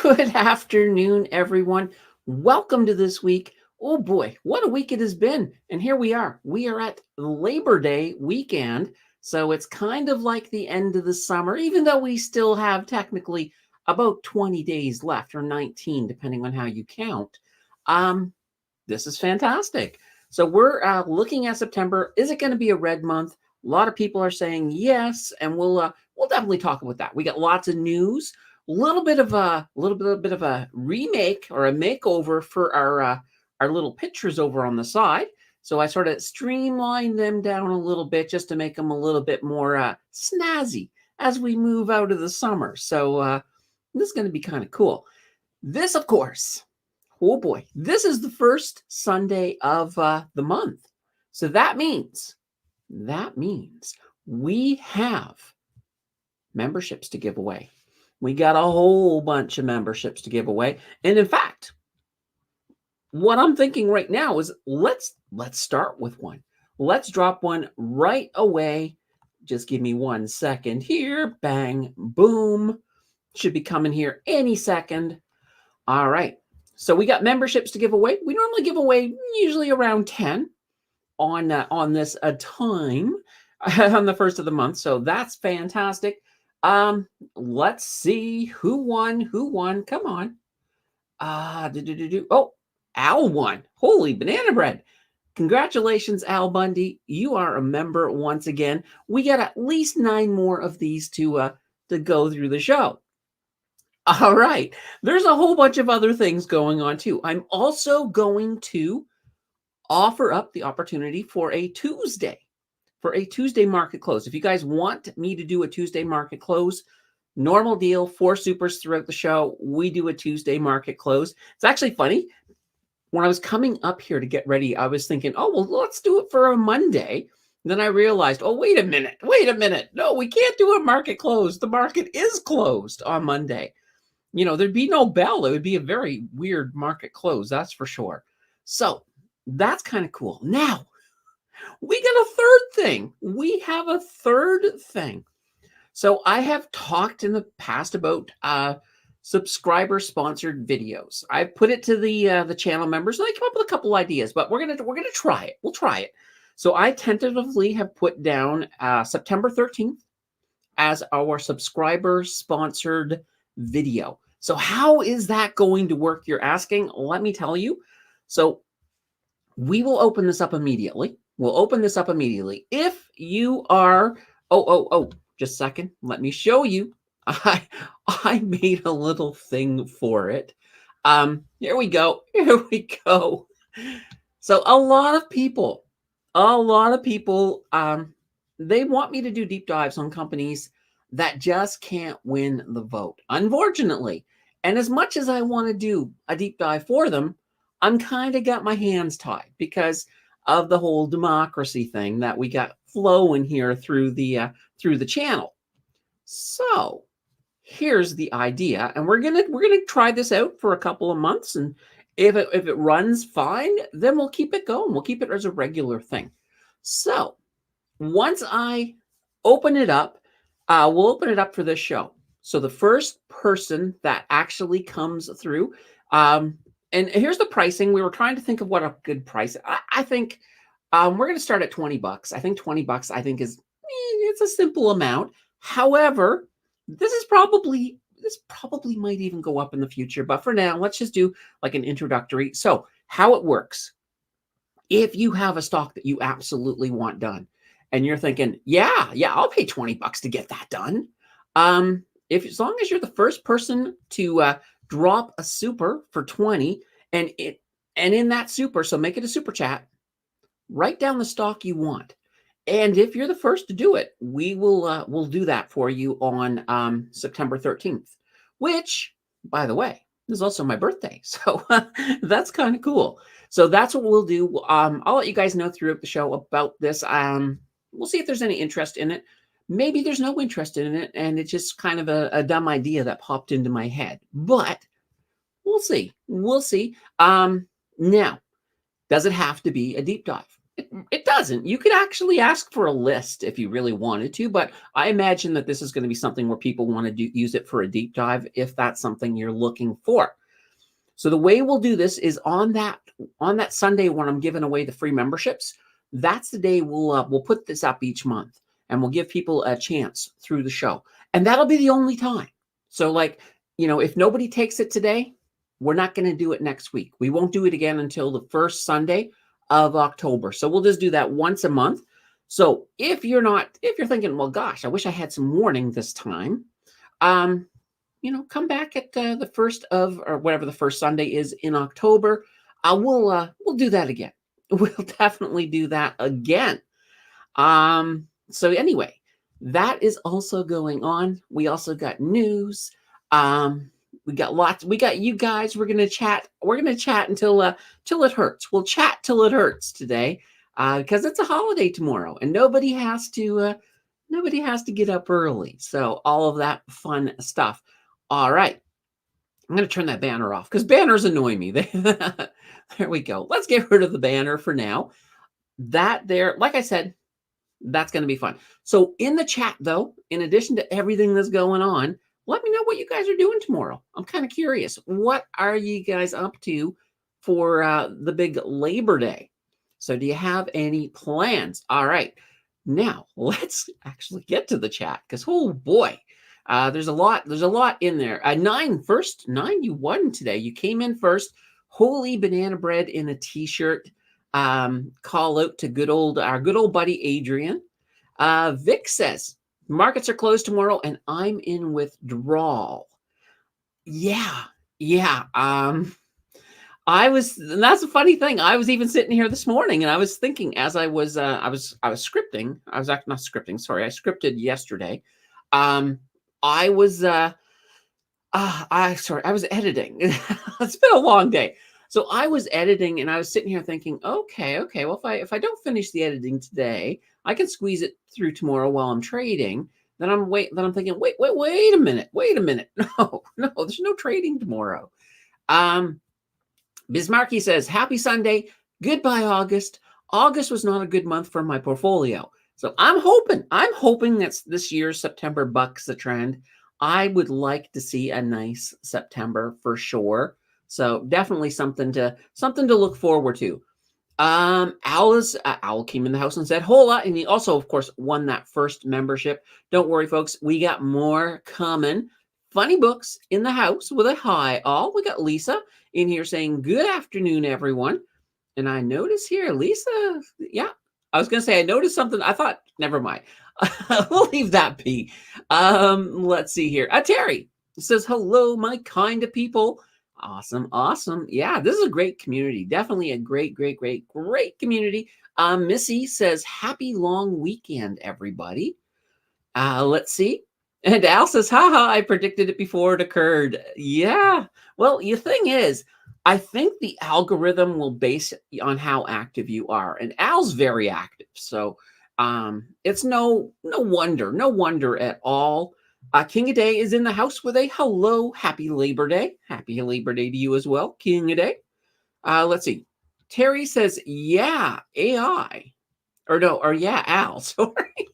Good afternoon, everyone. Welcome to this week. Oh boy, what a week it has been. And here we are. We are at Labor Day weekend. So it's kind of like the end of the summer, even though we still have technically about 20 days left, or 19, depending on how you count. Um, this is fantastic. So we're looking at September. Is it going to be a red month? A lot of people are saying yes, and we'll definitely talk about that. We got lots of news, bit of a remake or a makeover for our little pictures over on the side. So I sort of streamlined them down a little bit just to make them a little bit more snazzy as we move out of the summer. So this is going to be kind of cool. This, of course, oh boy, this is the first Sunday of the month. So that means we have memberships to give away. We got a whole bunch of memberships to give away. And in fact, what I'm thinking right now is let's start with one. Let's drop one right away. Just give me 1 second here. Bang, boom. Should be coming here any second. All right. So we got memberships to give away. We normally give away usually around 10 on this time on the first of the month. So that's fantastic. Let's see who won. Come on. Oh, Al won. Holy banana bread. Congratulations, Al Bundy. You are a member once again. We got at least 9 more of these to go through the show. All right. There's a whole bunch of other things going on too. I'm also going to offer up the opportunity for a Tuesday market close. If you guys want me to do a Tuesday market close, normal deal, 4 supers throughout the show. We do a Tuesday market close. It's actually funny. When I was coming up here to get ready, I was thinking, oh, well, let's do it for a Monday. And then I realized, oh, wait a minute. No, we can't do a market close. The market is closed on Monday. You know, there'd be no bell. It would be a very weird market close, that's for sure. So that's kind of cool. Now, we got a third thing. We have a third thing. So I have talked in the past about subscriber-sponsored videos. I put it to the channel members, and I came up with a couple ideas, but we're gonna try it. We'll try it. So I tentatively have put down September 13th as our subscriber-sponsored video. So how is that going to work, you're asking? Let me tell you. So we will open this up immediately. If you are, just a second. Let me show you. I made a little thing for it. Here we go. So a lot of people, they want me to do deep dives on companies that just can't win the vote, unfortunately. And as much as I want to do a deep dive for them, I'm kind of got my hands tied because of the whole democracy thing that we got flowing here through the channel. So here's the idea, and we're gonna try this out for a couple of months, and if it runs fine, then we'll keep it going. We'll keep it as a regular thing. So once I open it up, we'll open it up for this show. So the first person that actually comes through, and here's the pricing. We were trying to think of what a good price. I think we're going to start at $20. I think $20. I think is it's a simple amount. However, this probably might even go up in the future. But for now, let's just do like an introductory. So how it works. If you have a stock that you absolutely want done, and you're thinking, yeah, I'll pay $20 to get that done. As long as you're the first person to drop a super for 20, and in that super, so make it a super chat, write down the stock you want. And if you're the first to do it, we'll do that for you on September 13th, which, by the way, is also my birthday. So that's kind of cool. So that's what we'll do. I'll let you guys know throughout the show about this. We'll see if there's any interest in it. Maybe there's no interest in it, and it's just kind of a dumb idea that popped into my head. But we'll see. Now, does it have to be a deep dive? It It doesn't. You could actually ask for a list if you really wanted to, but I imagine that this is going to be something where people want to use it for a deep dive if that's something you're looking for. So the way we'll do this is on that Sunday when I'm giving away the free memberships. That's the day we'll put this up each month, and we'll give people a chance through the show, and that'll be the only time. So, like, if nobody takes it today, we're not going to do it next week. We won't do it again until the first Sunday of October. So we'll just do that once a month. So if you're thinking, well, gosh, I wish I had some warning this time. Come back at the first of, or whatever the first Sunday is in October. We'll do that again. We'll definitely do that again. So anyway, that is also going on. We also got news. We got you guys. We're gonna chat. We're gonna chat until it hurts. We'll chat till it hurts today, because it's a holiday tomorrow, and nobody has to get up early. So all of that fun stuff. All right. I'm going to turn that banner off because banners annoy me. There we go. Let's get rid of the banner for now. That there, like I said, that's going to be fun. So in the chat, though, in addition to everything that's going on, let me know what you guys are doing tomorrow. I'm kind of curious. What are you guys up to for the big Labor Day? So do you have any plans? All right. Now, let's actually get to the chat because, oh boy, there's a lot in there. 9, you won today. You came in first. Holy banana bread in a t-shirt. Call out to our good old buddy Adrian. Vic says markets are closed tomorrow and I'm in withdrawal. Yeah. And that's a funny thing. I was even sitting here this morning and I was thinking as I was scripting. I was not scripting. Sorry. I scripted yesterday. I was editing. It's been a long day. So I was editing and I was sitting here thinking, okay, well, if I don't finish the editing today, I can squeeze it through tomorrow while I'm trading. Then I'm thinking, wait a minute. No, there's no trading tomorrow. Bismarcky says, happy Sunday. Goodbye, August. August was not a good month for my portfolio. So I'm hoping that this year's September bucks the trend. I would like to see a nice September for sure. So definitely something to look forward to. Owl came in the house and said hola, and he also, of course, won that first membership. Don't worry, folks, we got more coming. Funny Books in the house with a hi all. We got Lisa in here saying good afternoon, everyone. And I notice here, Lisa, yeah, I was going to say I noticed something. I thought, never mind. We'll leave that be. Let's see here. Terry says, hello, my kind of people. Awesome. Yeah, this is a great community. Definitely a great community. Missy says, happy long weekend, everybody. Let's see. And Al says, haha, I predicted it before it occurred. Yeah. Well, the thing is, I think the algorithm will base it on how active you are. And Al's very active. So it's no wonder at all. King of Day is in the house with a hello. Happy Labor Day. Happy Labor Day to you as well, King of Day. Let's see. Terry says, yeah, AI. Yeah, Al. Sorry.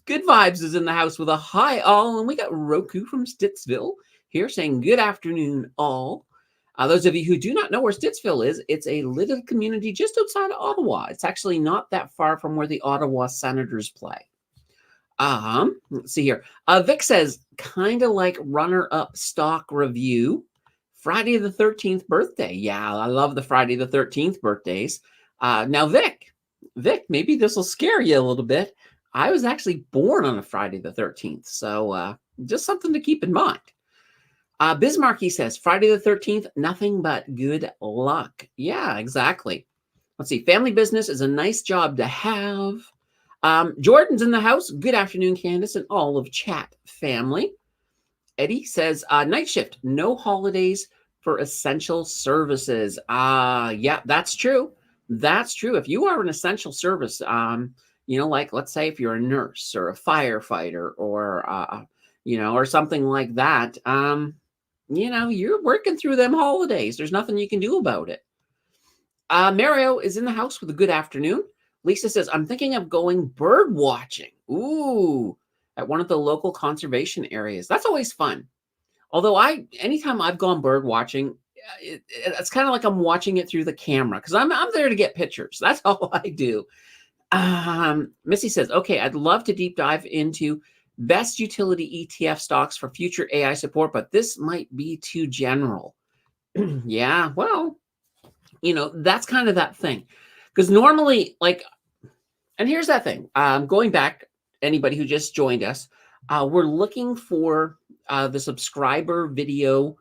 Good Vibes is in the house with a hi all. And we got Roku from Stittsville here saying good afternoon all. Those of you who do not know where Stittsville is, it's a little community just outside of Ottawa. It's actually not that far from where the Ottawa Senators play. Let's see here. Vic says, kind of like runner-up stock review. Friday the 13th birthday. Yeah, I love the Friday the 13th birthdays. Now, Vic, maybe this will scare you a little bit. I was actually born on a Friday the 13th, so just something to keep in mind. Bismarcky says, Friday the 13th, nothing but good luck. Yeah, exactly. Let's see. Family business is a nice job to have. Jordan's in the house. Good afternoon, Candace, and all of chat family. Eddie says, night shift, no holidays for essential services. Yeah, that's true. That's true. If you are an essential service, like let's say if you're a nurse or a firefighter or, or something like that, you're working through them holidays. There's nothing you can do about it. Mario is in the house with a good afternoon. Lisa says, I'm thinking of going bird watching. Ooh, at one of the local conservation areas. That's always fun. Although anytime I've gone bird watching, it's kind of like I'm watching it through the camera because I'm there to get pictures. That's all I do. Missy says, okay, I'd love to deep dive into best utility ETF stocks for future AI support, but this might be too general. Yeah, well, that's kind of that thing. Because normally, and here's that thing. Going back, anybody who just joined us, we're looking for the subscriber video,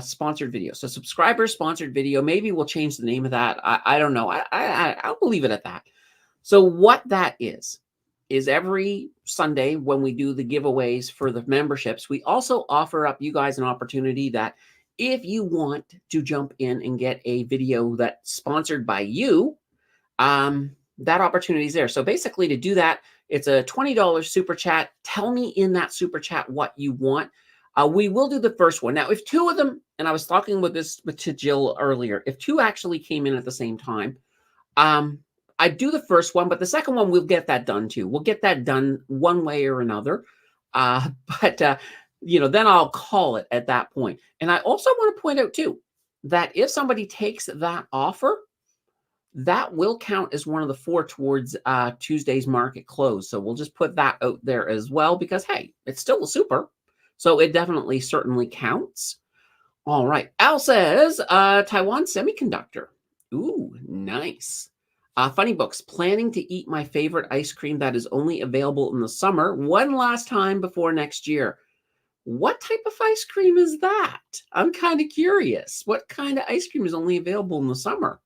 sponsored video. So subscriber sponsored video. Maybe we'll change the name of that. I don't know. I'll leave it at that. So what that is every Sunday when we do the giveaways for the memberships, we also offer up you guys an opportunity that if you want to jump in and get a video that's sponsored by you, that opportunity is there. So basically to do that, it's a $20 super chat. Tell me in that super chat what you want. We will do the first one. Now, if two of them, and I was talking to Jill earlier, if two actually came in at the same time, I'd do the first one, but the second one, we'll get that done too. We'll get that done one way or another. But then I'll call it at that point. And I also want to point out too, that if somebody takes that offer, that will count as one of the 4 towards Tuesday's market close. So we'll just put that out there as well because, hey, it's still a super. So it definitely certainly counts. All right. Al says, Taiwan Semiconductor. Ooh, nice. Funny Books, planning to eat my favorite ice cream that is only available in the summer one last time before next year. What type of ice cream is that? I'm kind of curious. What kind of ice cream is only available in the summer?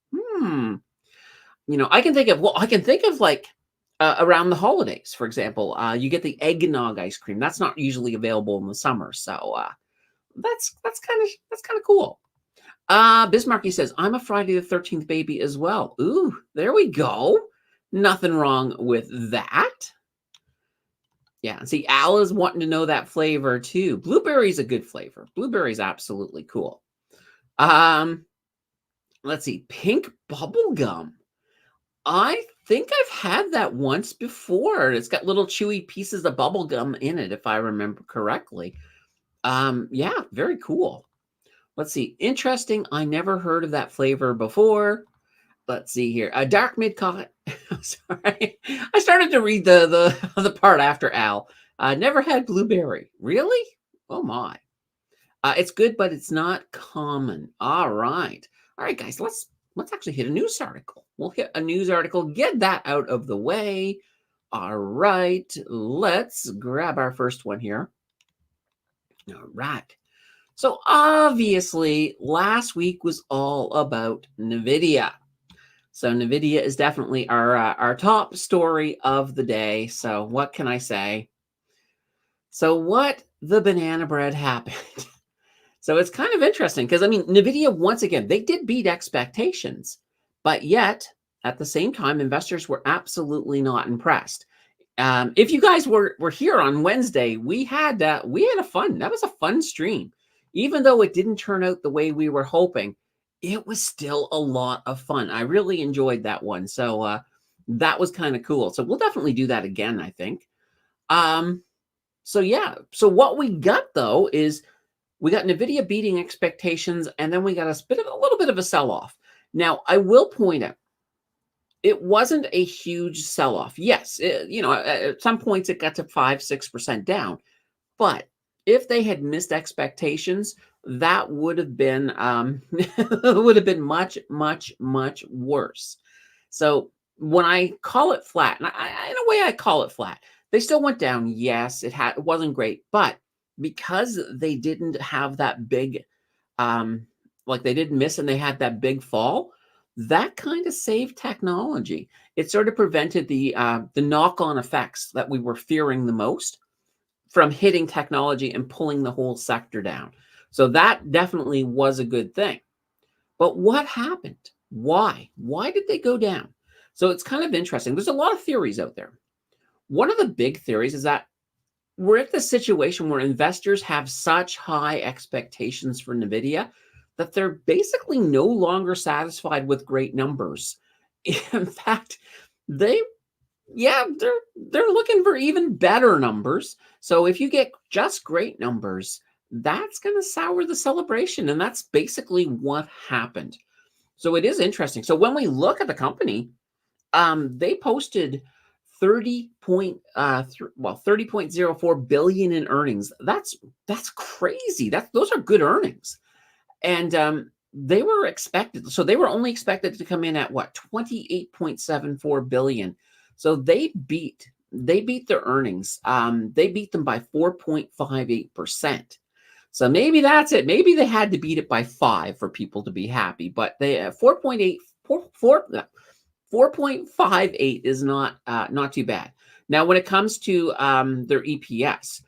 I can think of like around the holidays, for example. You get the eggnog ice cream. That's not usually available in the summer. So that's kind of cool. Bismarcky says, I'm a Friday the 13th baby as well. Ooh, there we go. Nothing wrong with that. Yeah, see, Al is wanting to know that flavor too. Blueberry's a good flavor. Blueberry's absolutely cool. Let's see, pink bubble gum. I think I've had that once before. It's got little chewy pieces of bubble gum in it, if I remember correctly. Yeah, very cool. Let's see. Interesting. I never heard of that flavor before. Let's see here. A dark mid-coffee. Sorry. I started to read the part after Al. Never had blueberry. Really? Oh, my. It's good, but it's not common. All right. All right, guys. Let's actually hit a news article. We'll hit a news article. Get that out of the way. All right. Let's grab our first one here. All right. So obviously, last week was all about Nvidia. So Nvidia is definitely our top story of the day. So what can I say? So what the banana bread happened? So it's kind of interesting because, Nvidia, once again, they did beat expectations, but yet at the same time, investors were absolutely not impressed. If you guys were here on Wednesday, we had that was a fun stream. Even though it didn't turn out the way we were hoping, it was still a lot of fun. I really enjoyed that one. So that was kind of cool. So we'll definitely do that again, I think. So yeah. So what we got though is we got Nvidia beating expectations, and then we got a little bit of a sell-off. Now, I will point out, it wasn't a huge sell-off. Yes, at some points it got to 5-6% down, but if they had missed expectations, that would have been much, much, much worse. So when I call it flat, and in a way I call it flat, they still went down. Yes, it wasn't great, but because they didn't have that big, they didn't miss and they had that big fall, that kind of saved technology. It sort of prevented the knock-on effects that we were fearing the most from hitting technology and pulling the whole sector down. So that definitely was a good thing. But what happened? Why? Why did they go down? So it's kind of interesting. There's a lot of theories out there. One of the big theories is that we're at the situation where investors have such high expectations for Nvidia that they're basically no longer satisfied with great numbers. In fact, They Yeah, they're looking for even better numbers. So if you get just great numbers, that's going to sour the celebration, and that's basically what happened. So it is interesting. So when we look at the company, they posted 30.04 billion in earnings. That's crazy. Those are good earnings. And they were expected, so they were only expected to come in at what, 28.74 billion. So they beat their earnings. They beat them by 4.58%. So maybe that's it. Maybe they had to beat it by 5 for people to be happy, but they 4.58 is not too bad. Now, when it comes to their EPS,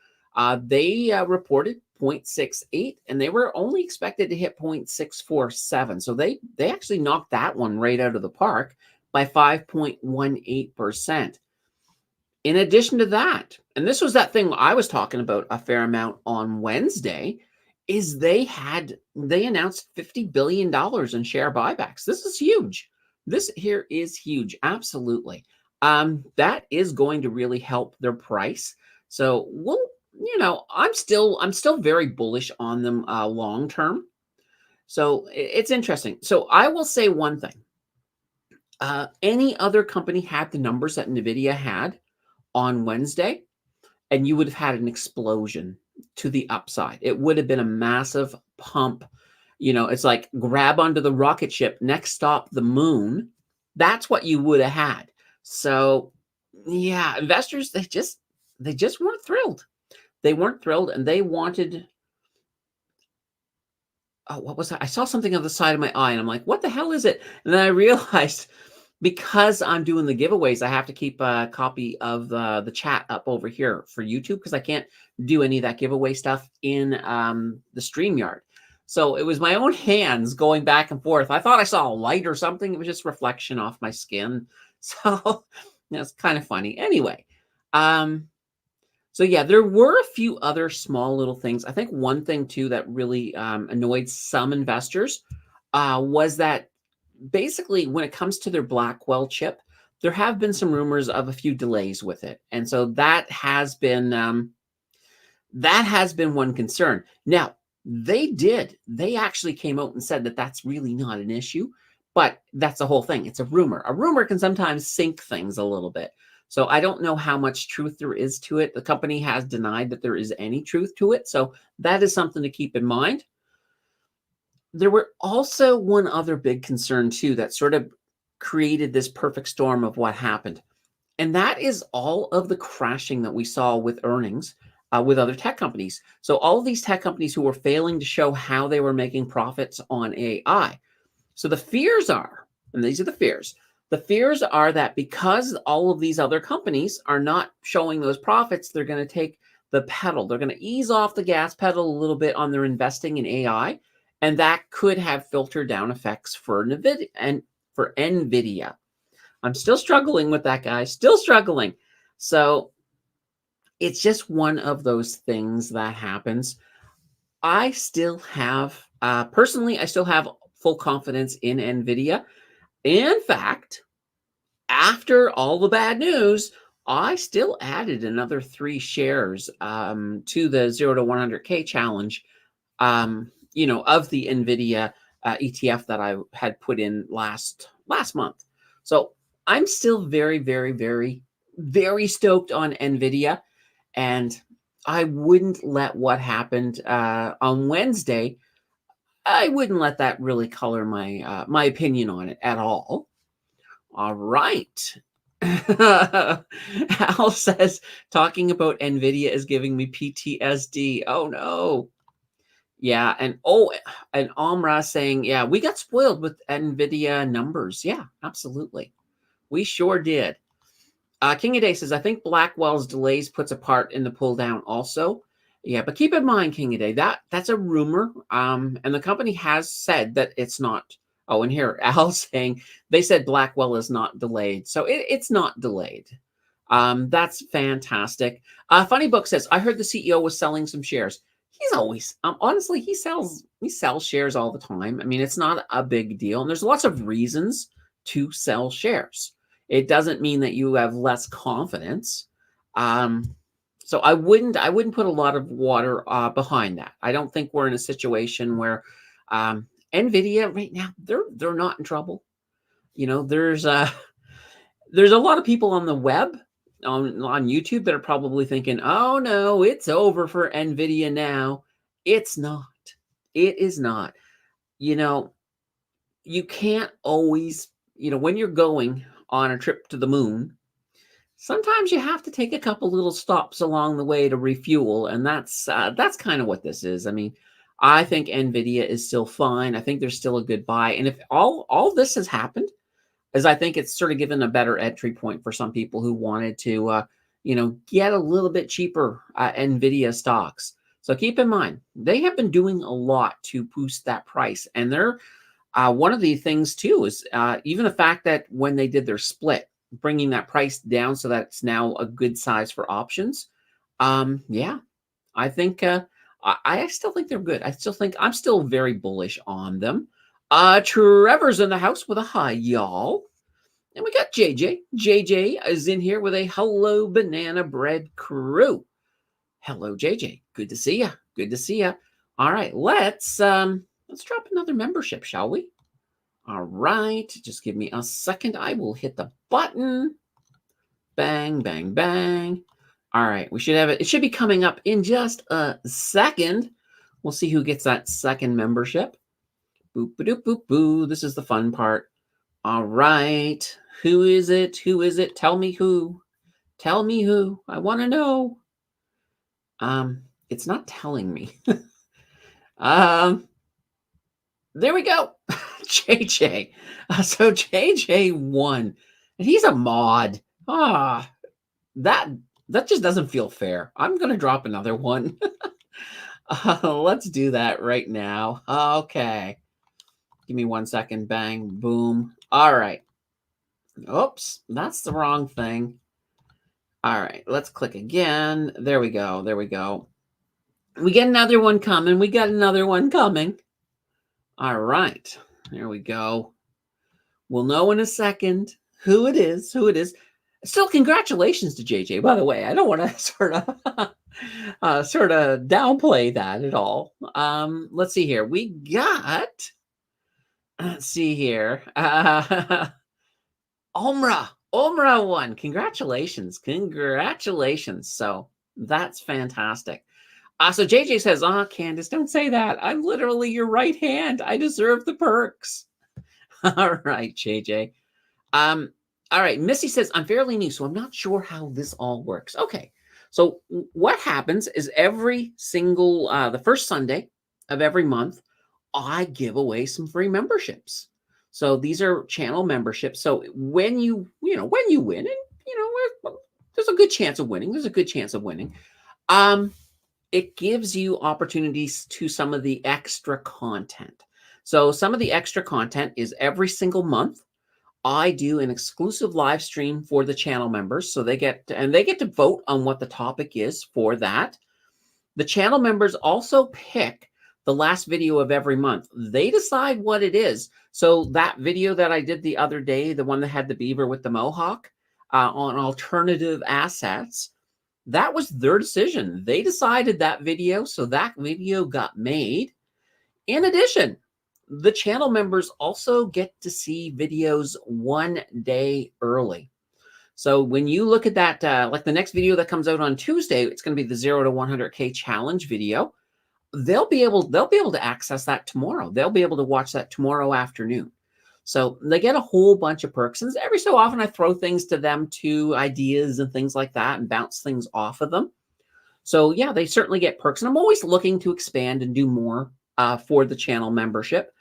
they reported 0.68, and they were only expected to hit 0.647. So they actually knocked that one right out of the park by 5.18%. In addition to that, and this was that thing I was talking about a fair amount on Wednesday, is they announced $50 billion in share buybacks. This is huge. This here is huge. Absolutely. That is going to really help their price. So I'm still very bullish on them long term. So it's interesting. So I will say one thing. Any other company had the numbers that Nvidia had on Wednesday, and you would have had an explosion to the upside. It would have been a massive pump. It's like grab onto the rocket ship, next stop the moon. That's what you would have had. So, yeah, investors, they just weren't thrilled. They weren't thrilled, and they wanted. Oh, what was that? I saw something on the side of my eye, and I'm like, what the hell is it? And then I realized, because I'm doing the giveaways, I have to keep a copy of the chat up over here for YouTube, because I can't do any of that giveaway stuff in the StreamYard. So it was my own hands going back and forth. I thought I saw a light or something. It was just reflection off my skin. So it's kind of funny. Anyway, so yeah, there were a few other small little things. I think one thing too that really annoyed some investors was that basically when it comes to their Blackwell chip, there have been some rumors of a few delays with it, and so that has been one concern. Now, they actually came out and said that that's really not an issue, but that's the whole thing. It's a rumor. A rumor can sometimes sink things a little bit. So I don't know how much truth there is to it. The company has denied that there is any truth to it. So that is something to keep in mind. There were also one other big concern too that sort of created this perfect storm of what happened. And that is all of the crashing that we saw with earnings with other tech companies. So all of these tech companies who were failing to show how they were making profits on AI. So the fears are, and these are the fears are that because all of these other companies are not showing those profits, they're going to take the pedal. They're going to ease off the gas pedal a little bit on their investing in AI. And that could have filter down effects for Nvidia and for Nvidia. I'm still struggling with that, guy. Still struggling. So it's just one of those things that happens. I still have, personally, I still have full confidence in Nvidia. In fact, after all the bad news, I still added another 3 shares to the 0 to 100K challenge, of the Nvidia ETF that I had put in last month. So I'm still very, very, very, very stoked on Nvidia, and I wouldn't let what happened on Wednesday. I wouldn't let that really color my opinion on it at all. All right. Al says talking about Nvidia is giving me PTSD. Oh no. Yeah, and Amra saying, yeah, we got spoiled with Nvidia numbers. Yeah, absolutely. We sure did. King of Day says, I think Blackwell's delays puts a part in the pull down also. Yeah, but keep in mind, King of Day, that's a rumor. And the company has said that it's not. Oh, and here, Al's saying they said Blackwell is not delayed. So it's not delayed. That's fantastic. Funny Book says, I heard the CEO was selling some shares. He's always, honestly, he sells shares all the time. I mean, it's not a big deal. And there's lots of reasons to sell shares. It doesn't mean that you have less confidence. So I wouldn't put a lot of water behind that. I don't think we're in a situation where Nvidia right now they're not in trouble. There's a lot of people on the web on YouTube that are probably thinking, "Oh no, it's over for Nvidia now." It's not. It is not. You know, you can't always, when you're going on a trip to the moon, sometimes you have to take a couple little stops along the way to refuel, and that's kind of what this is. I mean, I think Nvidia is still fine. I think there's still a good buy, and if all this has happened, is I think it's sort of given a better entry point for some people who wanted to, get a little bit cheaper Nvidia stocks. So keep in mind they have been doing a lot to boost that price, and they're one of the things too is even the fact that when they did their split, bringing that price down so that it's now a good size for options. Yeah, I think I still think they're good. I'm still very bullish on them. Trevor's in the house with a hi, y'all. And we got JJ. JJ is in here with a hello banana bread crew. Hello, JJ. Good to see you. Good to see you. All right, let's drop another membership, shall we? All right, just give me a second. I will hit the button. Bang, bang, bang. All right, we should have it. It should be coming up in just a second. We'll see who gets that second membership. Boop, ba-doop, boop, boo. This is the fun part. All right. Who is it? Who is it? Tell me who. Tell me who. I want to know. It's not telling me. There we go. JJ. So JJ won. And he's a mod. That just doesn't feel fair. I'm going to drop another one. Let's do that right now. Okay. Give me 1 second. Bang, boom. All right. Oops, that's the wrong thing. All right, let's click again. There we go. There we go. We get another one coming. We got another one coming. All right, there we go. We'll know in a second who it is. Who it is. Still, congratulations to JJ. By the way, I don't want to sort of downplay that at all. Let's see here. We got. Let's see here. Omra won. Congratulations. Congratulations. So that's fantastic. So JJ says, Candace, don't say that. I'm literally your right hand. I deserve the perks. All right, JJ. All right. Missy says, I'm fairly new, so I'm not sure how this all works. Okay. So what happens is every single, the first Sunday of every month, I give away some free memberships. So these are channel memberships. So when you win, and there's a good chance of winning. There's a good chance of winning. It gives you opportunities to some of the extra content. So some of the extra content is every single month. I do an exclusive live stream for the channel members. So they get to vote on what the topic is for that. The channel members also pick the last video of every month. They decide what it is. So that video that I did the other day, the one that had the beaver with the mohawk on alternative assets, that was their decision. They decided that video, so that video got made. In addition, the channel members also get to see videos 1 day early. So when you look at that, like the next video that comes out on Tuesday, it's going to be the 0 to 100K challenge video. They'll be able to access that tomorrow. They'll be able to watch that tomorrow afternoon. So they get a whole bunch of perks. And every so often I throw things to them too, ideas and things like that, and bounce things off of them. So yeah, they certainly get perks. And I'm always looking to expand and do more for the channel membership.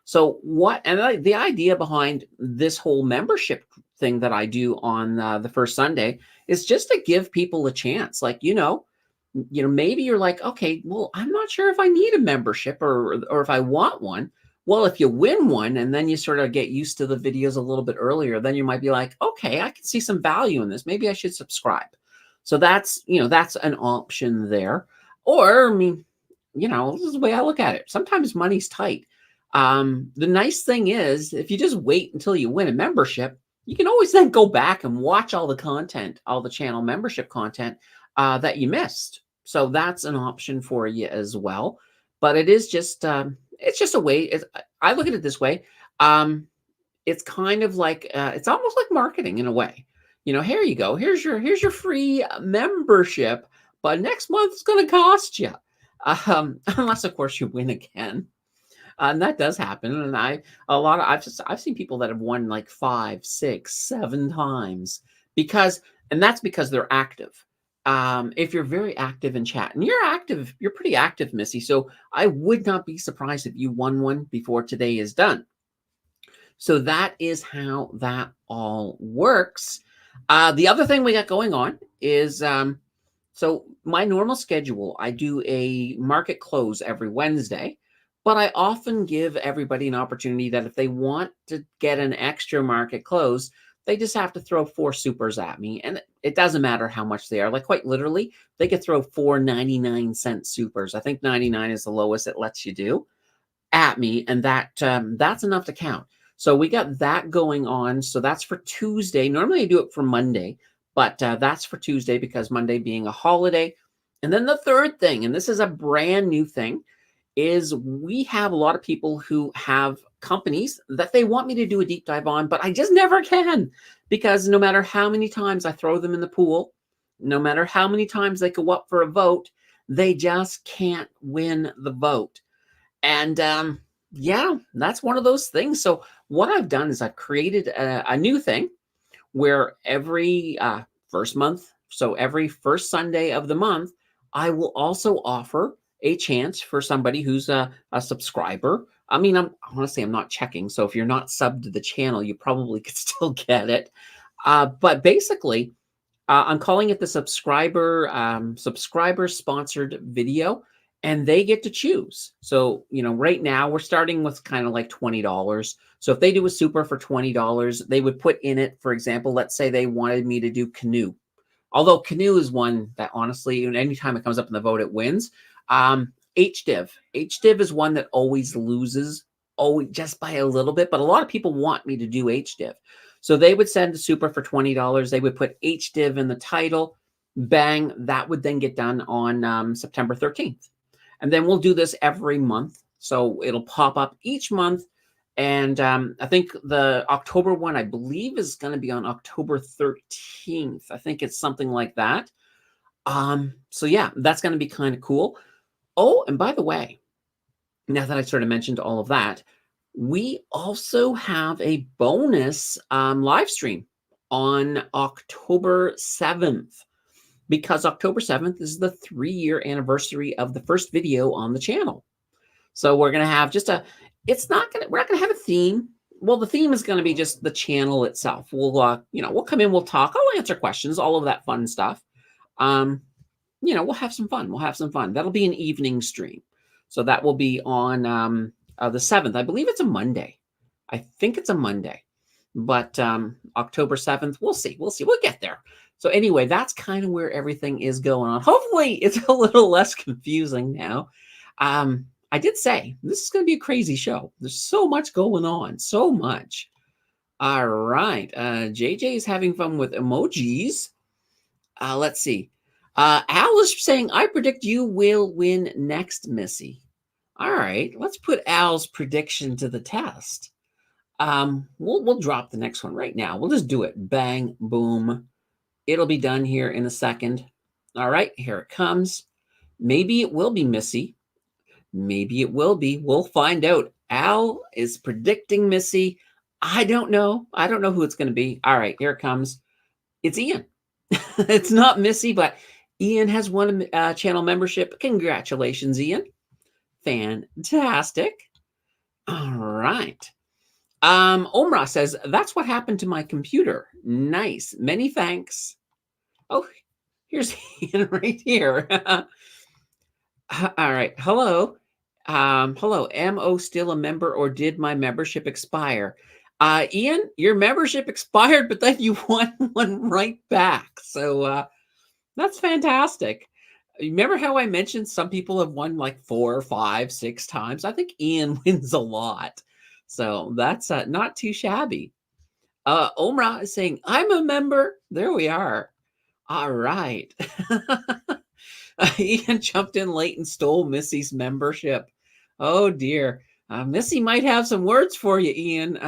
So the idea behind this whole membership thing that I do on the first Sunday is just to give people a chance. Like, maybe you're like, okay, well, I'm not sure if I need a membership or if I want one. Well, if you win one and then you sort of get used to the videos a little bit earlier, then you might be like, okay, I can see some value in this. Maybe I should subscribe. So that's an option there. Or, this is the way I look at it. Sometimes money's tight. The nice thing is if you just wait until you win a membership, you can always then go back and watch all the content, all the channel membership content that you missed. So that's an option for you as well. But it's just a way. I look at it this way. It's kind of like it's almost like marketing in a way. Here you go. Here's your free membership, but next month it's going to cost you, unless of course you win again. And that does happen. And I've seen people that have won like 5, 6, 7 times and that's because they're active. If you're very active in chat, and you're pretty active, Missy. So I would not be surprised if you won one before today is done. So that is how that all works. The other thing we got going on is, so my normal schedule, I do a market close every Wednesday, but I often give everybody an opportunity that if they want to get an extra market close, they just have to throw 4 supers at me. And it doesn't matter how much they are. Like quite literally, they could throw 4 99-cent supers. I think 99 is the lowest it lets you do at me. And that's enough to count. So we got that going on. So that's for Tuesday. Normally I do it for Monday, but that's for Tuesday because Monday being a holiday. And then the third thing, and this is a brand new thing, is we have a lot of people who have companies that they want me to do a deep dive on, but I just never can because no matter how many times I throw them in the pool, no matter how many times they go up for a vote, they just can't win the vote. And yeah, that's one of those things. So what I've done is I've created a new thing where every first month, so every first Sunday of the month, I will also offer a chance for somebody who's a subscriber. I mean, honestly, I'm not checking. So if you're not subbed to the channel, you probably could still get it. But basically, I'm calling it the subscriber sponsored video, and they get to choose. So, right now we're starting with kind of like $20. So if they do a super for $20, they would put in it, for example, let's say they wanted me to do canoe. Although canoe is one that honestly, anytime it comes up in the vote, it wins. HDiv. HDiv is one that always loses, just by a little bit, but a lot of people want me to do HDiv. So they would send a super for $20. They would put HDiv in the title. Bang, that would then get done on September 13th. And then we'll do this every month. So it'll pop up each month. And I think the October one, I believe, is going to be on October 13th. I think it's something like that. So yeah, that's going to be kind of cool. Oh, and by the way, now that I sort of mentioned all of that, we also have a bonus live stream on October 7th. Because October 7th is the 3-year anniversary of the first video on the channel. So we're going to have we're not going to have a theme. Well, the theme is going to be just the channel itself. We'll come in, we'll talk, I'll answer questions, all of that fun stuff. We'll have some fun. That'll be an evening stream. So that will be on the 7th. I believe it's a Monday. I think it's a Monday. But October 7th, we'll see. We'll get there. So anyway, that's kind of where everything is going on. Hopefully it's a little less confusing now. I did say this is going to be a crazy show. There's so much going on. So much. All right. JJ is having fun with emojis. Let's see. Al is saying, I predict you will win next, Missy. All right. Let's put Al's prediction to the test. We'll drop the next one right now. We'll just do it. Bang, boom. It'll be done here in a second. All right, here it comes. Maybe it will be Missy. Maybe it will be. We'll find out. Al is predicting Missy. I don't know. I don't know who it's going to be. All right, here it comes. It's Ian. It's not Missy, but Ian has won a channel membership. Congratulations, Ian. Fantastic. All right. Omra says, that's what happened to my computer. Nice. Many thanks. Oh, here's Ian right here. All right. Hello. Hello. Am I still a member or did my membership expire? Ian, your membership expired, but then you won one right back. So that's fantastic. Remember how I mentioned some people have won like 4, 5, 6 times? I think Ian wins a lot. So that's not too shabby. Omra is saying, I'm a member. There we are. All right. Ian jumped in late and stole Missy's membership. Oh dear. Missy might have some words for you, Ian.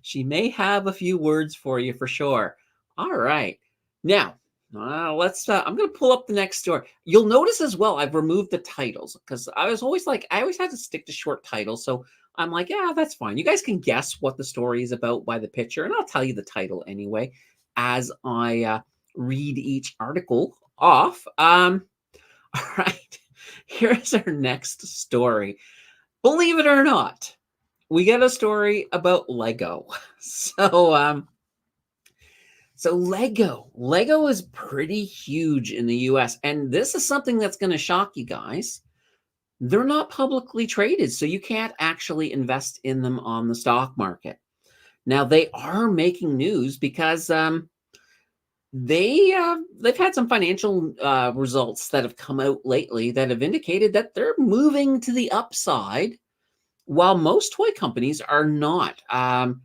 She may have a few words for you for sure. All right. Now, let's. I'm going to pull up the next story. You'll notice as well, I've removed the titles because I was always like, I always had to stick to short titles. So I'm like, yeah, that's fine. You guys can guess what the story is about by the picture, and I'll tell you the title anyway as I read each article off. All right. Here's our next story. Believe it or not, we get a story about Lego. So Lego is pretty huge in the US, and this is something that's going to shock you guys. They're not publicly traded, so you can't actually invest in them on the stock market. Now they are making news because they've had some financial results that have come out lately that have indicated that they're moving to the upside, while most toy companies are not. A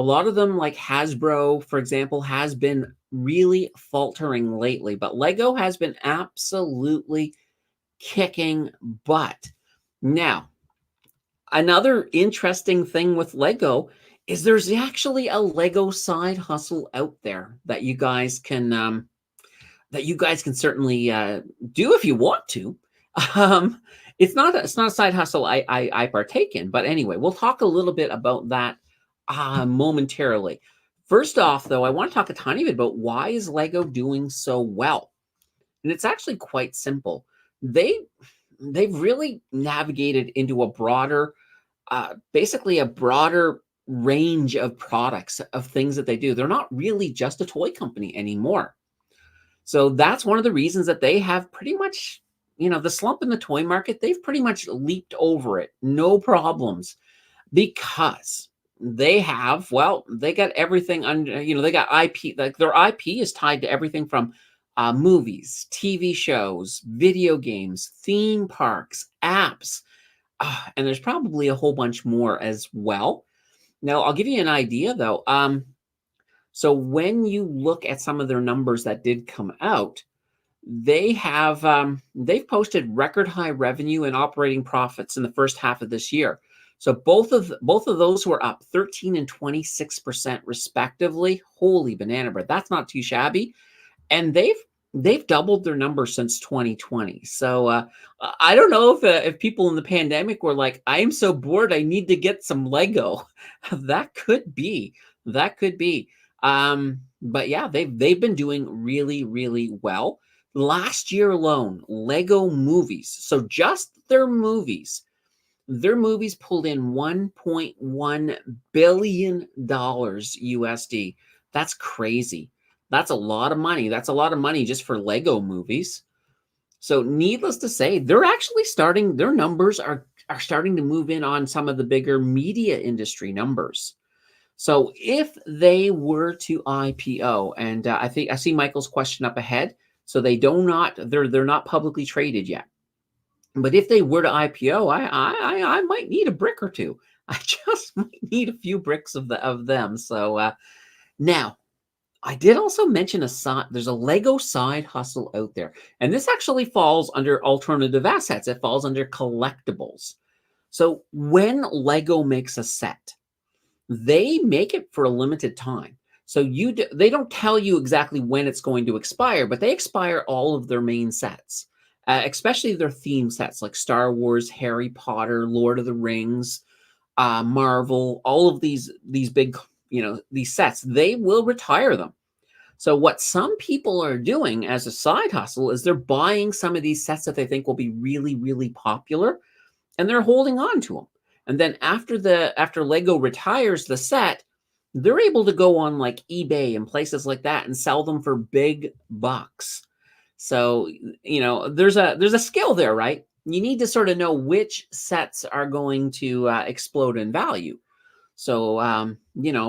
lot of them, like Hasbro, for example, has been really faltering lately, but Lego has been absolutely kicking butt. Now, another interesting thing with Lego is there's actually a Lego side hustle out there that you guys can certainly do if you want to. It's not a side hustle I partake in, but anyway, we'll talk a little bit about that momentarily. First off, though, I want to talk a tiny bit about why is Lego doing so well, and it's actually quite simple. They've really navigated into a broader, basically a broader range of products of things that they do. They're not really just a toy company anymore. So that's one of the reasons that they have pretty much, the slump in the toy market, they've pretty much leaped over it. No problems, because they got everything under, they got IP, like their IP is tied to everything from movies, TV shows, video games, theme parks, apps, and there's probably a whole bunch more as well. Now, I'll give you an idea though. So when you look at some of their numbers that did come out, they've posted record high revenue and operating profits in the first half of this year. So both of those were up 13 and 26% respectively. Holy banana bread. That's not too shabby. And they've doubled their numbers since 2020. So I don't know if people in the pandemic were like, I am so bored, I need to get some Lego. That could be. But yeah, they've been doing really, really well. Last year alone, Lego movies, so just their movies pulled in $1.1 billion USD. That's crazy. That's a lot of money. That's a lot of money just for Lego movies. So needless to say, they're actually their numbers are starting to move in on some of the bigger media industry numbers. So if they were to IPO, and I think I see Michael's question up ahead, so they're not publicly traded yet. But if they were to IPO, I might need a brick or two. I just might need a few bricks of them. So now, I did also mention there's a Lego side hustle out there, and this actually falls under alternative assets. It falls under collectibles. So when Lego makes a set, they make it for a limited time. So they don't tell you exactly when it's going to expire, but they expire all of their main sets, especially their theme sets like Star Wars, Harry Potter, Lord of the Rings, Marvel, all of these big, these sets, they will retire them. So what some people are doing as a side hustle is they're buying some of these sets that they think will be really, really popular, and they're holding on to them. And then after Lego retires the set, they're able to go on like eBay and places like that and sell them for big bucks. So, there's a skill there, right? You need to sort of know which sets are going to explode in value. So,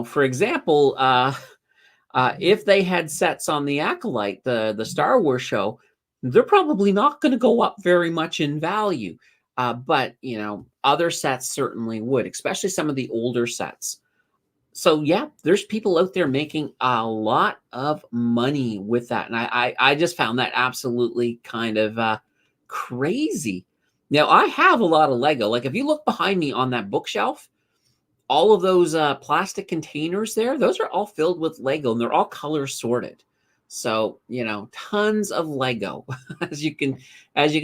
for example, if they had sets on the Acolyte, the Star Wars show, they're probably not going to go up very much in value. But other sets certainly would, especially some of the older sets. So yeah, there's people out there making a lot of money with that, and I just found that absolutely kind of crazy. Now I have a lot of Lego. Like if you look behind me on that bookshelf, all of those plastic containers there, those are all filled with Lego, and they're all color sorted. So tons of Lego, as you can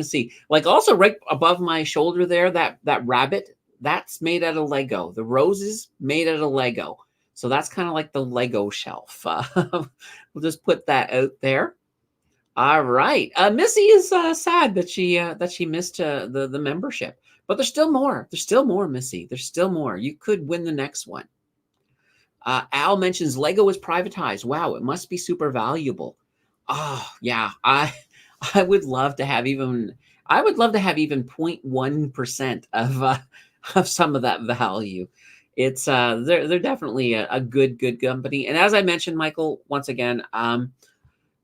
see. Like also right above my shoulder there, that rabbit, that's made out of Lego. The roses made out of Lego. So that's kind of like the Lego shelf. We'll just put that out there. All right. Missy is sad that she missed the membership, but there's still more. There's still more, Missy. There's still more. You could win the next one. Al mentions Lego is privatized. Wow, it must be super valuable. Oh yeah, I would love to have even 0.1% of some of that value. It's they're definitely a good company. And as I mentioned, Michael, once again,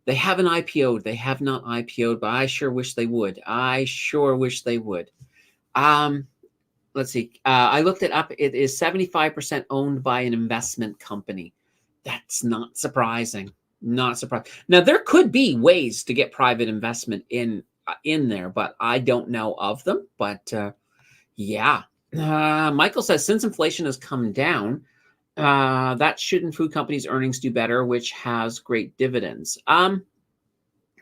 they haven't IPO'd. They have not IPO'd, but I sure wish they would. I sure wish they would. Let's see. I looked it up. It is 75% owned by an investment company. That's not surprising. Not surprising. Now there could be ways to get private investment in there, but I don't know of them. But yeah, Michael says since inflation has come down, that shouldn't food companies' earnings do better, which has great dividends.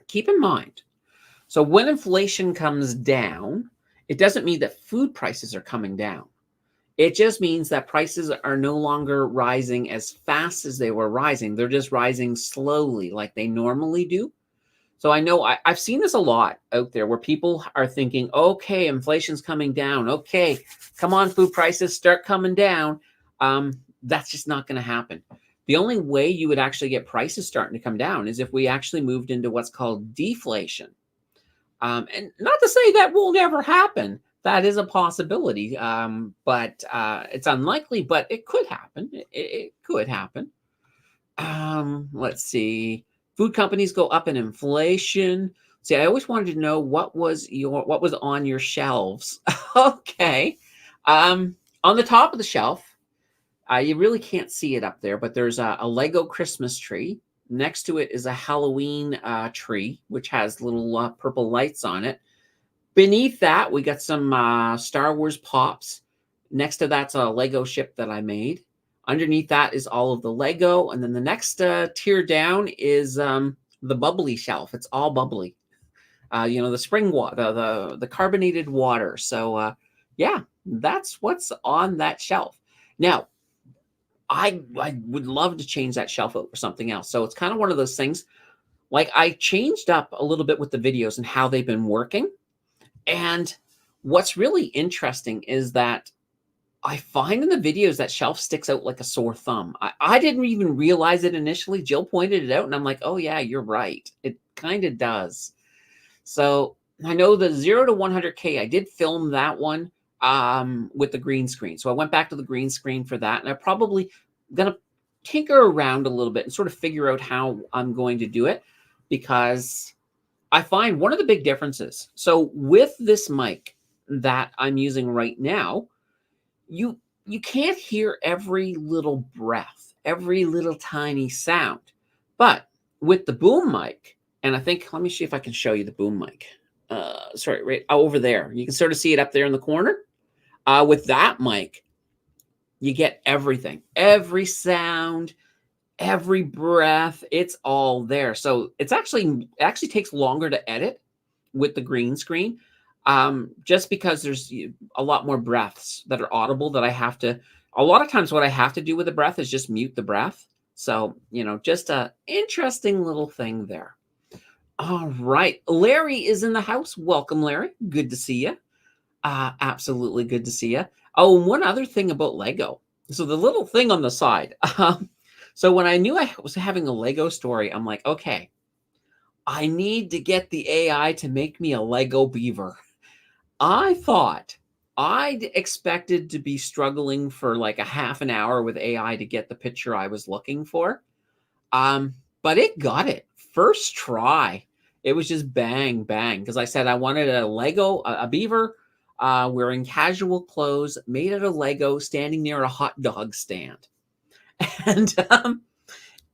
Keep in mind, so when inflation comes down, it doesn't mean that food prices are coming down. It just means that prices are no longer rising as fast as they were rising. They're just rising slowly like they normally do. So I know I've seen this a lot out there where people are thinking, okay, inflation's coming down. Okay, come on, food prices, start coming down. That's just not going to happen. The only way you would actually get prices starting to come down is if we actually moved into what's called deflation. And not to say that will never happen. That is a possibility, but it's unlikely, but it could happen. It could happen. Let's see. Food companies go up in inflation. See, I always wanted to know what was on your shelves. Okay. On the top of the shelf, you really can't see it up there, but there's a Lego Christmas tree. Next to it is a Halloween tree, which has little purple lights on it. Beneath that, we got some Star Wars pops. Next to that's a Lego ship that I made. Underneath that is all of the Lego. And then the next tier down is the bubbly shelf. It's all bubbly. The spring water, the carbonated water. So, yeah, that's what's on that shelf. Now, I would love to change that shelf out for something else. So it's kind of one of those things. Like I changed up a little bit with the videos and how they've been working. And what's really interesting is that I find in the videos that shelf sticks out like a sore thumb. I didn't even realize it initially. Jill pointed it out and I'm like, oh yeah, you're right. It kind of does. So I know the 0 to 100K, I did film that one with the green screen. So I went back to the green screen for that. And I probably going to tinker around a little bit and sort of figure out how I'm going to do it, because I find one of the big differences. So with this mic that I'm using right now, you can't hear every little breath, every little tiny sound. But with the boom mic, and I think, let me see if I can show you the boom mic. Sorry, right over there. You can sort of see it up there in the corner. With that mic, you get everything, every sound, every breath. It's all there. So it actually takes longer to edit with the green screen, just because there's a lot more breaths that are audible that I have to. A lot of times, what I have to do with the breath is just mute the breath. So just a interesting little thing there. All right, Larry is in the house. Welcome, Larry. Good to see you. Absolutely good to see you. Oh, and one other thing about Lego. So the little thing on the side. So when I knew I was having a Lego story, I'm like, okay, I need to get the AI to make me a Lego beaver. I thought I'd expected to be struggling for like a half an hour with AI to get the picture I was looking for. But it got it first try. It was just bang, bang. Because I said I wanted a Lego, a beaver wearing casual clothes, made out of Lego, standing near a hot dog stand. And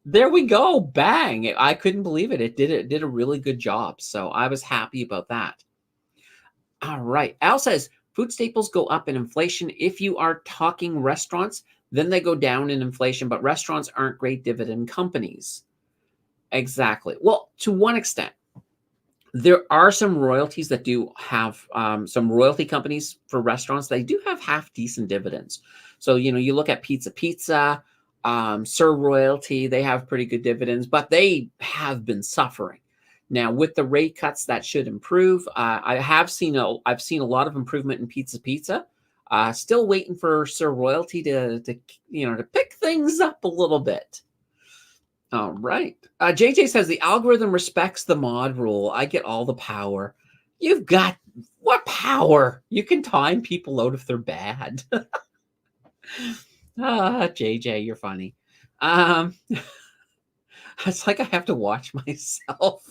there we go. Bang. I couldn't believe it. It did a really good job. So I was happy about that. All right. Al says food staples go up in inflation. If you are talking restaurants, then they go down in inflation, but restaurants aren't great dividend companies. Exactly. Well, to one extent, there are some royalties that do have some royalty companies for restaurants. They do have half decent dividends. So, you look at Pizza, Sir Royalty, they have pretty good dividends, but they have been suffering. Now, with the rate cuts, that should improve. I've seen a lot of improvement in Pizza. Still waiting for Sir Royalty to pick things up a little bit. All right. JJ says the algorithm respects the mod rule. I get all the power. You've got what power? You can time people out if they're bad. JJ, you're funny. It's like I have to watch myself.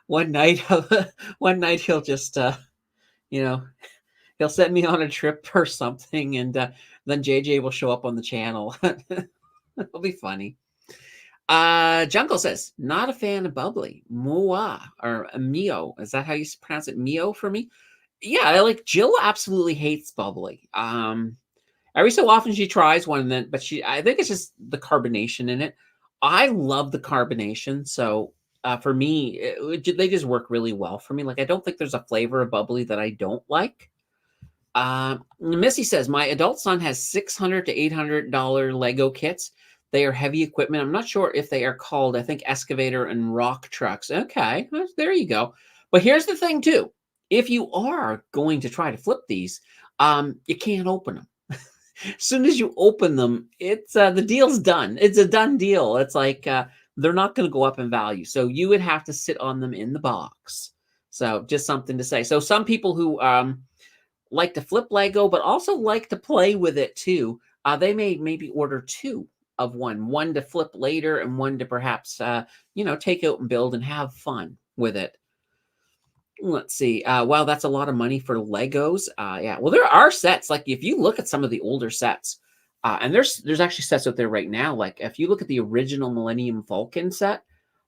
one night, one night he'll just, he'll send me on a trip or something, and then JJ will show up on the channel. It'll be funny. Jungle says, not a fan of bubbly. Moa or Mio. Is that how you pronounce it? Mio for me? Yeah, Jill absolutely hates bubbly. Every so often she tries one, but I think it's just the carbonation in it. I love the carbonation, so for me, they just work really well for me. I don't think there's a flavor of bubbly that I don't like. Missy says, my adult son has $600 to $800 Lego kits. They are heavy equipment. I'm not sure if they are called, I think, excavator and rock trucks. Okay, there you go. But here's the thing, too. If you are going to try to flip these, you can't open them. As soon as you open them, it's the deal's done. It's a done deal. It's like they're not going to go up in value. So you would have to sit on them in the box. So just something to say. So some people who like to flip Lego, but also like to play with it, too, they may maybe order two of one to flip later and one to perhaps, take out and build and have fun with it. Let's see. Wow, that's a lot of money for Legos. Yeah, well, there are sets. If you look at some of the older sets, and there's actually sets out there right now. If you look at the original Millennium Falcon set,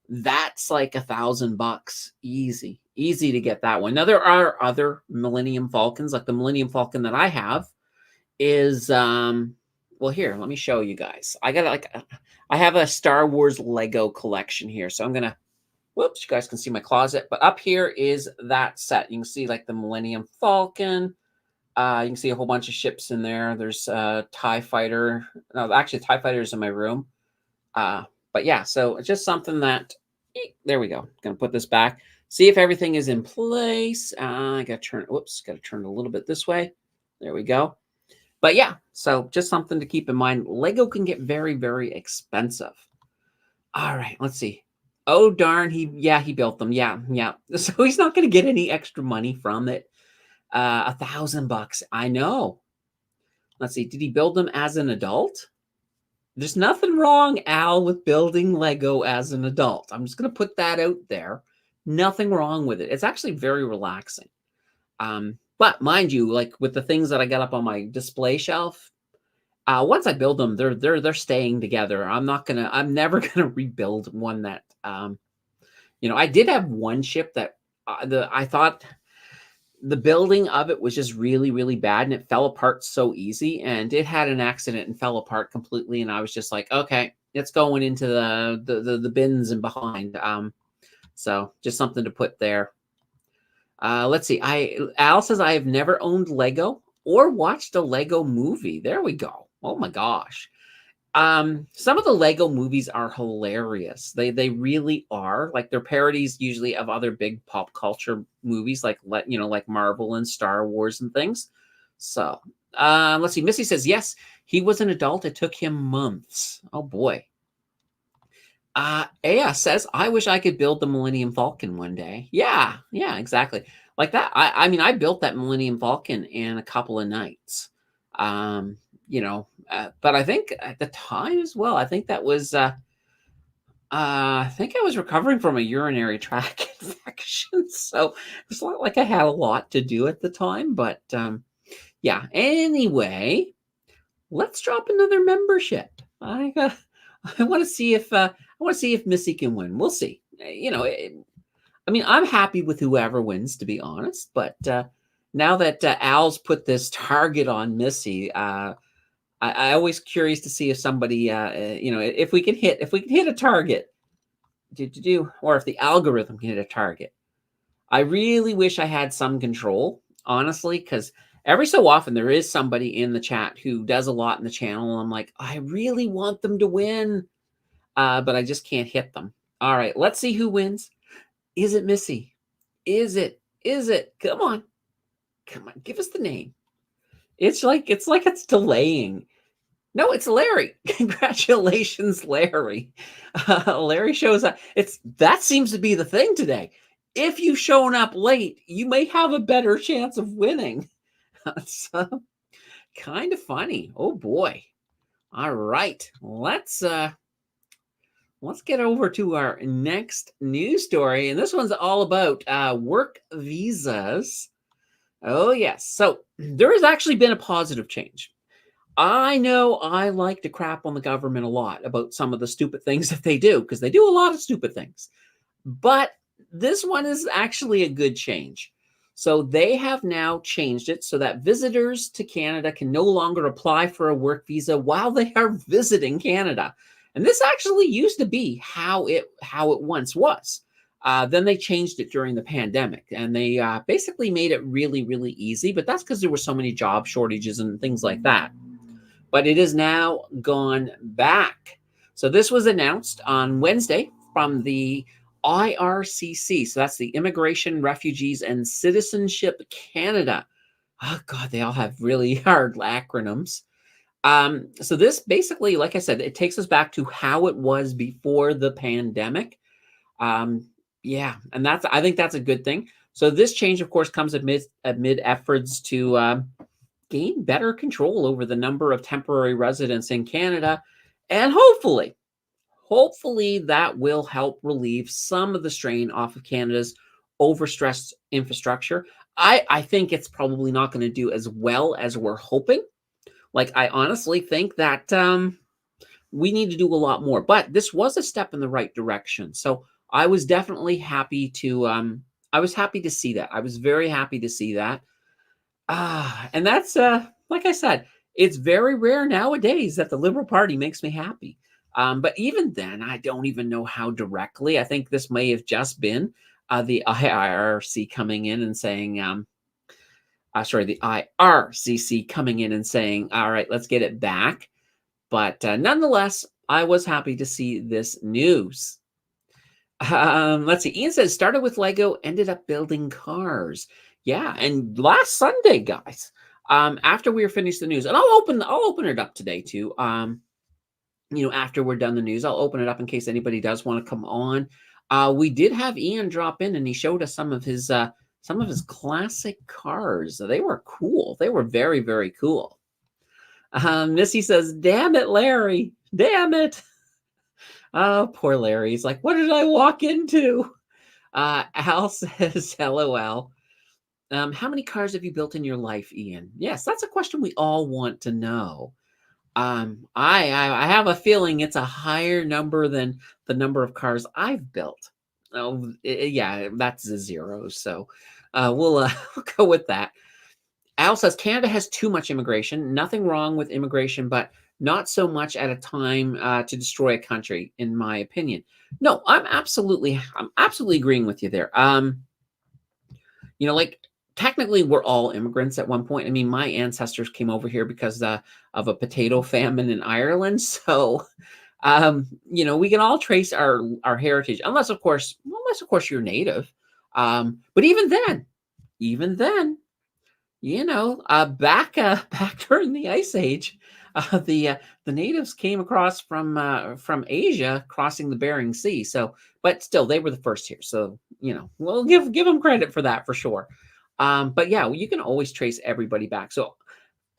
that's like $1,000 easy to get that one. Now there are other Millennium Falcons, like the Millennium Falcon that I have is well, here, let me show you guys. I have a Star Wars Lego collection here. So I'm going to, whoops, you guys can see my closet. But up here is that set. You can see the Millennium Falcon. You can see a whole bunch of ships in there. There's a TIE Fighter. No, actually, TIE Fighter is in my room. But yeah, so it's just something that, there we go. Going to put this back. See if everything is in place. I got to turn it a little bit this way. There we go. But yeah, so just something to keep in mind. Lego can get very, very expensive. All right, let's see. Oh, darn, he built them. Yeah. So he's not going to get any extra money from it. $1,000. I know. Let's see. Did he build them as an adult? There's nothing wrong, Al, with building Lego as an adult. I'm just going to put that out there. Nothing wrong with it. It's actually very relaxing. But mind you, with the things that I got up on my display shelf, once I build them, they're staying together. I'm never gonna rebuild one that, I did have one ship that I thought the building of it was just really, really bad, and it fell apart so easy, and it had an accident and fell apart completely. And I was just like, okay, it's going into the bins and behind. So just something to put there. Let's see. Al says, I have never owned Lego or watched a Lego movie. There we go. Oh my gosh. Some of the Lego movies are hilarious. They really are. They're parodies usually of other big pop culture movies like Marvel and Star Wars and things. So let's see. Missy says, yes, he was an adult. It took him months. Oh boy. Aya says, I wish I could build the Millennium Falcon one day. Yeah, exactly. Like that. I built that Millennium Falcon in a couple of nights. But I think at the time as well, I think that was, I think I was recovering from a urinary tract infection. So it's not like I had a lot to do at the time, but yeah. Anyway, let's drop another membership. I I want to see if Missy can win. We'll see. I mean, I'm happy with whoever wins, to be honest. But now that Al's put this target on Missy, I always curious to see if somebody, if we can hit a target, or if the algorithm can hit a target. I really wish I had some control, honestly, because every so often there is somebody in the chat who does a lot in the channel. And I'm like, I really want them to win, but I just can't hit them. All right, let's see who wins. Is it Missy? Is it? Is it? Come on. Come on. Give us the name. It's like it's delaying. No, it's Larry. Congratulations, Larry. Larry shows up. That seems to be the thing today. If you've shown up late, you may have a better chance of winning. It's kind of funny. Oh boy. All right. Let's get over to our next news story. And this one's all about work visas. Oh, yes. So there has actually been a positive change. I know I like to crap on the government a lot about some of the stupid things that they do, because they do a lot of stupid things. But this one is actually a good change. So they have now changed it so that visitors to Canada can no longer apply for a work visa while they are visiting Canada. And this actually used to be how it once was. Then they changed it during the pandemic, and they basically made it really, really easy. But that's because there were so many job shortages and things like that. But it is now gone back. So this was announced on Wednesday from the IRCC. So that's the Immigration, Refugees, and Citizenship Canada. Oh, God, they all have really hard acronyms. So this basically, like I said, it takes us back to how it was before the pandemic. Yeah, and I think that's a good thing. So this change, of course, comes amid efforts to gain better control over the number of temporary residents in Canada, and hopefully that will help relieve some of the strain off of Canada's overstressed infrastructure. I think it's probably not going to do as well as we're hoping. Like, I honestly think that we need to do a lot more, but this was a step in the right direction. So I was definitely happy to see that. I was very happy to see that. And that's like I said, it's very rare nowadays that the Liberal Party makes me happy. But even then, I don't even know how directly. I think this may have just been the IRC coming in and saying, the IRCC coming in and saying, all right, let's get it back. But nonetheless, I was happy to see this news. Let's see. Ian says, started with Lego, ended up building cars. Yeah, and last Sunday, guys, after we were finished the news, and I'll open it up today too. After we're done the news, I'll open it up in case anybody does want to come on. We did have Ian drop in, and he showed us some of his classic cars. They were cool. They were very, very cool. Missy says, "Damn it, Larry! Damn it!" Oh, poor Larry. He's like, "What did I walk into?" Al says, "LOL." How many cars have you built in your life, Ian? Yes, that's a question we all want to know. I have a feeling it's a higher number than the number of cars I've built. Oh, yeah, that's a zero. So we'll go with that. Al says Canada has too much immigration. Nothing wrong with immigration, but not so much at a time to destroy a country, in my opinion. No, I'm absolutely agreeing with you there. Like, technically, we're all immigrants at one point. I mean, my ancestors came over here because of a potato famine in Ireland. So, we can all trace our heritage, unless of course you're native. But even then, back during the Ice Age, the natives came across from Asia, crossing the Bering Sea. So, but still, they were the first here. So, we'll give them credit for that for sure. But yeah, you can always trace everybody back. So,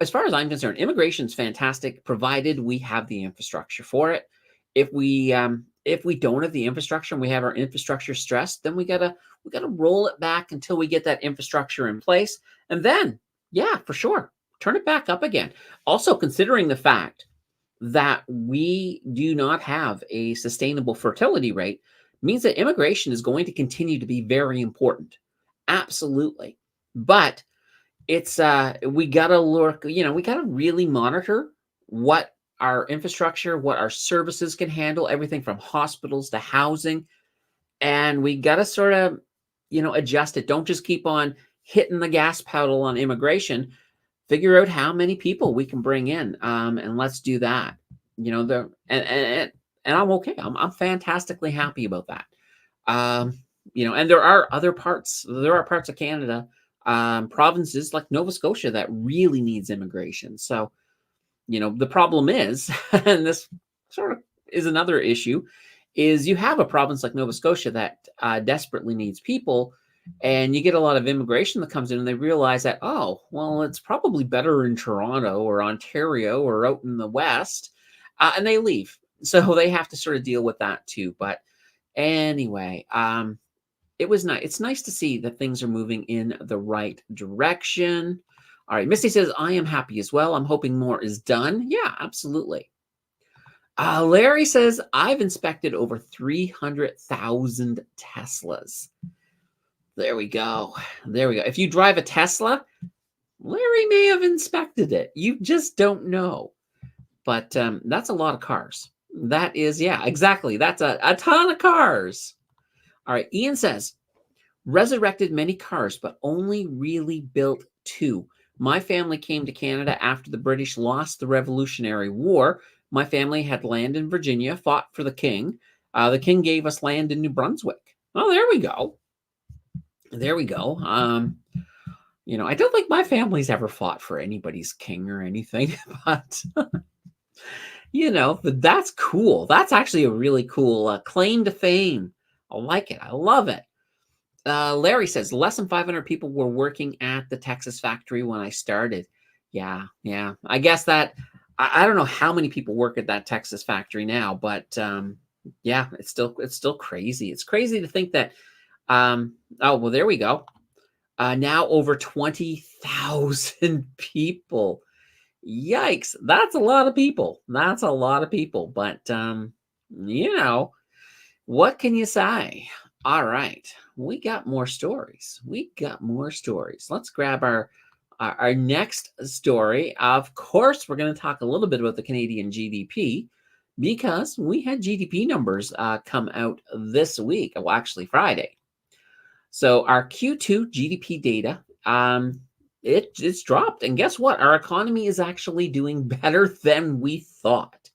as far as I'm concerned, immigration is fantastic, provided we have the infrastructure for it. If we don't have the infrastructure and we have our infrastructure stressed, then we gotta roll it back until we get that infrastructure in place, and then, yeah, for sure, turn it back up again. Also, considering the fact that we do not have a sustainable fertility rate means that immigration is going to continue to be very important. Absolutely. But it's we gotta look, we gotta really monitor what our infrastructure, what our services can handle, everything from hospitals to housing. And we gotta sort of, adjust it. Don't just keep on hitting the gas pedal on immigration. Figure out how many people we can bring in, and let's do that. You know, the and I'm okay. I'm fantastically happy about that. Um, and there are parts of Canada, provinces like Nova Scotia that really needs immigration. So, the problem is, and this sort of is another issue, is you have a province like Nova Scotia that desperately needs people, and you get a lot of immigration that comes in, and they realize that, oh, well, it's probably better in Toronto or Ontario or out in the West, and they leave. So they have to sort of deal with that too. But anyway, it was nice. It's nice to see that things are moving in the right direction. All right, Misty says, I am happy as well. I'm hoping more is done. Yeah, absolutely. Larry says, I've inspected over 300,000 Teslas. There we go. There we go. If you drive a Tesla, Larry may have inspected it. You just don't know. But that's a lot of cars. That is, yeah, exactly. That's a ton of cars. All right, Ian says, resurrected many cars, but only really built 2. My family came to Canada after the British lost the Revolutionary War. My family had land in Virginia, fought for the king. The king gave us land in New Brunswick. Oh, there we go. There we go. I don't think my family's ever fought for anybody's king or anything, but that's cool. That's actually a really cool claim to fame. I like it. I love it. Larry says, less than 500 people were working at the Texas factory when I started. Yeah. I guess that, I don't know how many people work at that Texas factory now, but yeah, it's still crazy. It's crazy to think that, oh, well, there we go. Now over 20,000 people. Yikes. That's a lot of people. That's a lot of people. But, what can you say? All right. We got more stories. Let's grab our next story. Of course, we're going to talk a little bit about the Canadian GDP because we had GDP numbers come out this week. Well, actually Friday. So our Q2 GDP data, it's dropped. And guess what? Our economy is actually doing better than we thought.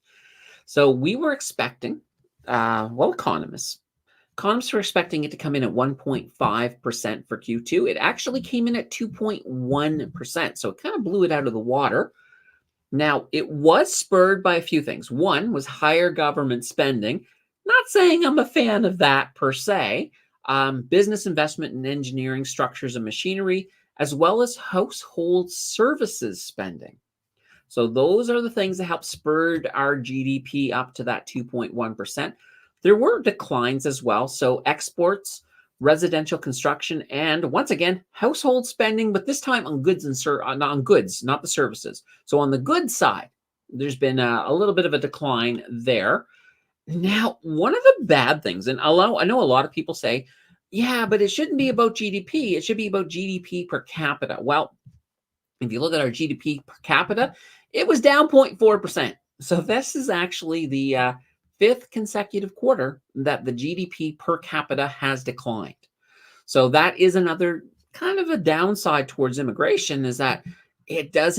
So we were expecting, economists were expecting it to come in at 1.5% for Q2. It actually came in at 2.1%. So it kind of blew it out of the water. Now, it was spurred by a few things. One was higher government spending. Not saying I'm a fan of that per se. Business investment in engineering, structures, and machinery, as well as household services spending. So those are the things that help spurred our GDP up to that 2.1%. There were declines as well. So exports, residential construction, and once again, household spending, but this time on goods on goods, not the services. So on the goods side, there's been a little bit of a decline there. Now, one of the bad things, and I know a lot of people say, yeah, but it shouldn't be about GDP. It should be about GDP per capita. Well, if you look at our GDP per capita, it was down 0.4%. So this is actually the 5th consecutive quarter that the GDP per capita has declined. So that is another kind of a downside towards immigration, is that it does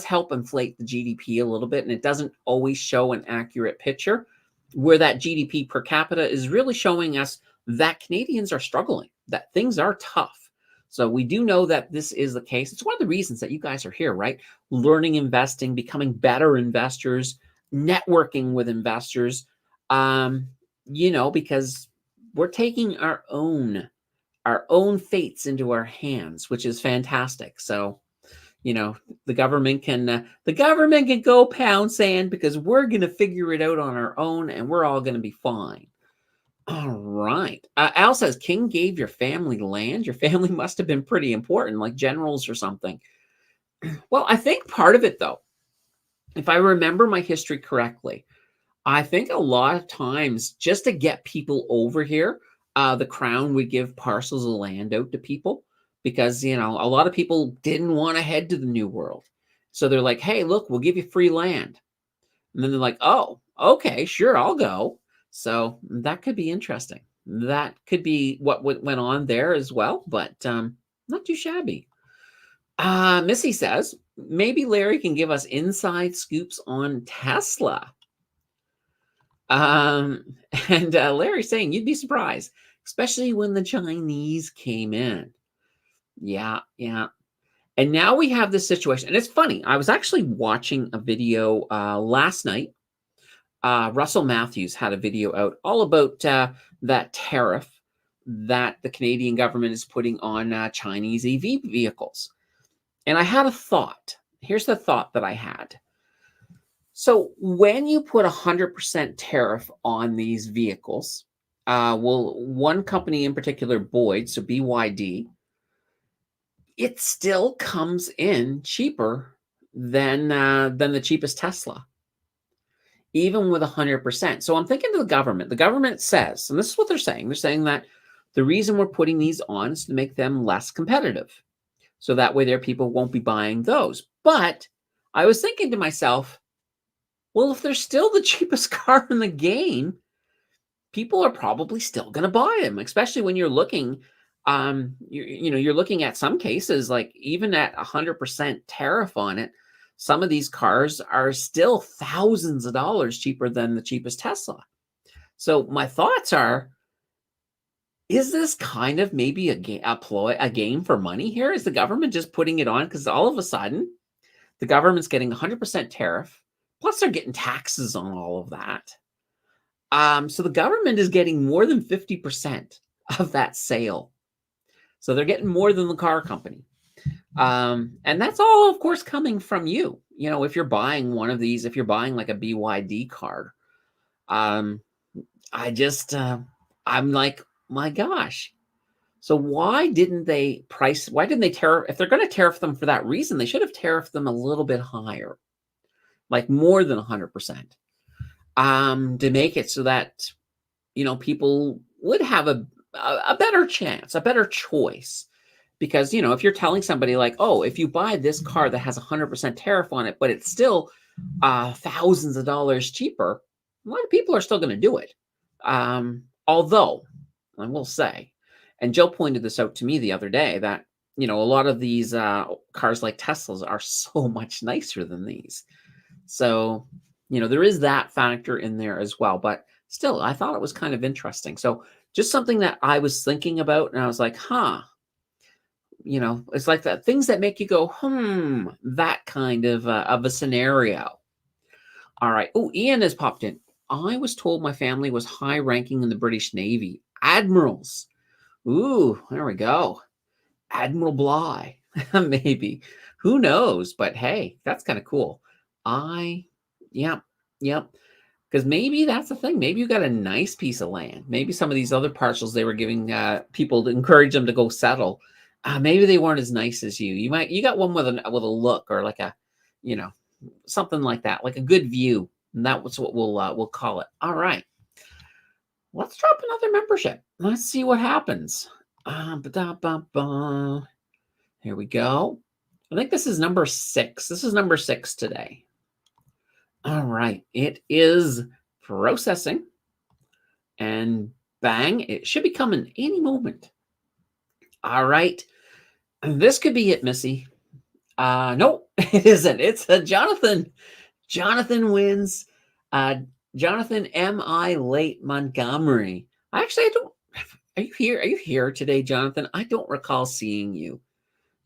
help inflate the GDP a little bit, and it doesn't always show an accurate picture, where that GDP per capita is really showing us that Canadians are struggling, that things are tough. So we do know that this is the case. It's one of the reasons that you guys are here, right? Learning investing, becoming better investors, networking with investors, because we're taking our own fates into our hands, which is fantastic. So, the government can go pound sand because we're going to figure it out on our own, and we're all going to be fine. All right. Al says, King gave your family land. Your family must have been pretty important, like generals or something. Well, I think part of it, though, if I remember my history correctly, I think a lot of times just to get people over here, the crown would give parcels of land out to people because, a lot of people didn't want to head to the New World. So they're like, hey, look, we'll give you free land. And then they're like, oh, okay, sure, I'll go. So that could be interesting. That could be what went on there as well, but not too shabby. Missy says, maybe Larry can give us inside scoops on Tesla. Um, and Larry's saying, you'd be surprised, especially when the Chinese came in. Yeah, yeah. And now we have this situation. And it's funny. I was actually watching a video last night. Russell Matthews had a video out all about that tariff that the Canadian government is putting on Chinese EV vehicles. And I had a thought. Here's the thought that I had. So when you put 100% tariff on these vehicles, one company in particular, Boyd, so BYD, it still comes in cheaper than the cheapest Tesla, even with 100%. So I'm thinking to the government. The government says, and this is what they're saying. They're saying that the reason we're putting these on is to make them less competitive. So that way their people won't be buying those. But I was thinking to myself, well, if they're still the cheapest car in the game, people are probably still going to buy them, especially when you're looking, you're looking at some cases, like even at 100% tariff on it, some of these cars are still thousands of dollars cheaper than the cheapest Tesla. So my thoughts are, is this kind of maybe a game for money here? Is the government just putting it on? Because all of a sudden, the government's getting 100% tariff. Plus, they're getting taxes on all of that. So the government is getting more than 50% of that sale. So they're getting more than the car company. And that's all, of course, coming from you. If you're buying one of these, if you're buying like a BYD car, I'm like, my gosh. So why didn't they tariff? If they're going to tariff them for that reason, they should have tariffed them a little bit higher, like more than 100%, to make it so that, people would have a better chance, a better choice. Because, if you're telling somebody like, oh, if you buy this car that has 100% tariff on it, but it's still thousands of dollars cheaper, a lot of people are still going to do it. Although, I will say, and Joe pointed this out to me the other day, that, a lot of these cars like Teslas are so much nicer than these. So, there is that factor in there as well. But still, I thought it was kind of interesting. So just something that I was thinking about, and I was like, it's like that things that make you go, that kind of a scenario. All right. Oh, Ian has popped in. I was told my family was high ranking in the British Navy. Admirals. Ooh, there we go. Admiral Bly. Maybe. Who knows? But hey, that's kind of cool. Yep. Because maybe that's the thing. Maybe you got a nice piece of land. Maybe some of these other parcels they were giving people to encourage them to go settle. Maybe they weren't as nice as you. You got one with a look, or like a, something like that, like a good view. And that's what we'll call it. All right. Let's drop another membership. Let's see what happens. Here we go. I think this is number 6. This is number 6 today. All right. It is processing. And bang, it should be coming any moment. All right. This could be it, Missy. Nope, it isn't. It's Jonathan. Jonathan wins. Jonathan M.I. Late Montgomery. I don't. Are you here? Are you here today, Jonathan? I don't recall seeing you.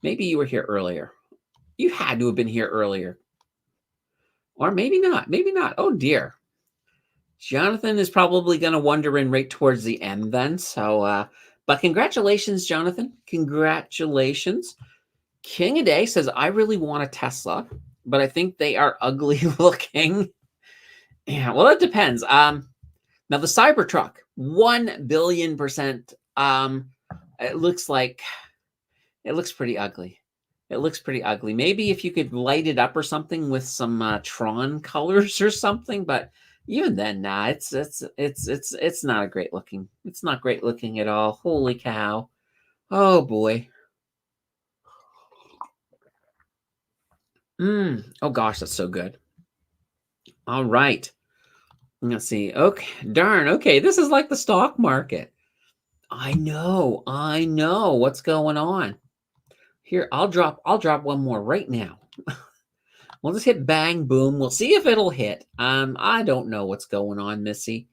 Maybe you were here earlier. You had to have been here earlier. Or maybe not. Maybe not. Oh, dear. Jonathan is probably going to wander in right towards the end then. So, but congratulations, Jonathan. Congratulations. King of Day says, I really want a Tesla, but I think they are ugly looking. Yeah, well, it depends. Now the Cybertruck, 1 billion%. It looks pretty ugly. It looks pretty ugly. Maybe if you could light it up or something with some Tron colors or something, but even then, nah, it's not a great looking. It's not great looking at all. Holy cow! Oh boy. Oh gosh, that's so good. All right. Let's see. Okay, darn. Okay, this is like the stock market. I know. I know what's going on. Here, I'll drop one more right now. We'll just hit bang boom. We'll see if it'll hit. I don't know what's going on, Missy.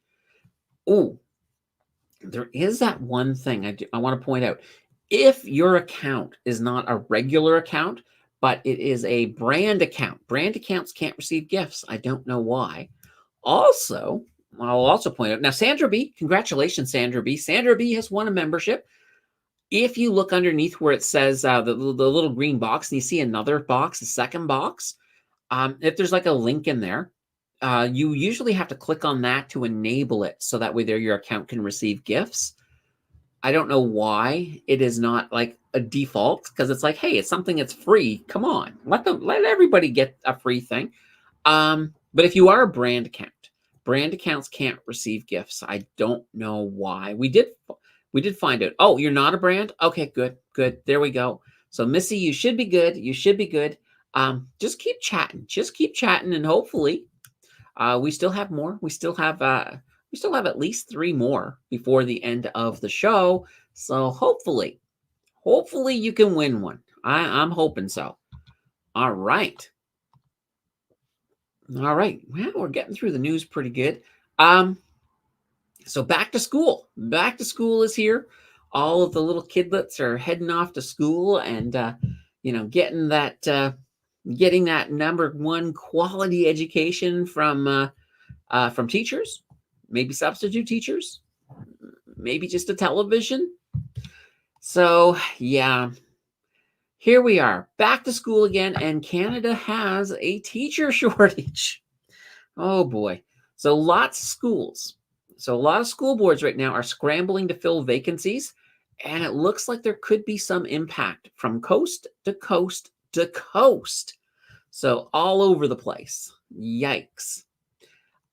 Oh, there is that one thing I want to point out. If your account is not a regular account, but it is a brand account, brand accounts can't receive gifts. I don't know why. Also, I'll also point out now, Sandra B, congratulations, Sandra B. Sandra B has won a membership. If you look underneath where it says the little green box and you see another box, the second box, if there's like a link in there, you usually have to click on that to enable it so that way there your account can receive gifts. I don't know why it is not like a default because it's like, hey, it's something that's free. Come on, let everybody get a free thing. But if you are a brand account, brand accounts can't receive gifts. I don't know why. We did find out. Oh, you're not a brand? Okay, good. There we go. So Missy, you should be good. You should be good. Just keep chatting. Just keep chatting, and hopefully, we still have more. We still have at least 3 more before the end of the show. So hopefully you can win one. I'm hoping so. All right. Well, we're getting through the news pretty good. So back to school. Back to school is here. All of the little kidlets are heading off to school and getting that number one quality education from teachers, maybe substitute teachers, maybe just a television. So yeah, here we are back to school again, and Canada has a teacher shortage. Oh boy. So lots of schools. So a lot of school boards right now are scrambling to fill vacancies, and it looks like there could be some impact from coast to coast to coast. So all over the place. Yikes.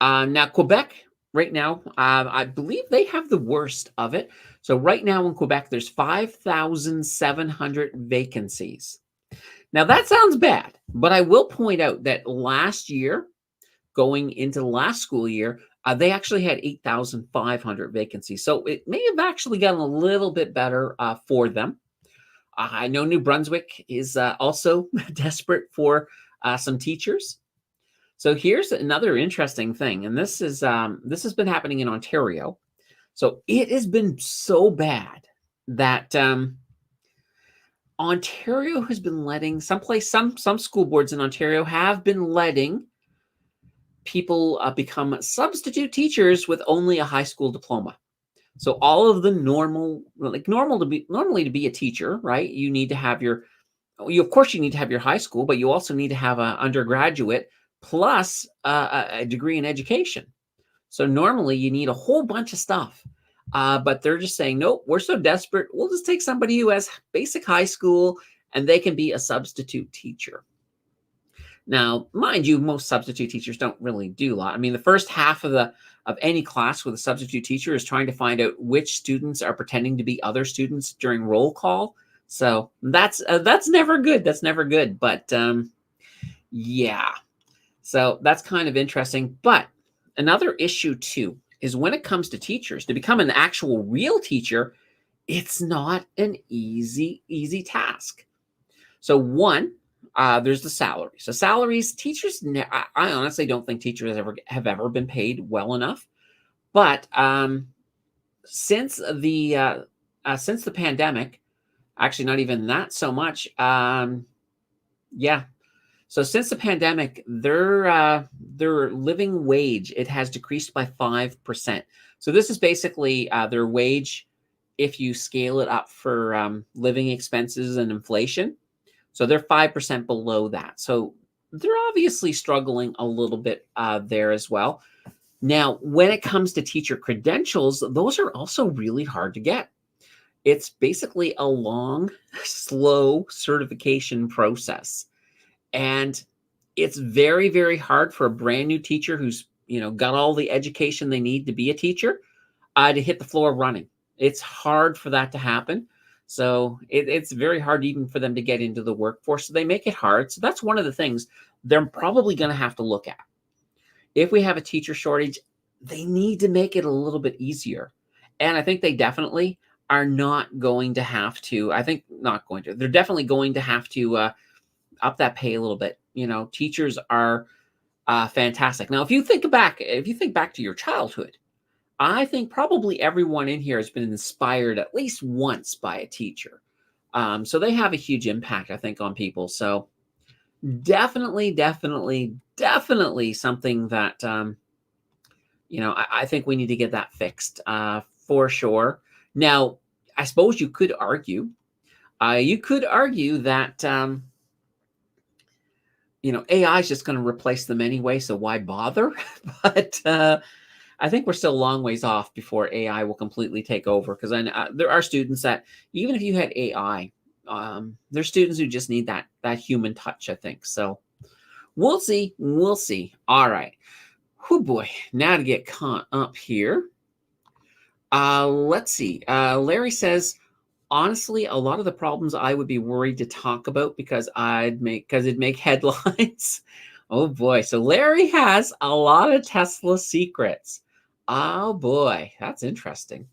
Now, Quebec, right now, I believe they have the worst of it. So right now in Quebec, there's 5,700 vacancies. Now, that sounds bad, but I will point out that last year, going into the last school year, they actually had 8,500 vacancies. So it may have actually gotten a little bit better for them. I know New Brunswick is also desperate for some teachers. So here's another interesting thing, and this has been happening in Ontario. So it has been so bad that Ontario has been letting some school boards in Ontario have been letting people become substitute teachers with only a high school diploma. So all of the normally to be a teacher, right? You need to have you of course you need to have your high school, but you also need to have an undergraduate plus a degree in education. So normally you need a whole bunch of stuff. But they're just saying, nope, we're so desperate. We'll just take somebody who has basic high school and they can be a substitute teacher. Now, mind you, most substitute teachers don't really do a lot. I mean, the first half of any class with a substitute teacher is trying to find out which students are pretending to be other students during roll call. So that's never good. That's never good. But yeah, so that's kind of interesting. But another issue too is when it comes to teachers, to become an actual real teacher, it's not an easy task. So one, there's the salary. So salaries, teachers, I honestly don't think teachers have ever been paid well enough. But since the pandemic, actually not even that so much. Yeah. So since the pandemic, their living wage, it has decreased by 5%. So this is basically their wage if you scale it up for living expenses and inflation. So they're 5% below that. So they're obviously struggling a little bit there as well. Now, when it comes to teacher credentials, those are also really hard to get. It's basically a long, slow certification process. And it's very, very hard for a brand new teacher who's, got all the education they need to be a teacher, to hit the floor running. It's hard for that to happen. So it's very hard even for them to get into the workforce. So they make it hard. So that's one of the things they're probably going to have to look at. If we have a teacher shortage, they need to make it a little bit easier. And I think they definitely are not going to have to. I think not going to. They're definitely going to have to up that pay a little bit. Teachers are fantastic. Now, if you think back to your childhood, I think probably everyone in here has been inspired at least once by a teacher. So they have a huge impact, I think, on people. So definitely something that, I think we need to get that fixed for sure. Now, I suppose you could argue that, AI is just going to replace them anyway. So why bother? But I think we're still a long ways off before AI will completely take over. Because there are students that, even if you had AI, there's students who just need that human touch, I think. So we'll see. All right. Oh boy. Now to get caught up here. Let's see. Larry says, honestly, a lot of the problems I would be worried to talk about because it'd make headlines. Oh boy. So Larry has a lot of Tesla secrets. Oh boy, that's interesting.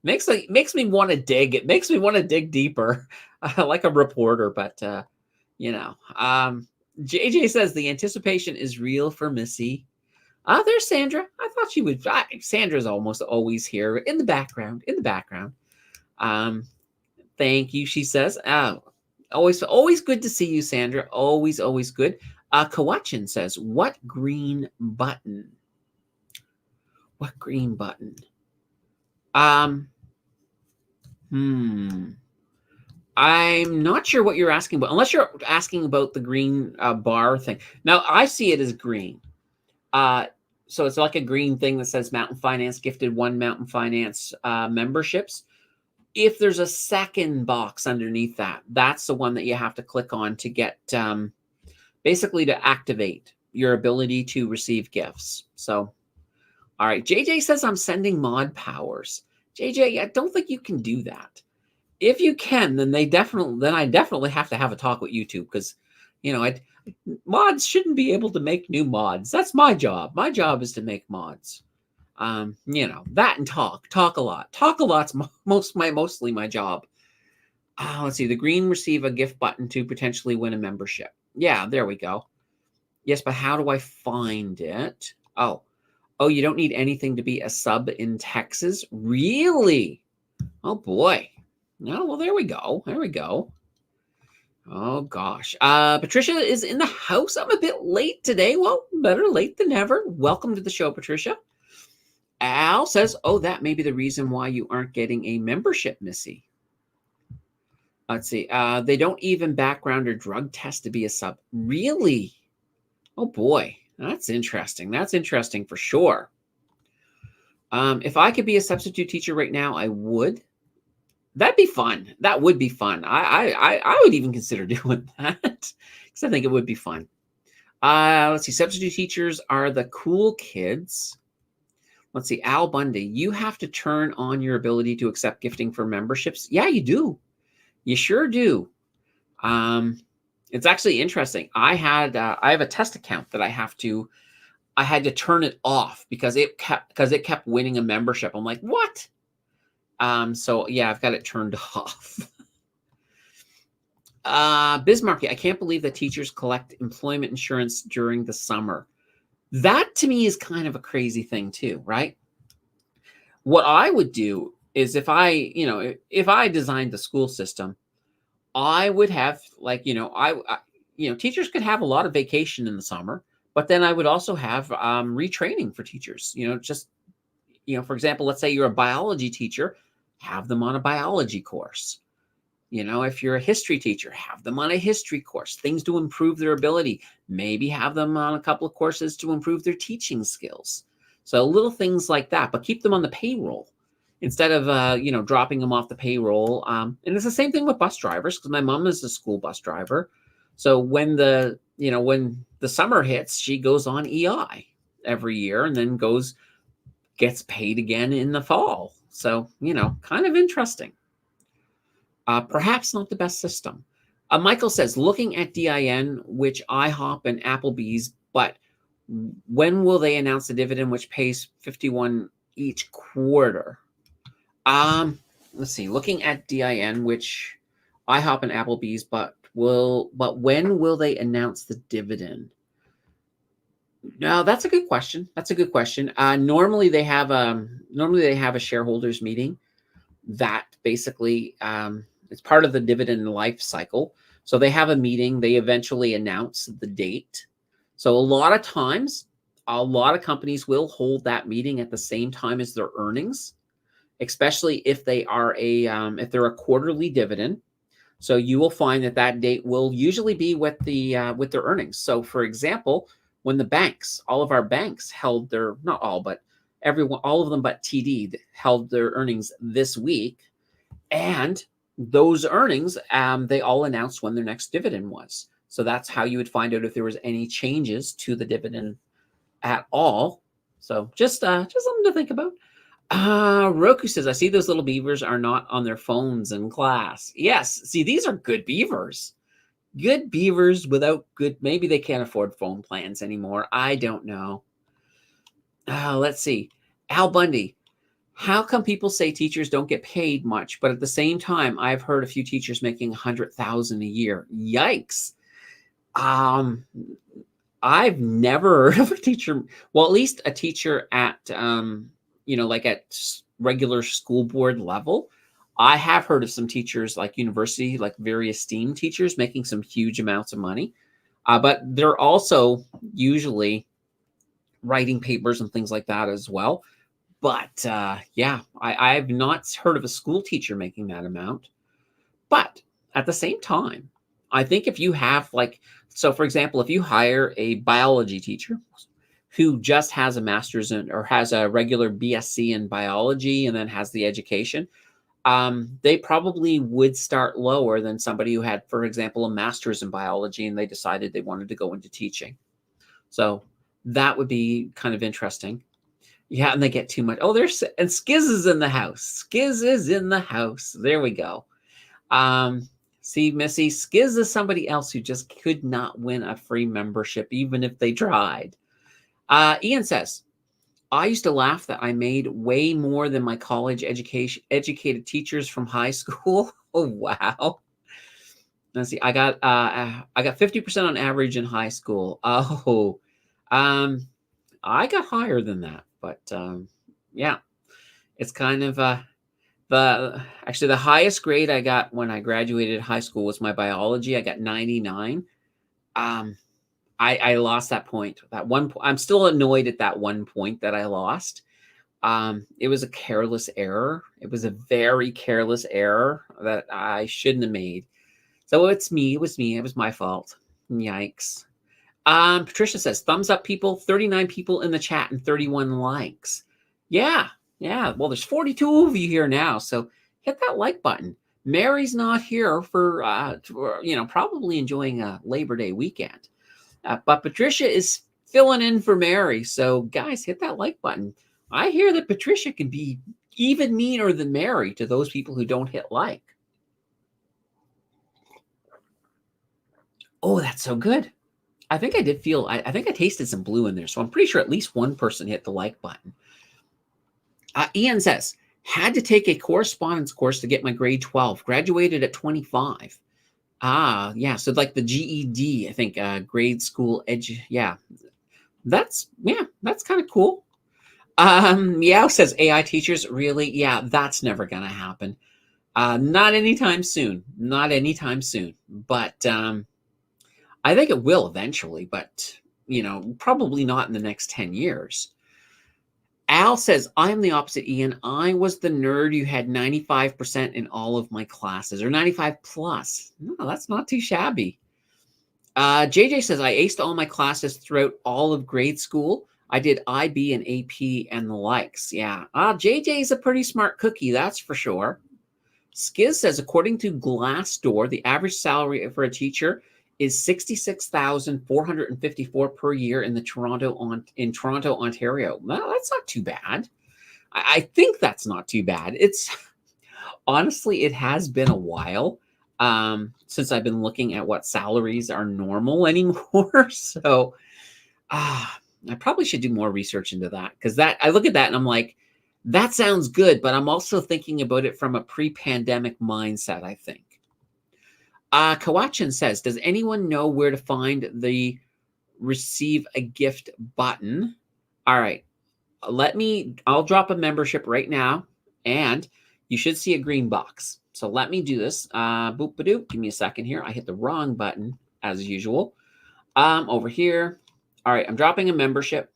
Makes me want to dig. It makes me want to dig deeper, like a reporter. But JJ says the anticipation is real for Missy. There's Sandra. I thought she would. Sandra's almost always here in the background. Thank you. She says, always good to see you, Sandra. Always good. Kawachin says, what green button? What green button? I'm not sure what you're asking about, unless you're asking about the green bar thing. Now, I see it as green. So it's like a green thing that says Mountain Finance gifted 1 Mountain Finance memberships. If there's a second box underneath that, that's the one that you have to click on to get basically to activate your ability to receive gifts. So, all right. JJ says I'm sending mod powers. JJ, I don't think you can do that. If you can, then I definitely have to have a talk with YouTube because, mods shouldn't be able to make new mods. That's my job. My job is to make mods. That and talk a lot. Talk a lot's mostly my job. Let's see. The green receive a gift button to potentially win a membership. Yeah, there we go. Yes, but how do I find it? Oh, you don't need anything to be a sub in Texas? Really? Oh, boy. No, well, there we go. Oh, gosh. Patricia is in the house. I'm a bit late today. Well, better late than never. Welcome to the show, Patricia. Al says, that may be the reason why you aren't getting a membership, Missy. Let's see. They don't even background or drug test to be a sub. Really? Oh, boy. That's interesting. That's interesting for sure. If I could be a substitute teacher right now, I would. That'd be fun. That would be fun. I would even consider doing that because I think it would be fun. Let's see. Substitute teachers are the cool kids. Let's see. Al Bundy, you have to turn on your ability to accept gifting for memberships. Yeah, you do. You sure do. It's actually interesting. I have a test account that I had to turn it off because it kept winning a membership. I'm like, what? So yeah, I've got it turned off. Bismarck, I can't believe that teachers collect employment insurance during the summer. That to me is kind of a crazy thing too, right? What I would do is if I designed the school system, I would have teachers could have a lot of vacation in the summer, but then I would also have retraining for teachers. For example, let's say you're a biology teacher, have them on a biology course. If you're a history teacher, have them on a history course, things to improve their ability. Maybe have them on a couple of courses to improve their teaching skills. So little things like that, but keep them on the payroll. instead of dropping them off the payroll. And it's the same thing with bus drivers, because my mom is a school bus driver. So when when the summer hits, she goes on EI every year and then gets paid again in the fall. So, kind of interesting. Perhaps not the best system. Michael says, looking at DIN, which IHOP and Applebee's, but when will they announce the dividend, which pays 51 each quarter? Let's see. Looking at DIN, which IHOP and Applebee's, but when will they announce the dividend? No, that's a good question. Normally they have a shareholders meeting that basically it's part of the dividend life cycle. So they have a meeting. They eventually announce the date. So a lot of times, a lot of companies will hold that meeting at the same time as their earnings, especially if they are if they're a quarterly dividend. So you will find that date will usually be with their earnings. So for example, when all of our banks held their, not all, but all of them but TD held their earnings this week, and those earnings, they all announced when their next dividend was. So that's how you would find out if there was any changes to the dividend at all. So just something to think about. Roku says, I see those little beavers are not on their phones in class. Yes, see, these are good beavers. Good beavers without maybe they can't afford phone plans anymore. I don't know. Let's see. Al Bundy, how come people say teachers don't get paid much, but at the same time, I've heard a few teachers making $100,000 a year. Yikes. I've never heard of a teacher, well, at least a teacher at, like at regular school board level. I have heard of some teachers like university, like very esteemed teachers making some huge amounts of money. But they're also usually writing papers and things like that as well. But I've not heard of a school teacher making that amount. But at the same time, I think if you have so for example, if you hire a biology teacher who just has a master's or has a regular BSc in biology and then has the education, they probably would start lower than somebody who had, for example, a master's in biology and they decided they wanted to go into teaching. So that would be kind of interesting. Yeah, and they get too much. Oh, and Skiz is in the house. Skiz is in the house. There we go. See, Missy, Skiz is somebody else who just could not win a free membership, even if they tried. Ian says, I used to laugh that I made way more than my college educated teachers from high school. Oh, wow. Let's see. I got 50% on average in high school. Oh, I got higher than that, but yeah, it's kind of the highest grade I got when I graduated high school was my biology. I got 99. I lost that point. That one, I'm still annoyed at that one point that I lost. It was a careless error. It was a very careless error that I shouldn't have made. So it's me. It was me. It was my fault. Yikes. Patricia says, thumbs up, people. 39 people in the chat and 31 likes. Yeah. Well, there's 42 of you here now, so hit that like button. Mary's not here for probably enjoying a Labor Day weekend. But Patricia is filling in for Mary. So guys, hit that like button. I hear that Patricia can be even meaner than Mary to those people who don't hit like. Oh, that's so good. I think I did feel, I think I tasted some blue in there. So I'm pretty sure at least one person hit the like button. Ian says, had to take a correspondence course to get my grade 12. Graduated at 25. Yeah. So like the GED, I think, grade school yeah. That's kind of cool. Meow says AI teachers, really? Yeah, that's never going to happen. Not anytime soon. But I think it will eventually, but probably not in the next 10 years. Al says, I'm the opposite, Ian. I was the nerd who had 95% in all of my classes, or 95 plus. No, that's not too shabby. JJ says, I aced all my classes throughout all of grade school. I did IB and AP and the likes. Yeah. JJ's a pretty smart cookie, that's for sure. Skiz says, according to Glassdoor, the average salary for a teacher is $66,454 per year in Toronto, Ontario. Well, that's not too bad. I think that's not too bad. It's honestly, it has been a while since I've been looking at what salaries are normal anymore. So I probably should do more research into that, because I look at that and I'm like, that sounds good, but I'm also thinking about it from a pre-pandemic mindset, I think. Kawachin says, does anyone know where to find the receive a gift button? All right, I'll drop a membership right now, and you should see a green box. So let me do this. Boop-a-doop. Give me a second here. I hit the wrong button as usual. Over here. All right, I'm dropping a membership.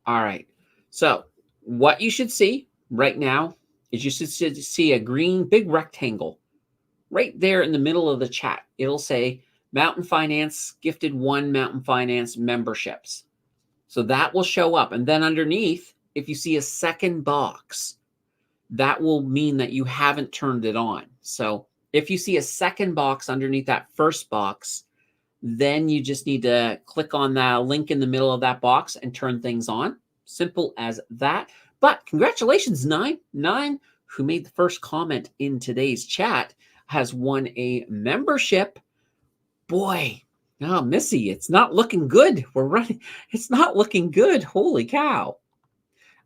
All right. So what you should see right now is you should see a green big rectangle right there in the middle of the chat. It'll say Mountain Finance gifted 1 Mountain Finance memberships. So that will show up. And then underneath, if you see a second box, that will mean that you haven't turned it on. So if you see a second box underneath that first box, then you just need to click on the link in the middle of that box and turn things on. Simple as that. But congratulations, Nine, who made the first comment in today's chat, has won a membership. Boy, oh, Missy, it's not looking good. We're running. It's not looking good. Holy cow.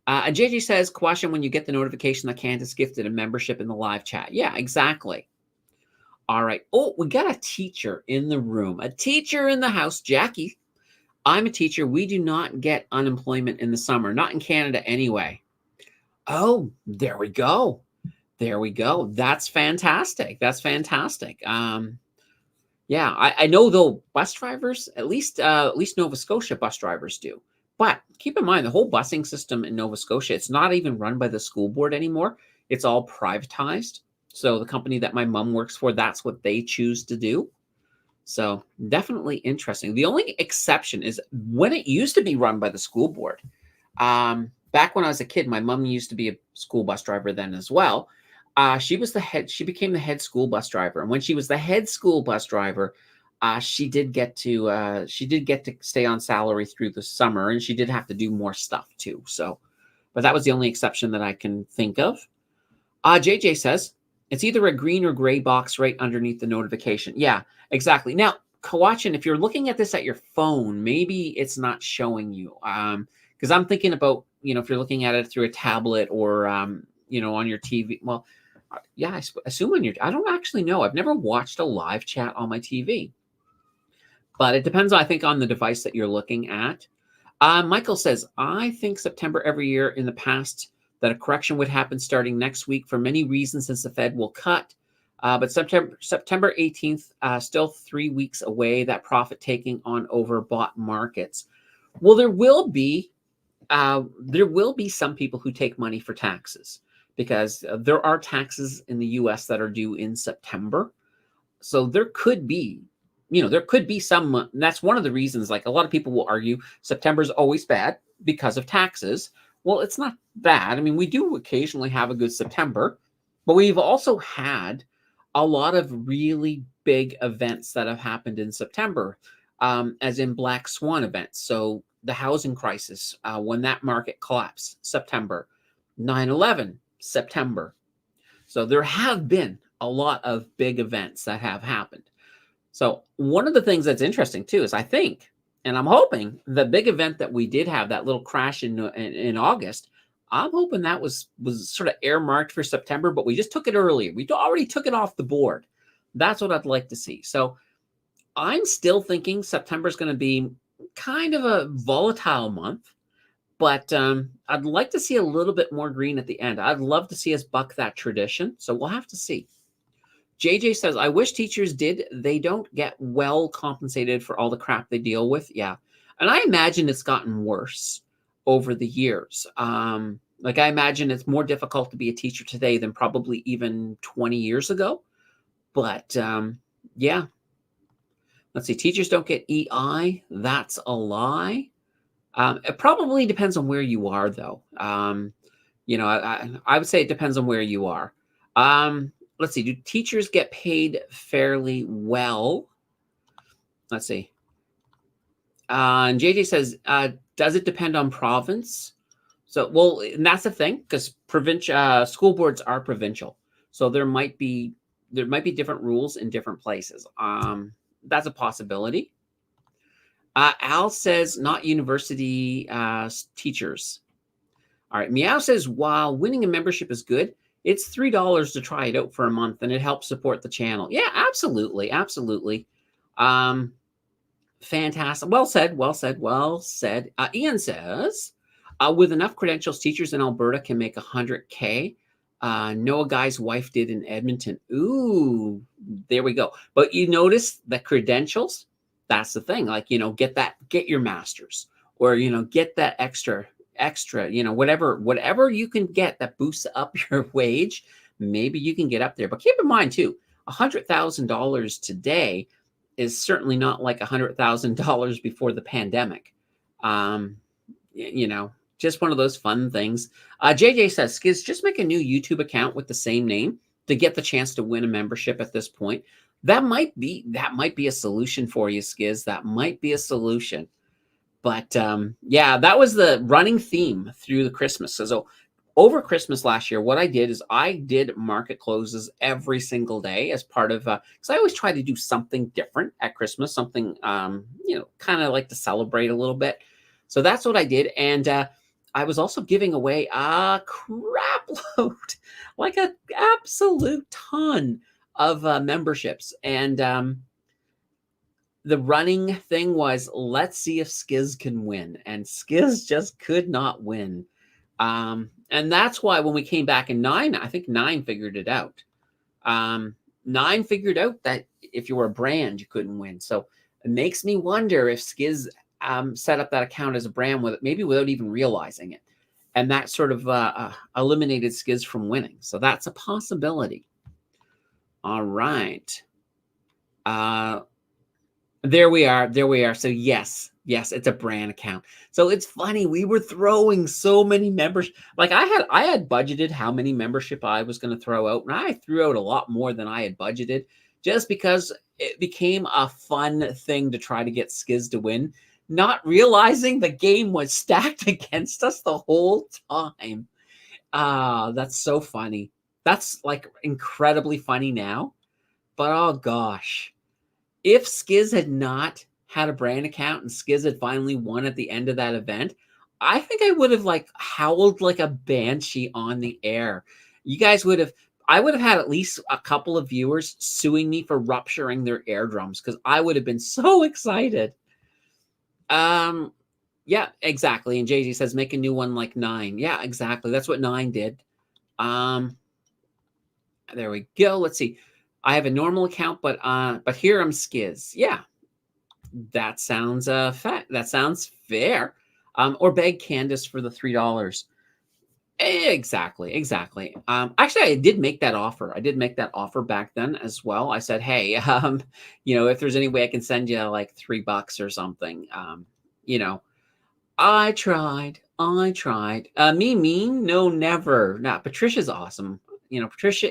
And JJ says, question when you get the notification that Candace gifted a membership in the live chat. Yeah, exactly. All right. Oh, we got a teacher in the room. A teacher in the house. Jackie, I'm a teacher. We do not get unemployment in the summer. Not in Canada anyway. Oh, there we go. There we go. That's fantastic. That's fantastic. Yeah, I know though bus drivers, at least Nova Scotia bus drivers do. But keep in mind, the whole busing system in Nova Scotia, it's not even run by the school board anymore. It's all privatized. So the company that my mom works for, that's what they choose to do. So definitely interesting. The only exception is when it used to be run by the school board. Back when I was a kid, my mom used to be a school bus driver then as well. She became the head school bus driver. And when she was the head school bus driver, she did get to stay on salary through the summer, and she did have to do more stuff too. So, but that was the only exception that I can think of. JJ says it's either a green or gray box right underneath the notification. Yeah, exactly. Now, Kawachin, if you're looking at this at your phone, maybe it's not showing you. Because I'm thinking about, if you're looking at it through a tablet or on your TV. Well, yeah, I assume I don't actually know. I've never watched a live chat on my TV. But it depends, I think, on the device that you're looking at. Michael says, I think September every year in the past that a correction would happen starting next week for many reasons since the Fed will cut. But September 18th, still 3 weeks away, that profit taking on overbought markets. Well, there will be some people who take money for taxes because there are taxes in the U.S. that are due in September. So there could be some, that's one of the reasons, like a lot of people will argue September is always bad because of taxes. Well, it's not bad. I mean, we do occasionally have a good September, but we've also had a lot of really big events that have happened in September, as in black swan events. So the housing crisis, when that market collapsed, September, 9/11, September. So there have been a lot of big events that have happened. So one of the things that's interesting too is I think, and I'm hoping, the big event that we did have, that little crash in August, I'm hoping that was sort of earmarked for September, but we just took it earlier. We already took it off the board. That's what I'd like to see. So I'm still thinking September is going to be kind of a volatile month, but I'd like to see a little bit more green at the end. I'd love to see us buck that tradition. So we'll have to see. JJ says, I wish teachers did. They don't get well compensated for all the crap they deal with. Yeah. And I imagine it's gotten worse over the years. Like I imagine it's more difficult to be a teacher today than probably even 20 years ago. But yeah. Let's see. Teachers don't get EI. That's a lie. It probably depends on where you are, though. I would say it depends on where you are. Let's see. Do teachers get paid fairly well? Let's see. And JJ says, does it depend on province? So, well, and that's the thing, because provincial school boards are provincial, so there might be different rules in different places. That's a possibility. Al says not university teachers. All right. Meow says, while winning a membership is good, it's $3 to try it out for a month, and it helps support the channel. Yeah, absolutely, absolutely. Fantastic. Well said. Well said. Well said. Ian says, with enough credentials, teachers in Alberta can make $100K. Noah Guy's wife did in Edmonton. Ooh, there we go. But you notice the credentials. That's the thing. Like, get your master's, or, get that extra, whatever you can get that boosts up your wage. Maybe you can get up there. But keep in mind too, $100,000 today is certainly not like $100,000 before the pandemic. Just one of those fun things. JJ says, Skiz, just make a new YouTube account with the same name to get the chance to win a membership at this point. That might be a solution for you, Skiz. That might be a solution. But yeah, that was the running theme through the Christmas. So over Christmas last year, what I did is I did market closes every single day as part of, because I always try to do something different at Christmas, something, kind of like to celebrate a little bit. So that's what I did. And I was also giving away a crap load, like an absolute ton of memberships. And the running thing was, let's see if Skiz can win. And Skiz just could not win. And that's why when we came back in 9, I think 9 figured it out. 9 figured out that if you were a brand, you couldn't win. So it makes me wonder if Skiz set up that account as a brand maybe without even realizing it. And that sort of eliminated Skiz from winning. So that's a possibility. All right. There we are. So yes, it's a brand account. So it's funny. We were throwing so many members. Like I had budgeted how many membership I was going to throw out. And I threw out a lot more than I had budgeted, just because it became a fun thing to try to get Skiz to win, not realizing the game was stacked against us the whole time. That's so funny. That's like incredibly funny now. But oh gosh. If Skiz had not had a brand account and Skiz had finally won at the end of that event, I think I would have like howled like a banshee on the air. I would have had at least a couple of viewers suing me for rupturing their eardrums, because I would have been so excited. Yeah, exactly. And JJ says, make a new one like 9. Yeah, exactly. That's what 9 did. There we go. Let's see. I have a normal account, but here I'm Skiz. Yeah, that sounds that sounds fair. Or beg Candace for the $3. Exactly. Actually, I did make that offer. I did make that offer back then as well. I said, hey, if there's any way I can send you like $3 or something, I tried. No, never. Nah, Patricia's awesome. Patricia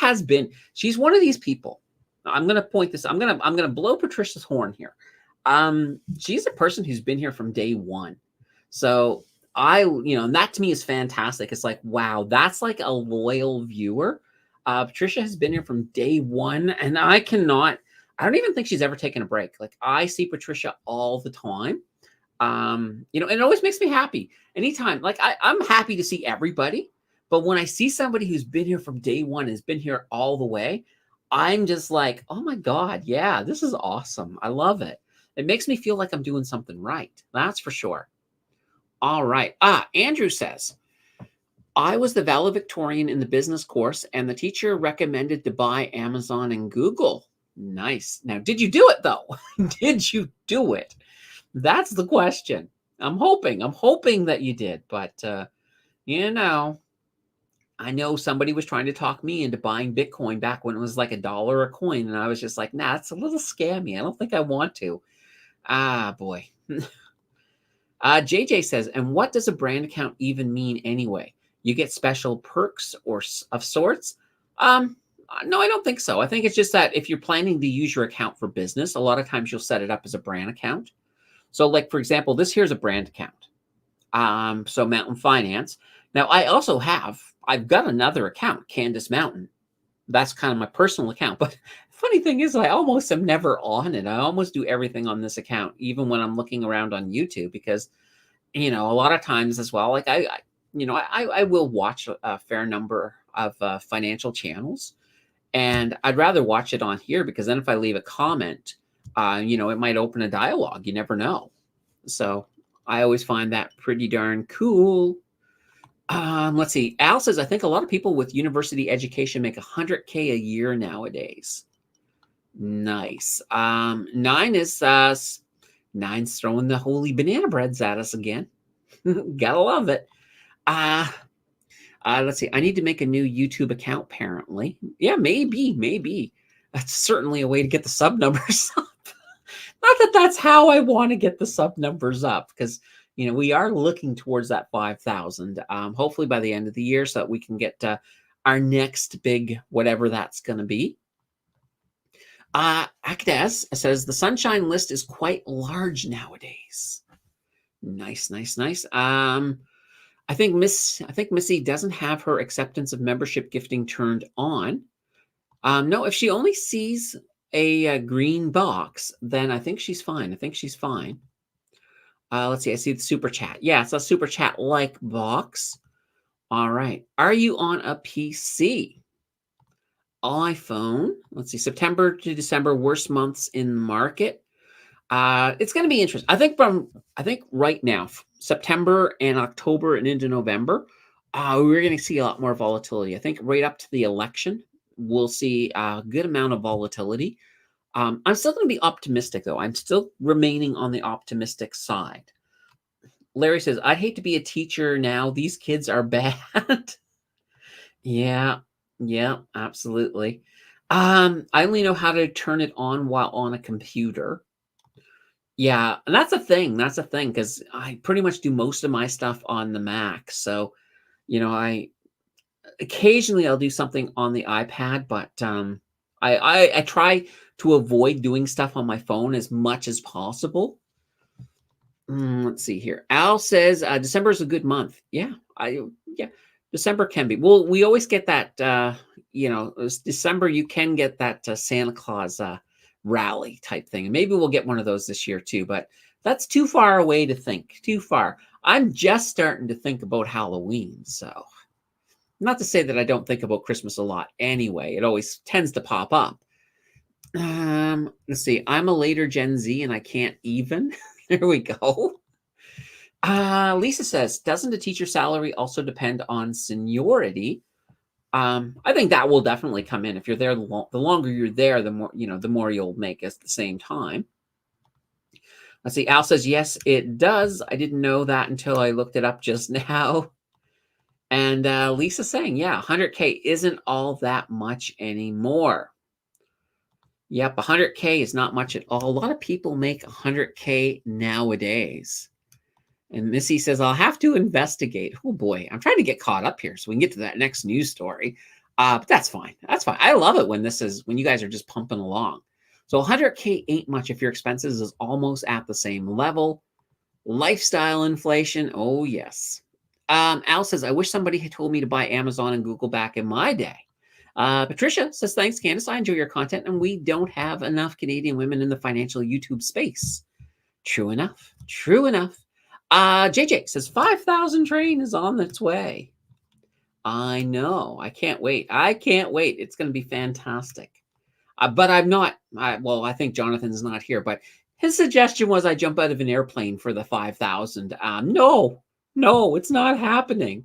has been, she's one of these people. I'm going to point this, I'm going to blow Patricia's horn here. She's a person who's been here from day one. So and that to me is fantastic. It's like, wow, that's like a loyal viewer. Patricia has been here from day one, and I don't even think she's ever taken a break. Like, I see Patricia all the time. And it always makes me happy. Anytime, like I'm happy to see everybody. But when I see somebody who's been here from day one, has been here all the way, I'm just like, oh my God, yeah, this is awesome. I love it. It makes me feel like I'm doing something right. That's for sure. All right. Andrew says, I was the valedictorian in the business course, and the teacher recommended to buy Amazon and Google. Nice. Now, did you do it though? Did you do it? That's the question. I'm hoping that you did, but I know somebody was trying to talk me into buying Bitcoin back when it was like $1 a coin, and I was just like, nah, it's a little scammy. I don't think I want to. Ah, boy. JJ says, and what does a brand account even mean anyway? You get special perks or of sorts? No, I don't think so. I think it's just that if you're planning to use your account for business, a lot of times you'll set it up as a brand account. So, like for example, this here's a brand account. So Mountain Finance. Now, I've got another account, Candace Mountain. That's kind of my personal account. But funny thing is, I almost am never on it. I almost do everything on this account, even when I'm looking around on YouTube, because a lot of times as well, like I will watch a fair number of financial channels, and I'd rather watch it on here because then if I leave a comment, it might open a dialogue. You never know. So I always find that pretty darn cool. Let's see. Al says, I think a lot of people with university education make $100K a year nowadays. Nice. Nine's throwing the holy banana breads at us again. Gotta love it. Let's see. I need to make a new YouTube account, apparently. Yeah, maybe. That's certainly a way to get the sub numbers up. Not that that's how I want to get the sub numbers up, because we are looking towards that 5,000. Hopefully by the end of the year, so that we can get our next big whatever that's going to be. Akdes says the Sunshine list is quite large nowadays. Nice. I think Missy doesn't have her acceptance of membership gifting turned on. No, if she only sees a green box, then I think she's fine. Let's see. I see the super chat. Yeah, it's a super chat like box. All right. Are you on a PC? iPhone. Let's see. September to December, worst months in the market. It's going to be interesting. I think right now, September and October and into November, we're going to see a lot more volatility. I think right up to the election, we'll see a good amount of volatility. I'm still going to be optimistic, though. I'm still remaining on the optimistic side. Larry says, I'd hate to be a teacher now. These kids are bad. Yeah, absolutely. I only know how to turn it on while on a computer. Yeah, and that's a thing. Because I pretty much do most of my stuff on the Mac. So, I occasionally I'll do something on the iPad, but I try to avoid doing stuff on my phone as much as possible. Let's see here. Al says December is a good month. Yeah, December can be. Well, we always get that. December you can get that Santa Claus rally type thing, and maybe we'll get one of those this year too. But that's too far away to think. Too far. I'm just starting to think about Halloween. So, not to say that I don't think about Christmas a lot. Anyway, it always tends to pop up. Let's see. I'm a later Gen Z, and I can't even. There we go. Lisa says, doesn't the teacher salary also depend on seniority? I think that will definitely come in. If you're there, the longer you're there, the more you'll make at the same time. Let's see. Al says, yes, it does. I didn't know that until I looked it up just now. And Lisa's saying, yeah, 100K isn't all that much anymore. Yep, 100K is not much at all. A lot of people make 100K nowadays. And Missy says, I'll have to investigate. Oh, boy. I'm trying to get caught up here so we can get to that next news story. But that's fine. I love it when you guys are just pumping along. So 100K ain't much if your expenses is almost at the same level. Lifestyle inflation. Oh, yes. Al says, I wish somebody had told me to buy Amazon and Google back in my day. Patricia says, thanks, Candace. I enjoy your content, and we don't have enough Canadian women in the financial YouTube space. True enough. JJ says, 5,000 train is on its way. I know. I can't wait. It's going to be fantastic. But I'm not. I think Jonathan's not here, but his suggestion was I jump out of an airplane for the 5,000. No, it's not happening.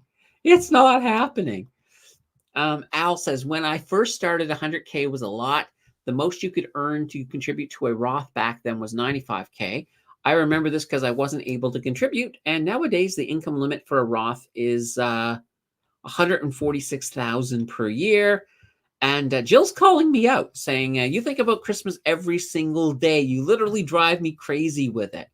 Al says, when I first started, 100K was a lot. The most you could earn to contribute to a Roth back then was 95K. I remember this because I wasn't able to contribute. And nowadays, the income limit for a Roth is 146,000 per year. And Jill's calling me out, saying, you think about Christmas every single day. You literally drive me crazy with it.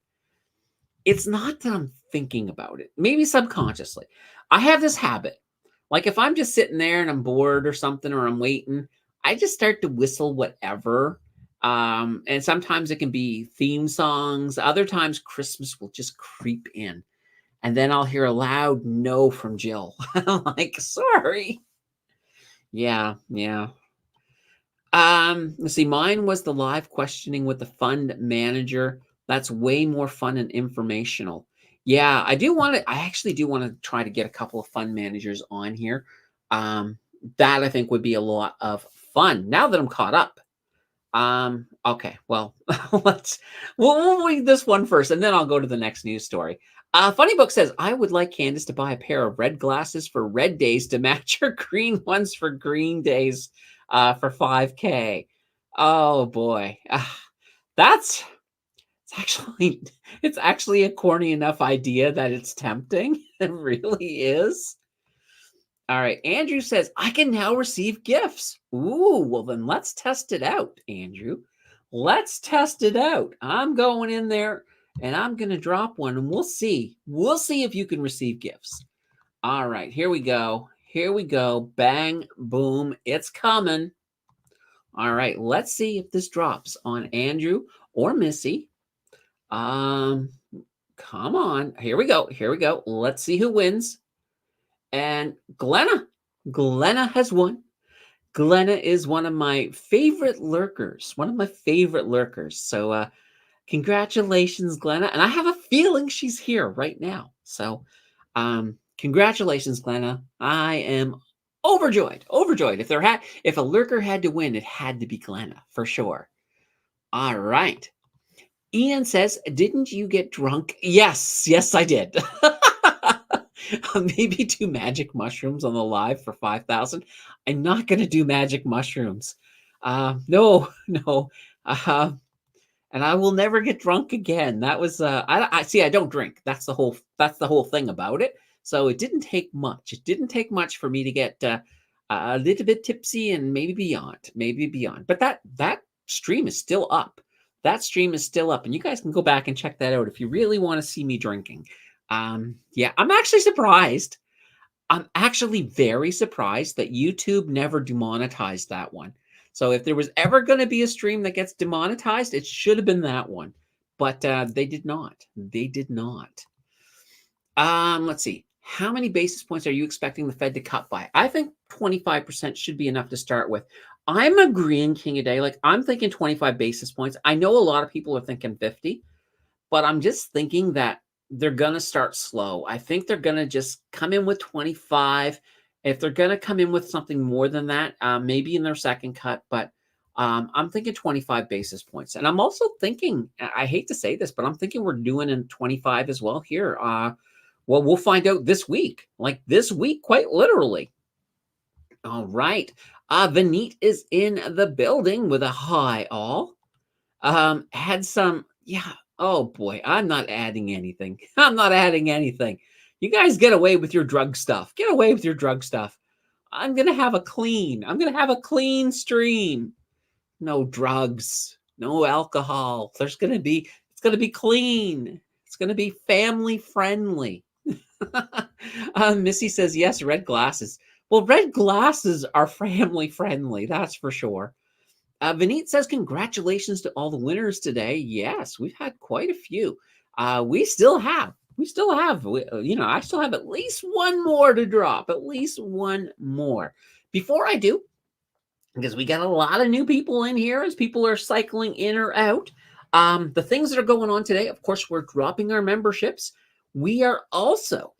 It's not that I'm thinking about it, maybe subconsciously. I have this habit. Like if I'm just sitting there and I'm bored or something, or I'm waiting, I just start to whistle whatever. And sometimes it can be theme songs. Other times Christmas will just creep in. And then I'll hear a loud no from Jill. I'm like, sorry. Yeah. Let's see. Mine was the live questioning with the fund manager. That's way more fun and informational. Yeah, I actually do want to try to get a couple of fund managers on here. That I think would be a lot of fun now that I'm caught up. Okay, well, we'll read this one first, and then I'll go to the next news story. Funny Book says, I would like Candace to buy a pair of red glasses for red days to match her green ones for green days for 5K. Oh boy. That's it's actually a corny enough idea that it's tempting. It really is. All right. Andrew says, I can now receive gifts. Ooh, well, then let's test it out, Andrew. Let's test it out. I'm going in there and I'm going to drop one and we'll see. We'll see if you can receive gifts. All right. Here we go. Here we go. Bang, boom. It's coming. All right. Let's see if this drops on Andrew or Missy. Come on. Here we go. Here we go. Let's see who wins. And Glenna has won. Glenna is one of my favorite lurkers. So congratulations, Glenna. And I have a feeling she's here right now. So congratulations, Glenna. I am overjoyed. If a lurker had to win, it had to be Glenna for sure. All right. Ian says, didn't you get drunk? Yes, I did. Maybe do magic mushrooms on the live for 5,000. I'm not going to do magic mushrooms. No. And I will never get drunk again. That was I see. I don't drink. That's the whole thing about it. So it didn't take much. It didn't take much for me to get a little bit tipsy and maybe beyond. But that stream is still up. And you guys can go back and check that out if you really want to see me drinking. Yeah, I'm actually surprised. I'm actually very surprised that YouTube never demonetized that one. So if there was ever going to be a stream that gets demonetized, it should have been that one. But they did not. Let's see. How many basis points are you expecting the Fed to cut by? I think 25% should be enough to start with. I'm agreeing, King of Day. Like, I'm thinking 25 basis points. I know a lot of people are thinking 50, but I'm just thinking that they're going to start slow. I think they're going to just come in with 25. If they're going to come in with something more than that, maybe in their second cut, but I'm thinking 25 basis points. And I'm also thinking, I hate to say this, but I'm thinking we're doing in 25 as well here. Well, we'll find out this week, quite literally. All right. Vineet is in the building with a hi all. Had some, yeah. Oh boy, I'm not adding anything. You guys get away with your drug stuff. I'm going to have a clean stream. No drugs, no alcohol. It's going to be clean. It's going to be family friendly. Missy says, yes, red glasses. Well, red glasses are family friendly. That's for sure. Vineet says, congratulations to all the winners today. Yes, we've had quite a few. I still have, I still have at least one more to drop, Before I do, because we got a lot of new people in here as people are cycling in or out. The things that are going on today, of course, we're dropping our memberships. We are also,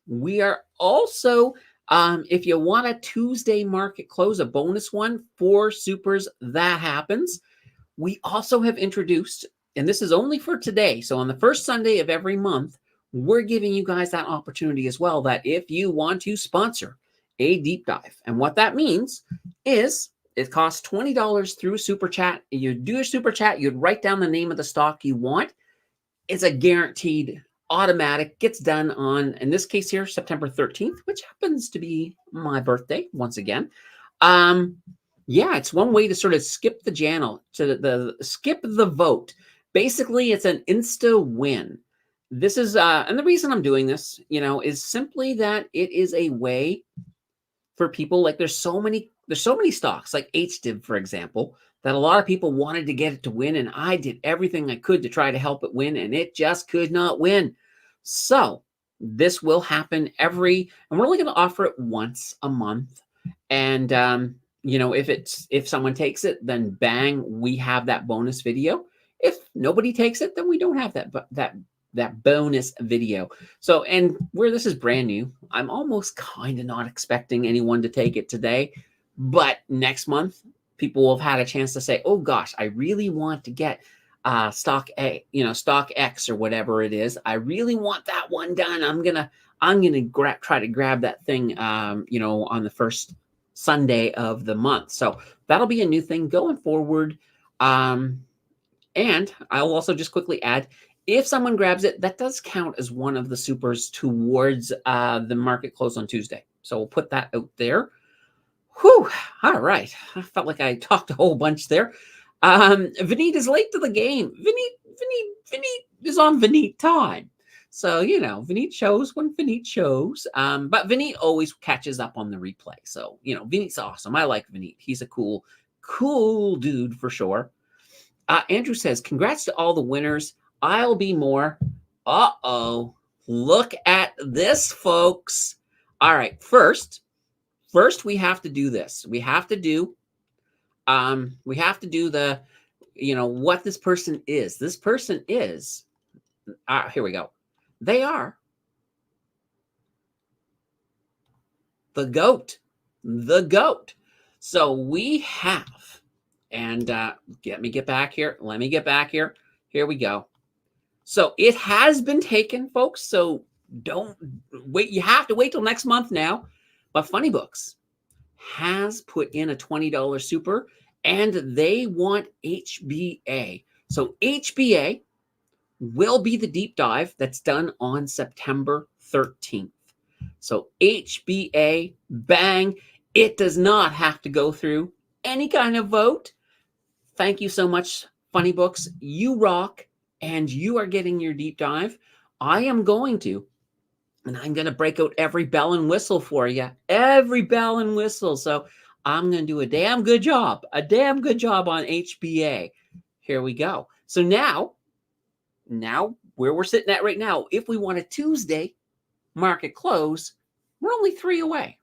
if you want a Tuesday market close, a bonus one for supers, that happens. We also have introduced, and this is only for today, so on the first Sunday of every month, we're giving you guys that opportunity as well, that if you want to sponsor a deep dive, and what that means is it costs $20 through Super Chat. You do a Super Chat, you'd write down the name of the stock you want. It's a guaranteed automatic, gets done on, in this case here, September 13th, which happens to be my birthday once again. Yeah, it's one way to sort of skip the channel, to the skip the vote. Basically, it's an insta win. This is, and the reason I'm doing this, is simply that it is a way for people, like there's so many stocks, like HDIV, for example, that a lot of people wanted to get it to win, and I did everything I could to try to help it win, and it just could not win. So this will happen and we're only going to offer it once a month. And if someone takes it, then bang, we have that bonus video. If nobody takes it, then we don't have that bonus video. So, and where this is brand new, I'm almost kind of not expecting anyone to take it today, but next month people will have had a chance to say, oh gosh, I really want to get stock A, stock X or whatever it is. I really want that one done. I'm gonna try to grab that thing, on the first Sunday of the month. So that'll be a new thing going forward. And I'll also just quickly add, if someone grabs it, that does count as one of the supers towards the market close on Tuesday. So we'll put that out there. Whew. All right. I felt like I talked a whole bunch there. Vineet is late to the game. Vineet is on Vineet time. So, Vineet shows when Vineet shows. But Vineet always catches up on the replay. So, Vineet's awesome. I like Vineet. He's a cool dude for sure. Andrew says, congrats to all the winners. I'll be more. Uh-oh. Look at this, folks. All right. First, we have to do this. We have to do the, what this person is. This person is, here we go. They are the GOAT. The GOAT. So we have, and let me get back here. Here we go. So it has been taken, folks. So don't wait. You have to wait till next month now. But Funny Books has put in a $20 super, and they want HBA. So HBA will be the deep dive that's done on September 13th. So HBA, bang. It does not have to go through any kind of vote. Thank you so much, Funny Books. You rock. And you are getting your deep dive. I'm going to break out every bell and whistle for you. Every bell and whistle. So I'm going to do a damn good job on HBA. Here we go. So now where we're sitting at right now, if we want a Tuesday market close, we're only 3 away.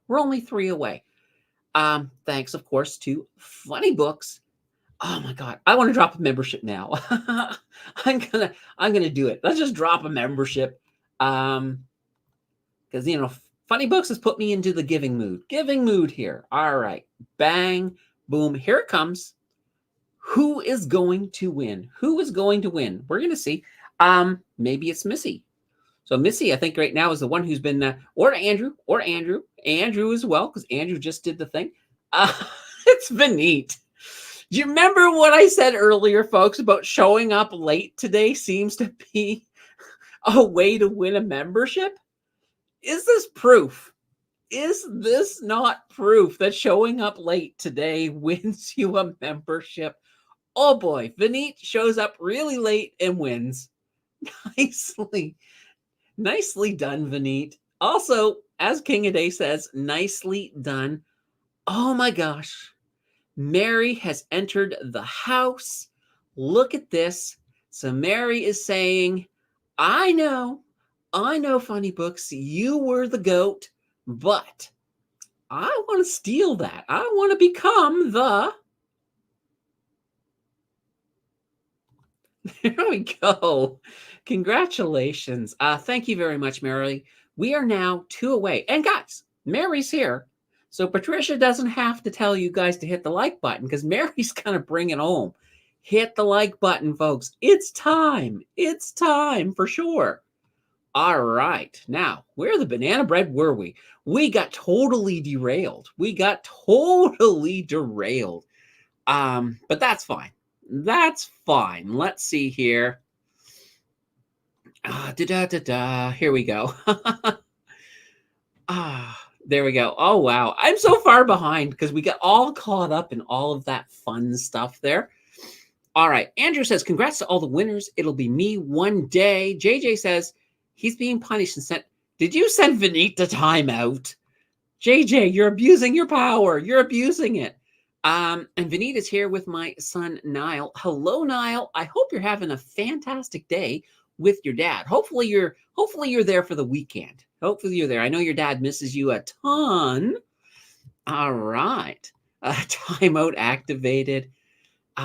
Thanks, of course, to Funny Books. Oh my God, I want to drop a membership now. I'm gonna do it. Let's just drop a membership. Because Funny Books has put me into the giving mood here. All right, bang, boom, here it comes. Who is going to win? We're gonna see. Maybe it's Missy. So Missy, I think right now is the one who's been, or Andrew as well, because Andrew just did the thing. It's Vineet. Do you remember what I said earlier, folks, about showing up late today seems to be a way to win a membership? Is this proof? Is this not proof that showing up late today wins you a membership? Oh boy, Vineet shows up really late and wins. Nicely done, Vineet. Also, as King of Day says, nicely done. Oh my gosh. Mary has entered the house. Look at this. So Mary is saying, I know, Funny Books, you were the GOAT, but I want to steal that. I want to become the... There we go. Congratulations. Thank you very much, Mary. We are now 2 away. And guys, Mary's here. So Patricia doesn't have to tell you guys to hit the like button because Mary's going to bring it home. Hit the like button, folks. It's time. It's time for sure. All right. Now, where the banana bread were we? We got totally derailed. But that's fine. Let's see here. Here we go. There we go. Oh, wow. I'm so far behind because we got all caught up in all of that fun stuff there. All right. Andrew says, congrats to all the winners. It'll be me one day. JJ says, he's being punished and sent. Did you send Vineet to timeout? JJ, you're abusing your power. You're abusing it. And Vineet is here with my son, Niall. Hello, Niall. I hope you're having a fantastic day with your dad. Hopefully you're there for the weekend. Hopefully you're there. I know your dad misses you a ton. All right. Timeout activated.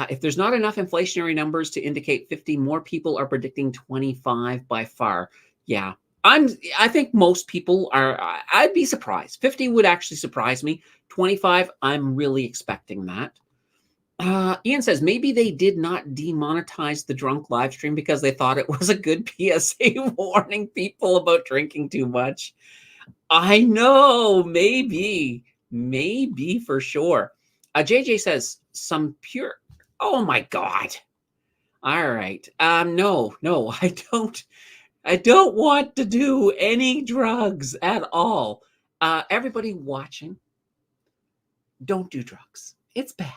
If there's not enough inflationary numbers to indicate 50, more people are predicting 25 by far. Yeah. I think most people are, I'd be surprised. 50 would actually surprise me. 25, I'm really expecting that. Ian says, maybe they did not demonetize the drunk live stream because they thought it was a good PSA warning people about drinking too much. I know, maybe for sure. JJ says, some pure, oh my God. All right. No, I don't want to do any drugs at all. Everybody watching, don't do drugs. It's bad.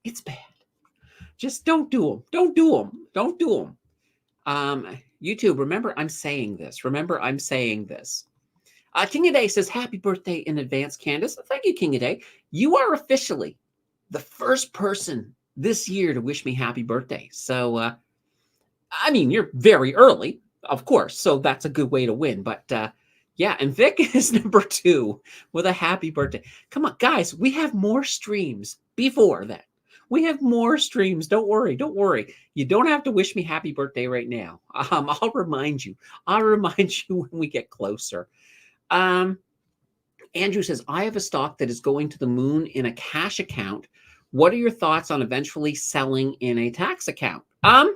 It's bad. Just don't do them. Don't do them. Don't do them. YouTube, remember I'm saying this. King of Day says, happy birthday in advance, Candace. Thank you, King of Day. You are officially the first person this year to wish me happy birthday. So, I mean, you're very early, of course, so that's a good way to win. But yeah, and Vic is number 2 with a happy birthday. Come on, guys, we have more streams before that. We have more streams. Don't worry. You don't have to wish me happy birthday right now. I'll remind you. When we get closer. Andrew says, I have a stock that is going to the moon in a cash account. What are your thoughts on eventually selling in a tax account? There's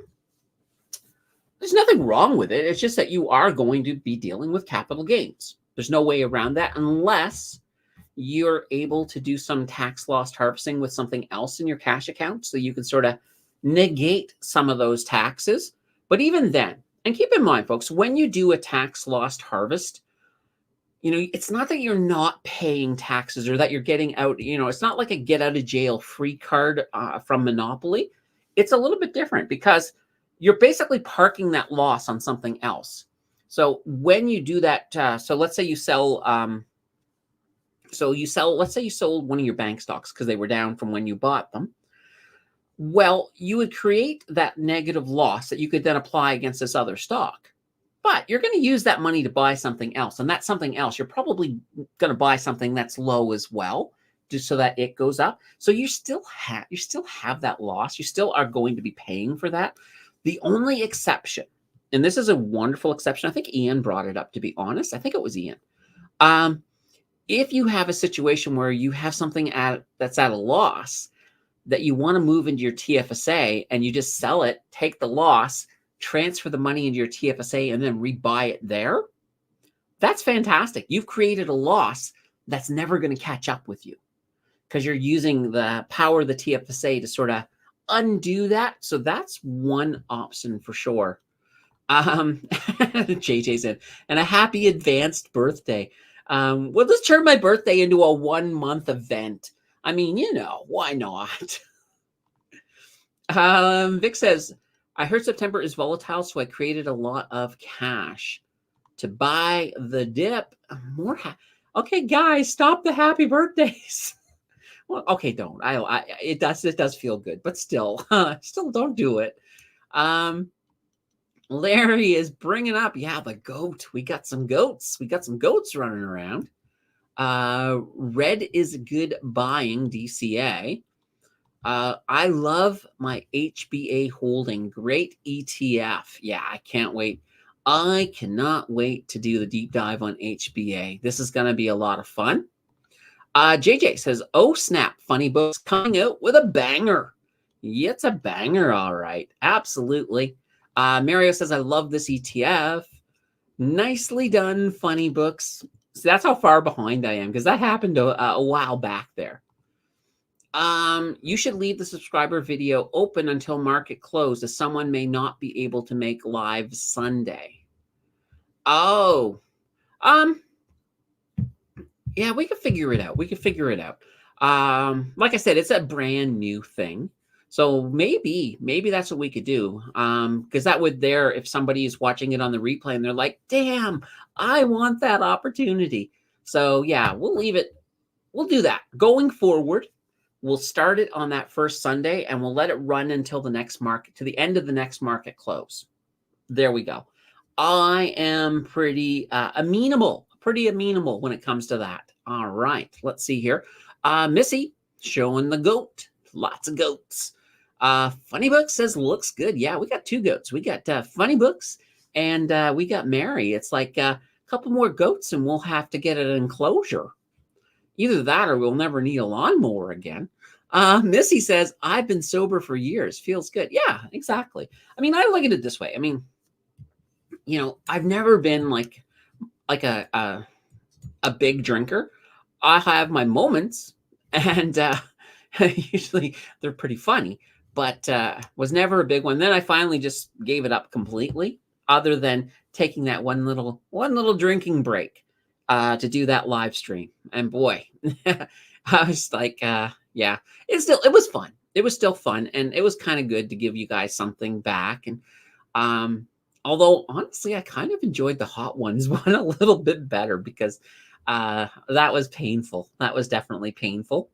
nothing wrong with it. It's just that you are going to be dealing with capital gains. There's no way around that unless you're able to do some tax loss harvesting with something else in your cash account so you can sort of negate some of those taxes. But even then, and keep in mind, folks, when you do a tax loss harvest, you know, it's not that you're not paying taxes or that you're getting out, you know, it's not like a get out of jail free card from Monopoly. It's a little bit different because you're basically parking that loss on something else. So when you do that, so let's say you sell, let's say you sold one of your bank stocks because they were down from when you bought them. Well, you would create that negative loss that you could then apply against this other stock. But you're going to use that money to buy something else. And that something else, you're probably going to buy something that's low as well, just so that it goes up. So you still have that loss. You still are going to be paying for that. The only exception, and this is a wonderful exception, I think Ian brought it up, to be honest. I think it was Ian. If you have a situation where you have something that's at a loss that you want to move into your TFSA and you just sell it, take the loss, transfer the money into your TFSA, and then rebuy it there, that's fantastic. You've created a loss that's never going to catch up with you because you're using the power of the TFSA to sort of undo that. So that's one option for sure. JJ's in, and a happy advanced birthday. Well, let's turn my birthday into a 1-month event. I mean, you know, why not? Vic says, I heard September is volatile, so I created a lot of cash to buy the dip. Okay, guys, stop the happy birthdays. Well, okay, don't. It does feel good, but still, still don't do it. Larry is bringing up, yeah, the goat. We got some goats. Running around. Red is good buying, DCA. I love my HBA holding. Great ETF. Yeah, I can't wait. I cannot wait to do the deep dive on HBA. This is going to be a lot of fun. JJ says, oh, snap. Funny Books coming out with a banger. Yeah, it's a banger, all right. Absolutely. Mario says, I love this ETF. Nicely done, Funny Books. So that's how far behind I am because that happened a while back there. You should leave the subscriber video open until market close, as someone may not be able to make live Sunday. Oh, um, yeah, we could figure it out. We could figure it out. Like I said, it's a brand new thing. So maybe that's what we could do. Because that would there, if somebody is watching it on the replay and they're like, damn, I want that opportunity. So yeah, we'll leave it. We'll do that. Going forward, we'll start it on that first Sunday and we'll let it run until the next market, to the end of the next market close. There we go. I am pretty amenable when it comes to that. All right, let's see here. Missy showing the goat. Lots of goats. Funny Book says looks good. Yeah, we got two goats. We got Funny Books and we got Mary. It's like a couple more goats and we'll have to get an enclosure. Either that or we'll never need a lawnmower again. Missy says, I've been sober for years. Feels good. Yeah, exactly. I mean, I look at it this way. I mean, I've never been like a big drinker. I have my moments, and usually they're pretty funny, but was never a big one. Then I finally just gave it up completely, other than taking that one little drinking break to do that live stream. And boy, I was like, yeah, it was fun. It was still fun, and it was kind of good to give you guys something back. And although honestly, I kind of enjoyed the hot ones one a little bit better because that was painful. That was definitely painful.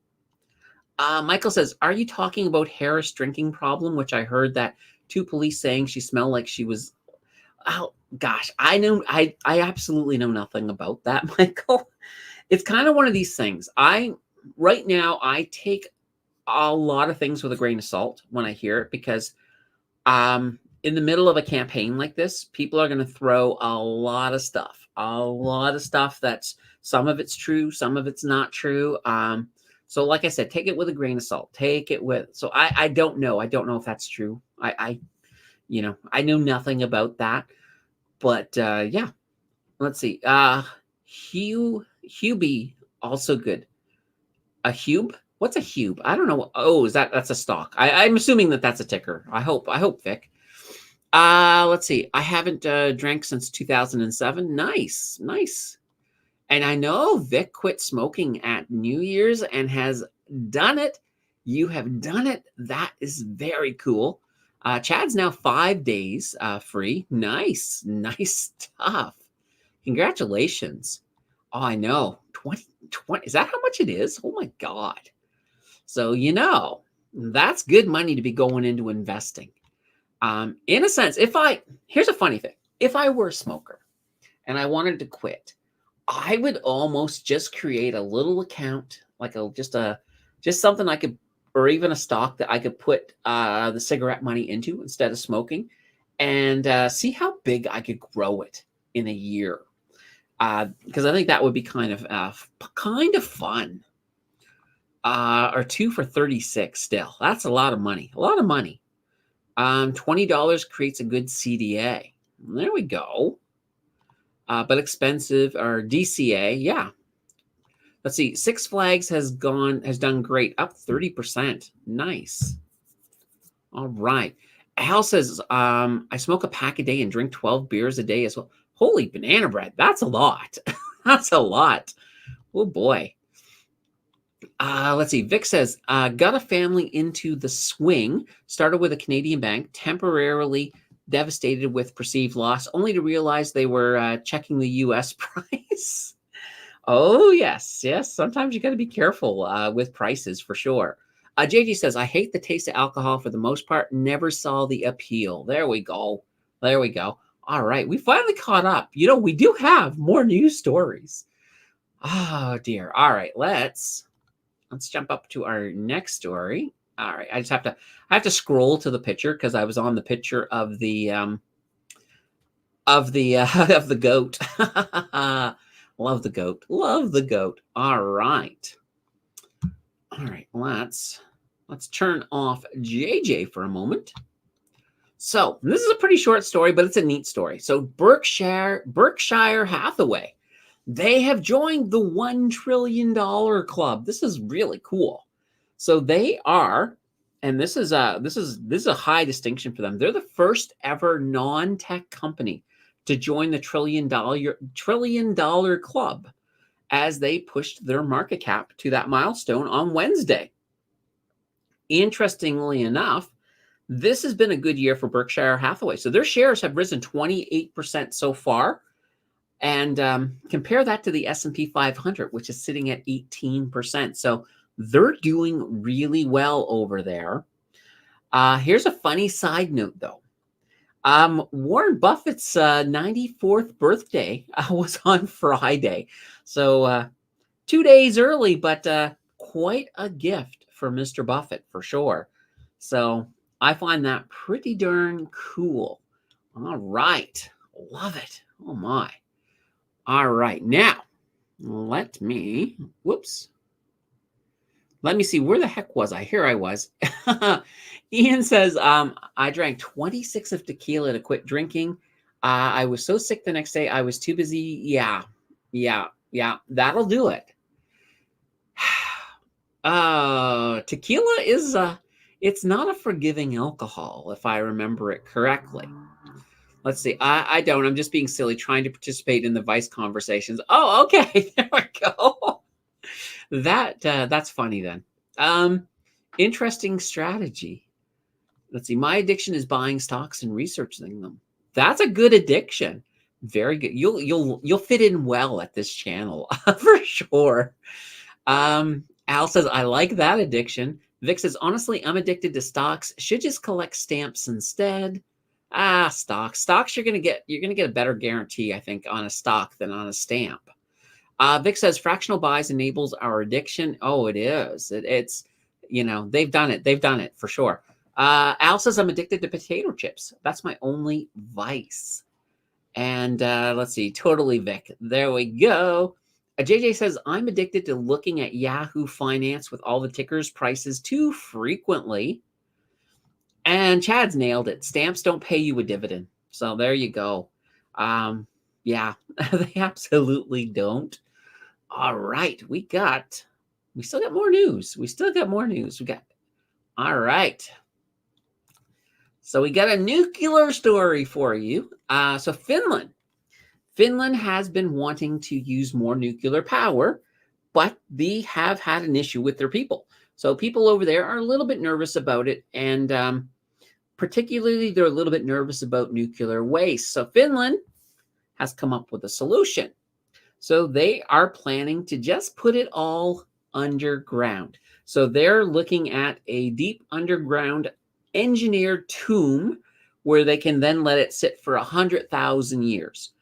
Michael says, "Are you talking about Harris drinking problem?" Which I heard that two police saying she smelled like she was. Oh gosh, I absolutely know nothing about that, Michael. It's kind of one of these things. Right now I take a lot of things with a grain of salt when I hear it because in the middle of a campaign like this, people are going to throw a lot of stuff that's some of it's true, some of it's not true. So like I said, take it with a grain of salt. So I don't know. I don't know if that's true. I know nothing about that, but yeah, let's see. Hubie, also good. A Hube? What's a Hube? I don't know. Oh, that's a stock. I'm assuming that's a ticker. I hope, Vic. Let's see. I haven't drank since 2007. Nice, nice. And I know Vic quit smoking at New Year's and has done it. You have done it. That is very cool. Chad's now 5 days free. Nice, nice stuff. Congratulations. Oh, I know. 20. Is that how much it is? Oh my God. So, that's good money to be going into investing. In a sense, here's a funny thing. If I were a smoker and I wanted to quit, I would almost just create a little account, like just something I could, or even a stock that I could put the cigarette money into instead of smoking, and see how big I could grow it in a year. Because I think that would be kind of fun. Or 2 for 36 still. That's a lot of money. A lot of money. $20 creates a good CDA. There we go. But expensive, or DCA, yeah. Let's see. Six Flags has done great, up 30%. Nice. All right. Al says, I smoke a pack a day and drink 12 beers a day as well. Holy banana bread. That's a lot. That's a lot. Oh boy. Let's see. Vic says, got a family into the swing, started with a Canadian bank, temporarily devastated with perceived loss, only to realize they were checking the US price. Oh, yes. Yes. Sometimes you got to be careful with prices for sure. JG says, I hate the taste of alcohol for the most part. Never saw the appeal. There we go. There we go. All right. We finally caught up. We do have more news stories. Oh, dear. All right. Let's jump up to our next story. All right. I have to scroll to the picture because I was on the picture of the of the goat. Love the goat. Love the goat. All right. All right. Let's turn off JJ for a moment. So this is a pretty short story, but it's a neat story. So Berkshire Hathaway, they have joined the $1 trillion club. This is really cool. So they are, and this is a high distinction for them. They're the first ever non-tech company to join the trillion dollar club as they pushed their market cap to that milestone on Wednesday. Interestingly enough, this has been a good year for Berkshire Hathaway. So their shares have risen 28% so far. And compare that to the S&P 500, which is sitting at 18%. So they're doing really well over there. Here's a funny side note, though. Warren Buffett's 94th birthday was on Friday. So 2 days early, but quite a gift for Mr. Buffett, for sure. So I find that pretty darn cool. All right. Love it. Oh, my. All right. Now, let me see. Where the heck was I? Here I was. Ian says, I drank 26 of tequila to quit drinking. I was so sick the next day. I was too busy. Yeah. That'll do it. Tequila is, it's not a forgiving alcohol, if I remember it correctly. Let's see. I don't. I'm just being silly, trying to participate in the Vice conversations. Oh, okay. There we go. That's funny then. Interesting strategy. Let's see. My addiction is buying stocks and researching them. That's a good addiction. Very good. You'll fit in well at this channel for sure. Al says, I like that addiction. Vic says, honestly, I'm addicted to stocks. Should just collect stamps instead. Stocks. You're gonna get a better guarantee, I think, on a stock than on a stamp. Vic says fractional buys enables our addiction. Oh, it is. It's they've done it for sure. Al says I'm addicted to potato chips. That's my only vice. And let's see, totally Vic. There we go. JJ says I'm addicted to looking at Yahoo Finance with all the tickers prices too frequently. And Chad's nailed it. Stamps don't pay you a dividend. So there you go. Yeah, they absolutely don't. All right. We still got more news. All right. So we got a nuclear story for you. So Finland has been wanting to use more nuclear power, but they have had an issue with their people. So people over there are a little bit nervous about it. And particularly, they're a little bit nervous about nuclear waste. So Finland has come up with a solution. So they are planning to just put it all underground. So they're looking at a deep underground engineered tomb where they can then let it sit for 100,000 years.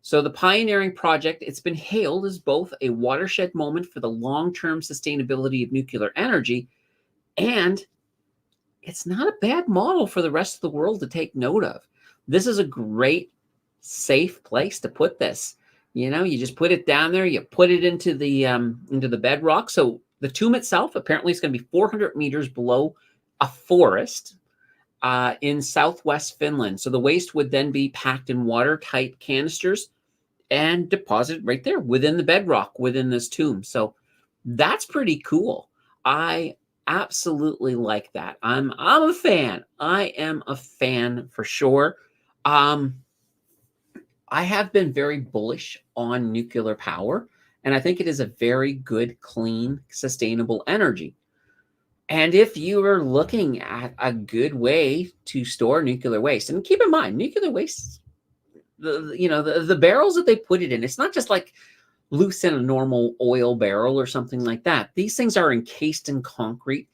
So the pioneering project, it's been hailed as both a watershed moment for the long-term sustainability of nuclear energy, and it's not a bad model for the rest of the world to take note of. This is a great, safe place to put this. You just put it down there, you put it into the bedrock. So the tomb itself apparently is going to be 400 meters below a forest in southwest Finland. So the waste would then be packed in watertight canisters and deposited right there within the bedrock within this tomb. So that's pretty cool. I absolutely like that. I'm a fan. I am a fan for sure. I have been very bullish on nuclear power, and I think it is a very good, clean, sustainable energy. And if you are looking at a good way to store nuclear waste, and keep in mind, nuclear waste, the barrels that they put it in, it's not just like loose in a normal oil barrel or something like that. These things are encased in concrete.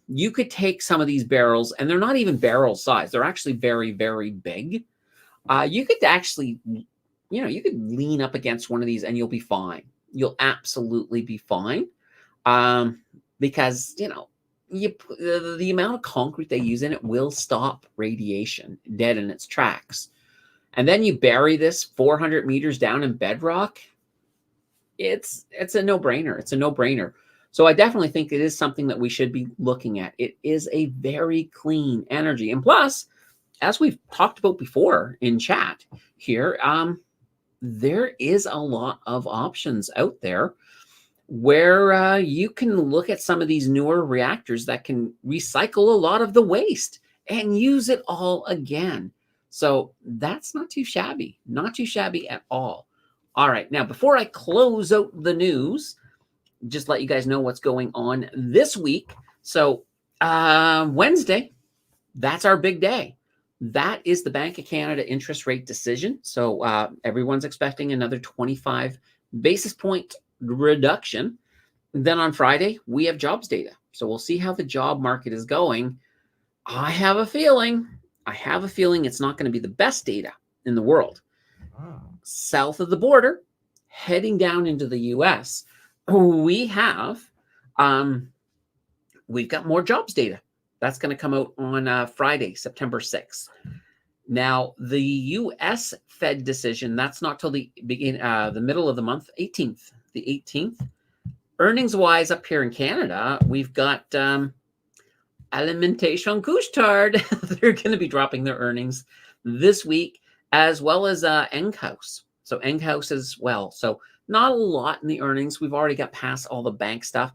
You could take some of these barrels, and they're not even barrel size. They're actually very, very big. You could actually, you could lean up against one of these and you'll be fine. You'll absolutely be fine. Because, the amount of concrete they use in it will stop radiation dead in its tracks. And then you bury this 400 meters down in bedrock. It's a no-brainer. It's a no-brainer. So I definitely think it is something that we should be looking at. It is a very clean energy. And plus, as we've talked about before in chat here, there is a lot of options out there where you can look at some of these newer reactors that can recycle a lot of the waste and use it all again. So that's not too shabby. Not too shabby at all. All right. Now, before I close out the news, just let you guys know what's going on this week. So Wednesday, that's our big day. That is the Bank of Canada interest rate decision. So everyone's expecting another 25 basis point reduction. Then on Friday, we have jobs data. So we'll see how the job market is going. I have a feeling it's not going to be the best data in the world. South of the border, heading down into the US, we've got more jobs data. That's going to come out on Friday, September 6th. Now, the US Fed decision, that's not till the middle of the month, 18th. The 18th. Earnings-wise, up here in Canada, we've got Alimentation Couche-Tard. They're going to be dropping their earnings this week, as well as Enghouse. So Enghouse as well. So not a lot in the earnings. We've already got past all the bank stuff.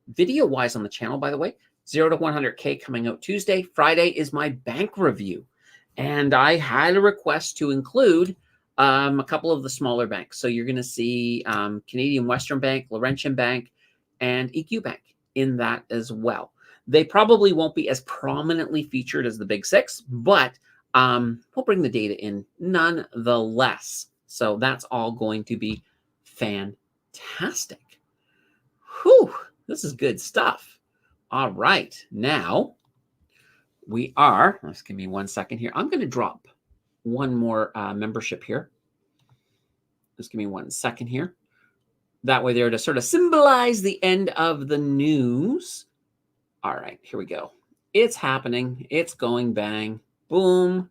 Video-wise on the channel, by the way, 0 to 100K coming out Tuesday. Friday is my bank review. And I had a request to include a couple of the smaller banks. So you're going to see Canadian Western Bank, Laurentian Bank, and EQ Bank in that as well. They probably won't be as prominently featured as the Big Six, but we'll bring the data in nonetheless. So that's all going to be fantastic. Whew, this is good stuff. All right, now let's give me 1 second here. I'm going to drop one more membership here. Just give me 1 second here. That way there to sort of symbolize the end of the news. All right, here we go. It's happening. It's going bang. Boom.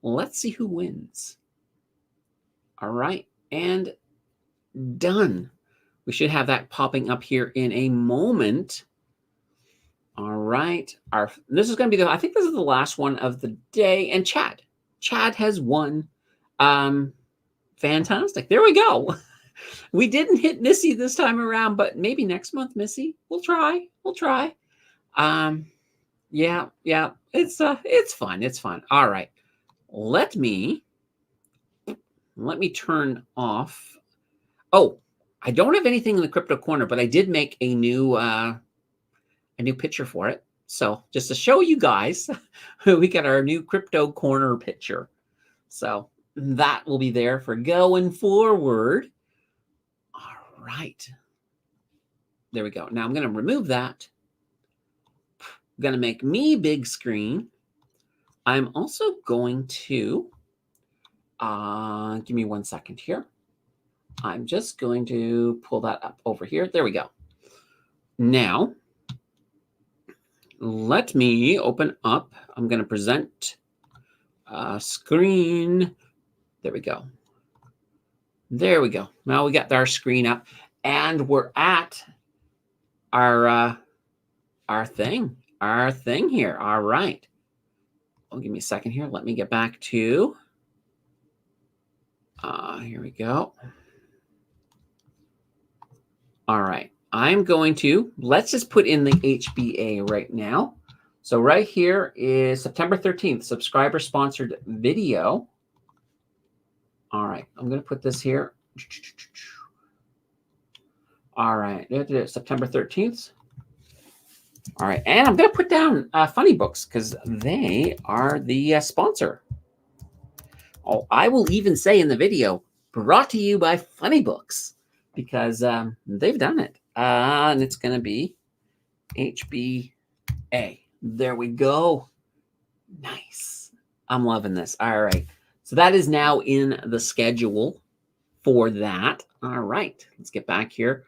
Let's see who wins. All right, and done. We should have that popping up here in a moment. All right. This is going to be I think this is the last one of the day. And Chad has won. Fantastic. There we go. We didn't hit Missy this time around, but maybe next month, Missy. We'll try. Yeah. It's fun. It's fun. All right. Let me turn off. Oh, I don't have anything in the crypto corner, but I did make a new picture for it. So just to show you guys, we got our new crypto corner picture. So that will be there for going forward. All right. There we go. Now I'm going to remove that. I'm going to make me big screen. I'm also going to, give me 1 second here. I'm just going to pull that up over here. There we go. Now, let me open up. I'm going to present screen. There we go. There we go. Now we got our screen up, and we're at our thing here. All right. Oh, give me a second here. Let me get back to. Here we go. All right. Let's just put in the HBA right now. So right here is September 13th, subscriber sponsored video. All right. I'm going to put this here. All right. September 13th. All right. And I'm going to put down Funny Books because they are the sponsor. Oh, I will even say in the video, brought to you by Funny Books because they've done it. And it's going to be HBA. There we go. Nice. I'm loving this. All right. So that is now in the schedule for that. All right. Let's get back here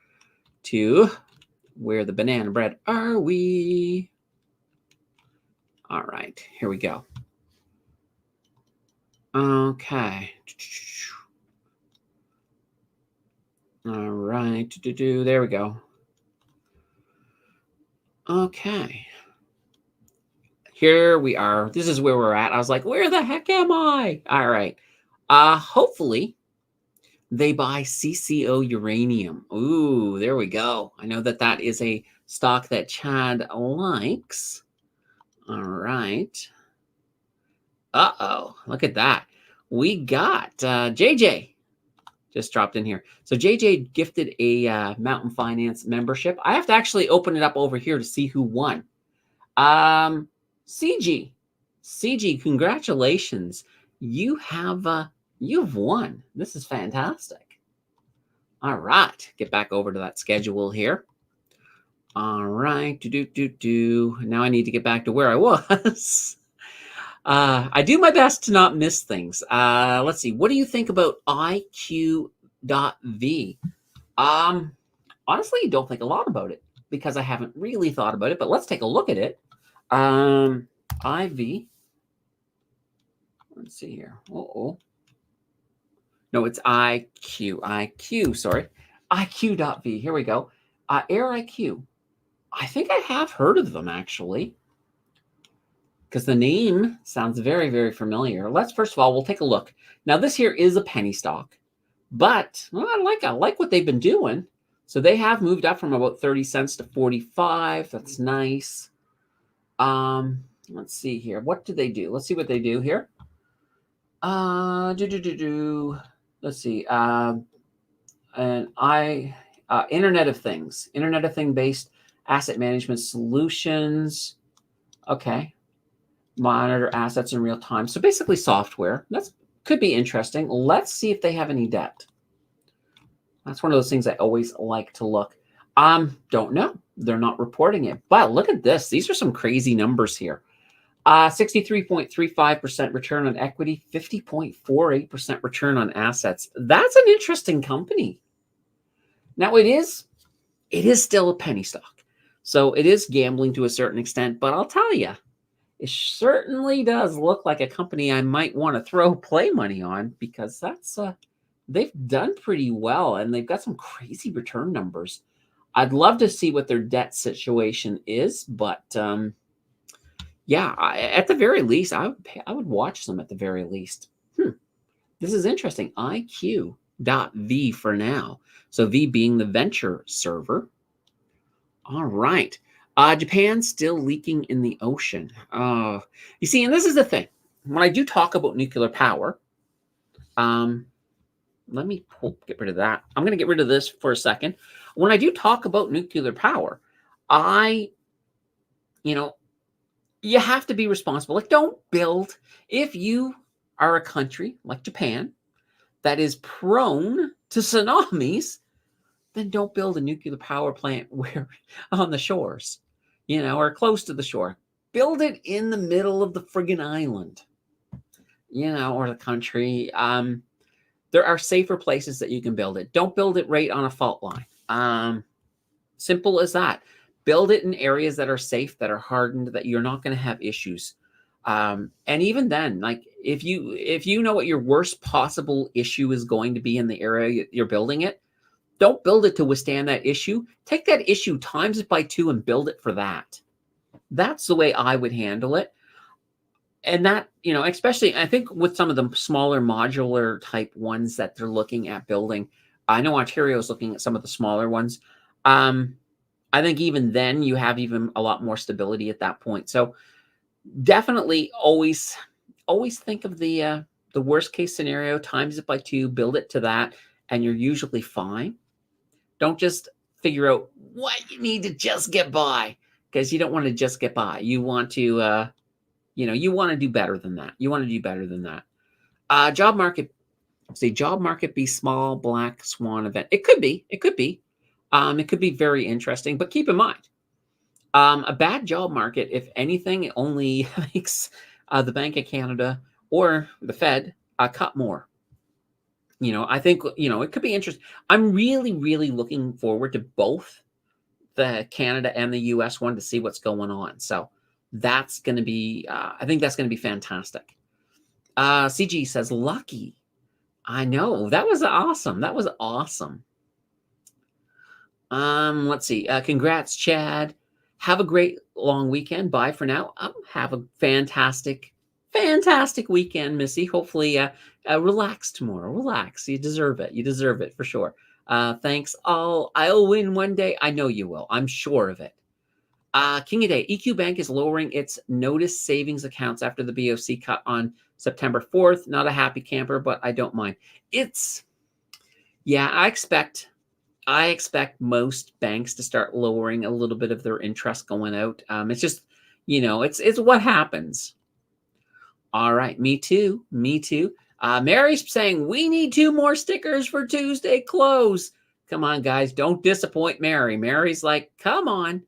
to where the banana bread are we? All right. Here we go. Okay. All right. There we go. Okay. Here we are. This is where we're at. I was like, where the heck am I? All right. Hopefully they buy CCO uranium. Ooh, there we go. I know that is a stock that Chad likes. All right. Uh-oh, look at that. We got JJ just dropped in here. So JJ gifted a Mountain Finance membership. I have to actually open it up over here to see who won. CG, CG, congratulations. You've won. This is fantastic. All right, get back over to that schedule here. All right, Now I need to get back to where I was. I do my best to not miss things. Let's see. What do you think about IQ.V? Honestly, don't think a lot about it because I haven't really thought about it, but let's take a look at it. IV. Let's see here. Uh-oh. No, it's IQ. Sorry. IQ.V. Here we go. Air IQ. I think I have heard of them, actually, because the name sounds very, very familiar. Let's, first of all, we'll take a look. Now, this here is a penny stock, but well, I like what they've been doing. So they have moved up from about 30 cents to 45. That's nice. Let's see here. What do they do? Let's see what they do here. Let's see. Internet of Things. Internet of Thing based asset management solutions. Okay. Monitor assets in real time. So basically software. That's could be interesting. Let's see if they have any debt. That's one of those things I always like to look. Don't know. They're not reporting it. But look at this. These are some crazy numbers here. 63.35% return on equity, 50.48% return on assets. That's an interesting company. Now it is still a penny stock. So it is gambling to a certain extent, but I'll tell you, it certainly does look like a company I might want to throw play money on because that's they've done pretty well and they've got some crazy return numbers. I'd love to see what their debt situation is, but yeah, at the very least, I would watch them at the very least. This is interesting. IQ.V for now. So V being the venture server. All right. Japan's still leaking in the ocean. You see, and this is the thing. When I do talk about nuclear power, let me get rid of that. I'm going to get rid of this for a second. When I do talk about nuclear power, you have to be responsible. Like, don't build, if you are a country like Japan that is prone to tsunamis, then don't build a nuclear power plant where on the shores, or close to the shore. Build it in the middle of the friggin' island, or the country. There are safer places that you can build it. Don't build it right on a fault line. Simple as that. Build it in areas that are safe, that are hardened, that you're not going to have issues. And even then, like if you know what your worst possible issue is going to be in the area you're building it, don't build it to withstand that issue. Take that issue, times it by 2, and build it for that. That's the way I would handle it. And that, especially I think with some of the smaller modular type ones that they're looking at building, I know Ontario is looking at some of the smaller ones. I think even then you have even a lot more stability at that point. So definitely always think of the worst case scenario, times it by 2, build it to that, and you're usually fine. Don't just figure out what you need to just get by, because you don't want to just get by. You want to, you want to do better than that. Job market, job market be small black swan event. It could be. It could be very interesting, but keep in mind, a bad job market, if anything, it only makes the Bank of Canada or the Fed cut more. I think, it could be interesting. I'm really, really looking forward to both the Canada and the US one to see what's going on. So that's going to be, I think that's going to be fantastic. CG says, lucky. I know. That was awesome. Let's see. Congrats, Chad. Have a great long weekend. Bye for now. Have a fantastic weekend, Missy. Hopefully, relax tomorrow. Relax. You deserve it. You deserve it for sure. Thanks all. I'll win one day. I know you will. I'm sure of it. King of Day, EQ Bank is lowering its notice savings accounts after the BOC cut on September 4th. Not a happy camper, but I don't mind. I expect most banks to start lowering a little bit of their interest going out. It's just, it's what happens. All right, me too. Mary's saying we need 2 more stickers for Tuesday close. Come on, guys, don't disappoint Mary. Mary's like, come on.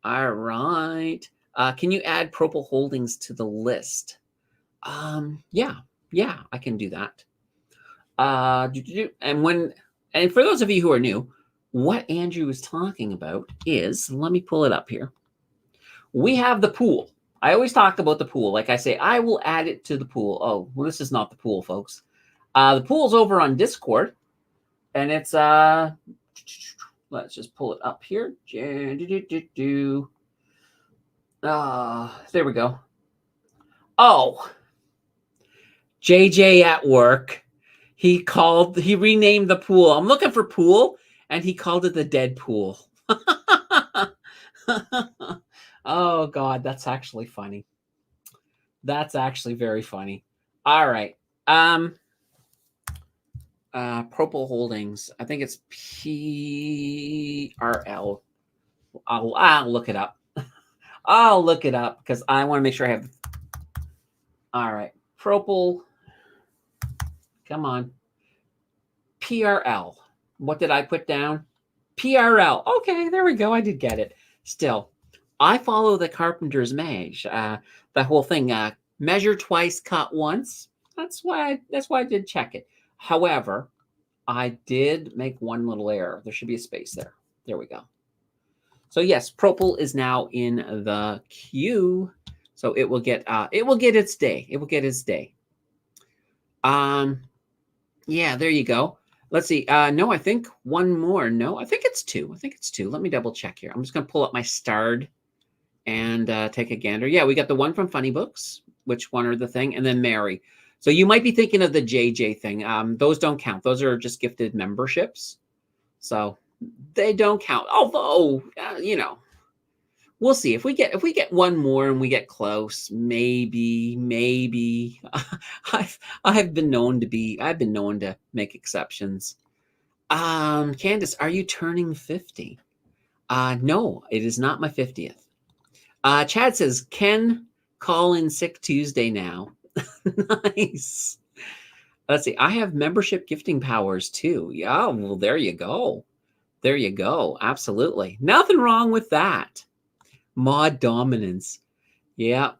All right. Can you add Propel Holdings to the list? Yeah, I can do that. And for those of you who are new, what Andrew is talking about is, let me pull it up here. We have the pool. I always talk about the pool. Like I say, I will add it to the pool. Oh, well, this is not the pool, folks. The pool's over on Discord, and it's let's just pull it up here. There we go. Oh, JJ at work. He renamed the pool. I'm looking for pool, and he called it the dead pool. Oh, God, that's actually funny. That's actually very funny. All right. Propel Holdings. I think it's PRL. I'll look it up. I'll look it up because I want to make sure I have. All right. Propel. Come on. PRL. What did I put down? PRL. Okay, there we go. I did get it. Still, I follow the Carpenter's Mage. The whole thing. Measure twice, cut once. That's why I did check it. However, I did make one little error. There should be a space there. There we go. So yes, Propel is now in the queue. So it will get its day. It will get its day. Yeah, there you go. Let's see. No, I think one more. No, I think it's 2. Let me double check here. I'm just going to pull up my starred and take a gander. Yeah, we got the one from Funny Books, which one are the thing, and then Mary. So you might be thinking of the JJ thing. Those don't count. Those are just gifted memberships. So they don't count. Although, we'll see. If we get one more and we get close, maybe. I've been known to make exceptions. Candace, are you turning 50? No, it is not my 50th. Chad says, Ken call in sick Tuesday now. Nice. Let's see. I have membership gifting powers too. Yeah, well, there you go. Absolutely. Nothing wrong with that. Mod dominance. Yep.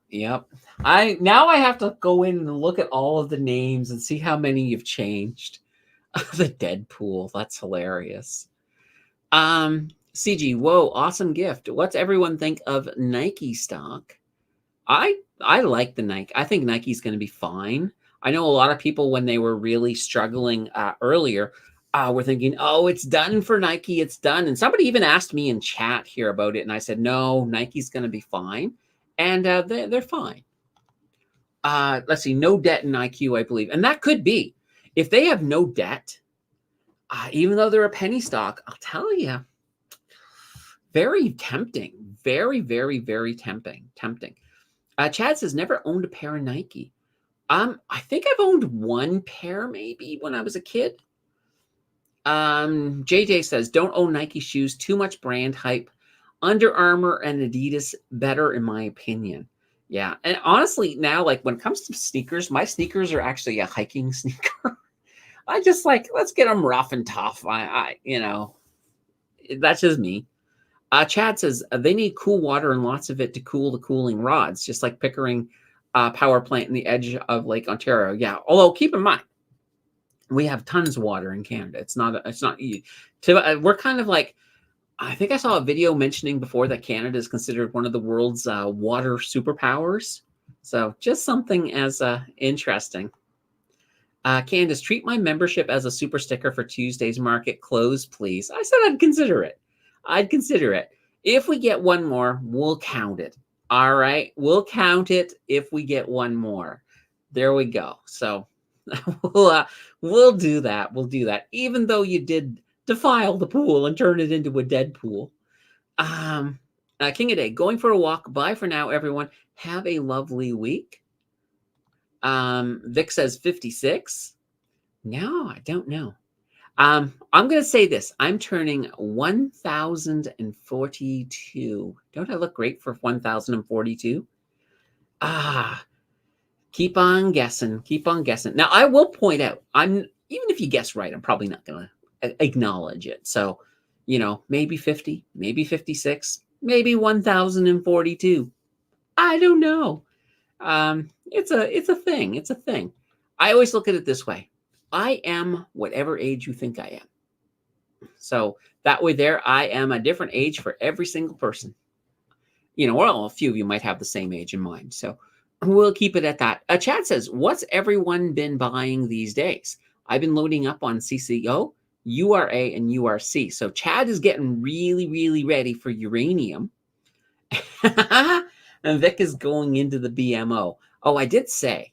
I have to go in and look at all of the names and see how many you've changed. The Deadpool. That's hilarious. CG, whoa, awesome gift. What's everyone think of Nike stock? I like the Nike. I think Nike's going to be fine. I know a lot of people, when they were really struggling earlier, were thinking, oh, it's done for Nike. It's done. And somebody even asked me in chat here about it. And I said, no, Nike's going to be fine. And they're fine. Let's see. No debt in IQ, I believe. And that could be. If they have no debt, even though they're a penny stock, I'll tell you, very tempting. Very, very, very tempting. Chad says, never owned a pair of Nike. I think I've owned one pair maybe when I was a kid. JJ says, don't own Nike shoes. Too much brand hype. Under Armour and Adidas better in my opinion. Yeah. And honestly, now, like when it comes to sneakers, my sneakers are actually a hiking sneaker. I just like, let's get them rough and tough. That's just me. Chad says they need cool water and lots of it to cool the cooling rods, just like Pickering power plant in the edge of Lake Ontario. Yeah. Although keep in mind, we have tons of water in Canada. It's not we're kind of like, I think I saw a video mentioning before that Canada is considered one of the world's water superpowers. So just something as interesting. Candace, treat my membership as a super sticker for Tuesday's market close, please. I said I'd consider it. If we get one more, we'll count it. All right. We'll count it if we get one more. There we go. So we'll do that. Even though you did defile the pool and turn it into a dead pool. King of Day, going for a walk. Bye for now, everyone. Have a lovely week. Vic says 56. No, I don't know. I'm going to say this. I'm turning 1,042. Don't I look great for 1,042? Keep on guessing. Keep on guessing. Now, I will point out, even if you guess right, I'm probably not going to acknowledge it. So, maybe 50, maybe 56, maybe 1,042. I don't know. It's a thing. It's a thing. I always look at it this way. I am whatever age you think I am. So that way there, I am a different age for every single person. Well, a few of you might have the same age in mind. So we'll keep it at that. Chad says, what's everyone been buying these days? I've been loading up on CCO, URA, and URC. So Chad is getting really, really ready for uranium. And Vic is going into the BMO. Oh, I did say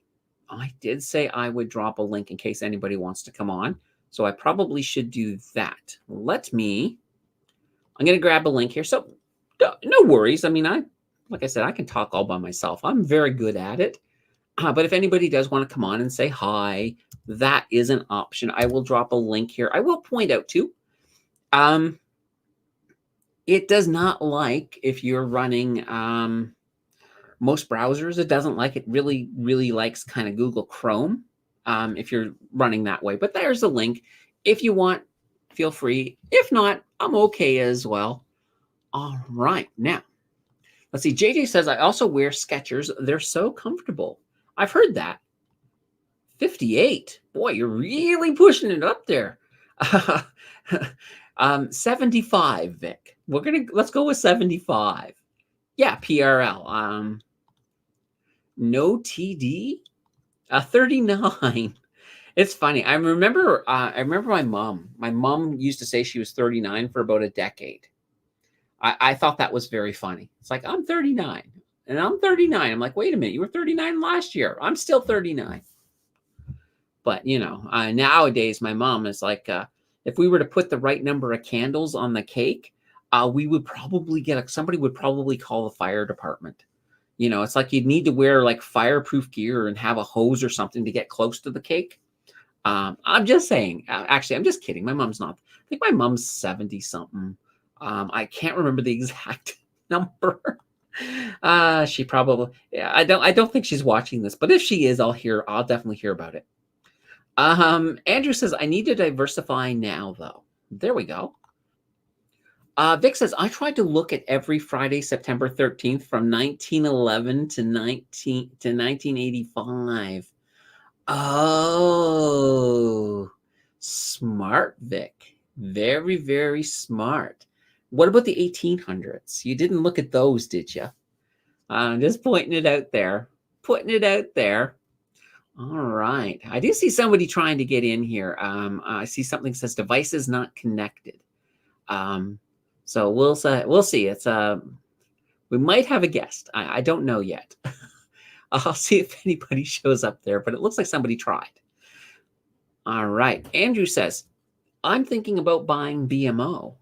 I would drop a link in case anybody wants to come on. So I probably should do that. I'm going to grab a link here. So no worries. I mean, like I said, I can talk all by myself. I'm very good at it. But if anybody does want to come on and say hi, that is an option. I will drop a link here. I will point out too, it does not like if you're running most browsers. It doesn't like it. Really, really likes kind of Google Chrome if you're running that way. But there's a link. If you want, feel free. If not, I'm okay as well. All right. Now, let's see. JJ says, I also wear Skechers. They're so comfortable. I've heard that. 58. Boy, you're really pushing it up there. 75, Vic. Let's go with 75. Yeah, PRL. No TD. 39. It's funny. I remember my mom. My mom used to say she was 39 for about a decade. I thought that was very funny. It's like, I'm 39 and I'm 39. I'm like, wait a minute, you were 39 last year. I'm still 39. But nowadays my mom is like, if we were to put the right number of candles on the cake, we would probably somebody would probably call the fire department. It's like you'd need to wear like fireproof gear and have a hose or something to get close to the cake. I'm just saying, actually, I'm just kidding. My mom's not. I think my mom's 70 something. I can't remember the exact number. She probably, yeah, I don't think she's watching this, but if she is, I'll definitely hear about it. Andrew says, I need to diversify now though. There we go. Vic says, I tried to look at every Friday, September 13th from 1911 to 1985. Oh, smart, Vic. Very, very smart. What about the 1800s? You didn't look at those, did you? I'm just pointing it out there. Putting it out there. All right. I do see somebody trying to get in here. I see something that says devices not connected. So we'll see. It's we might have a guest. I don't know yet. I'll see if anybody shows up there, but it looks like somebody tried. All right. Andrew says, I'm thinking about buying BMO.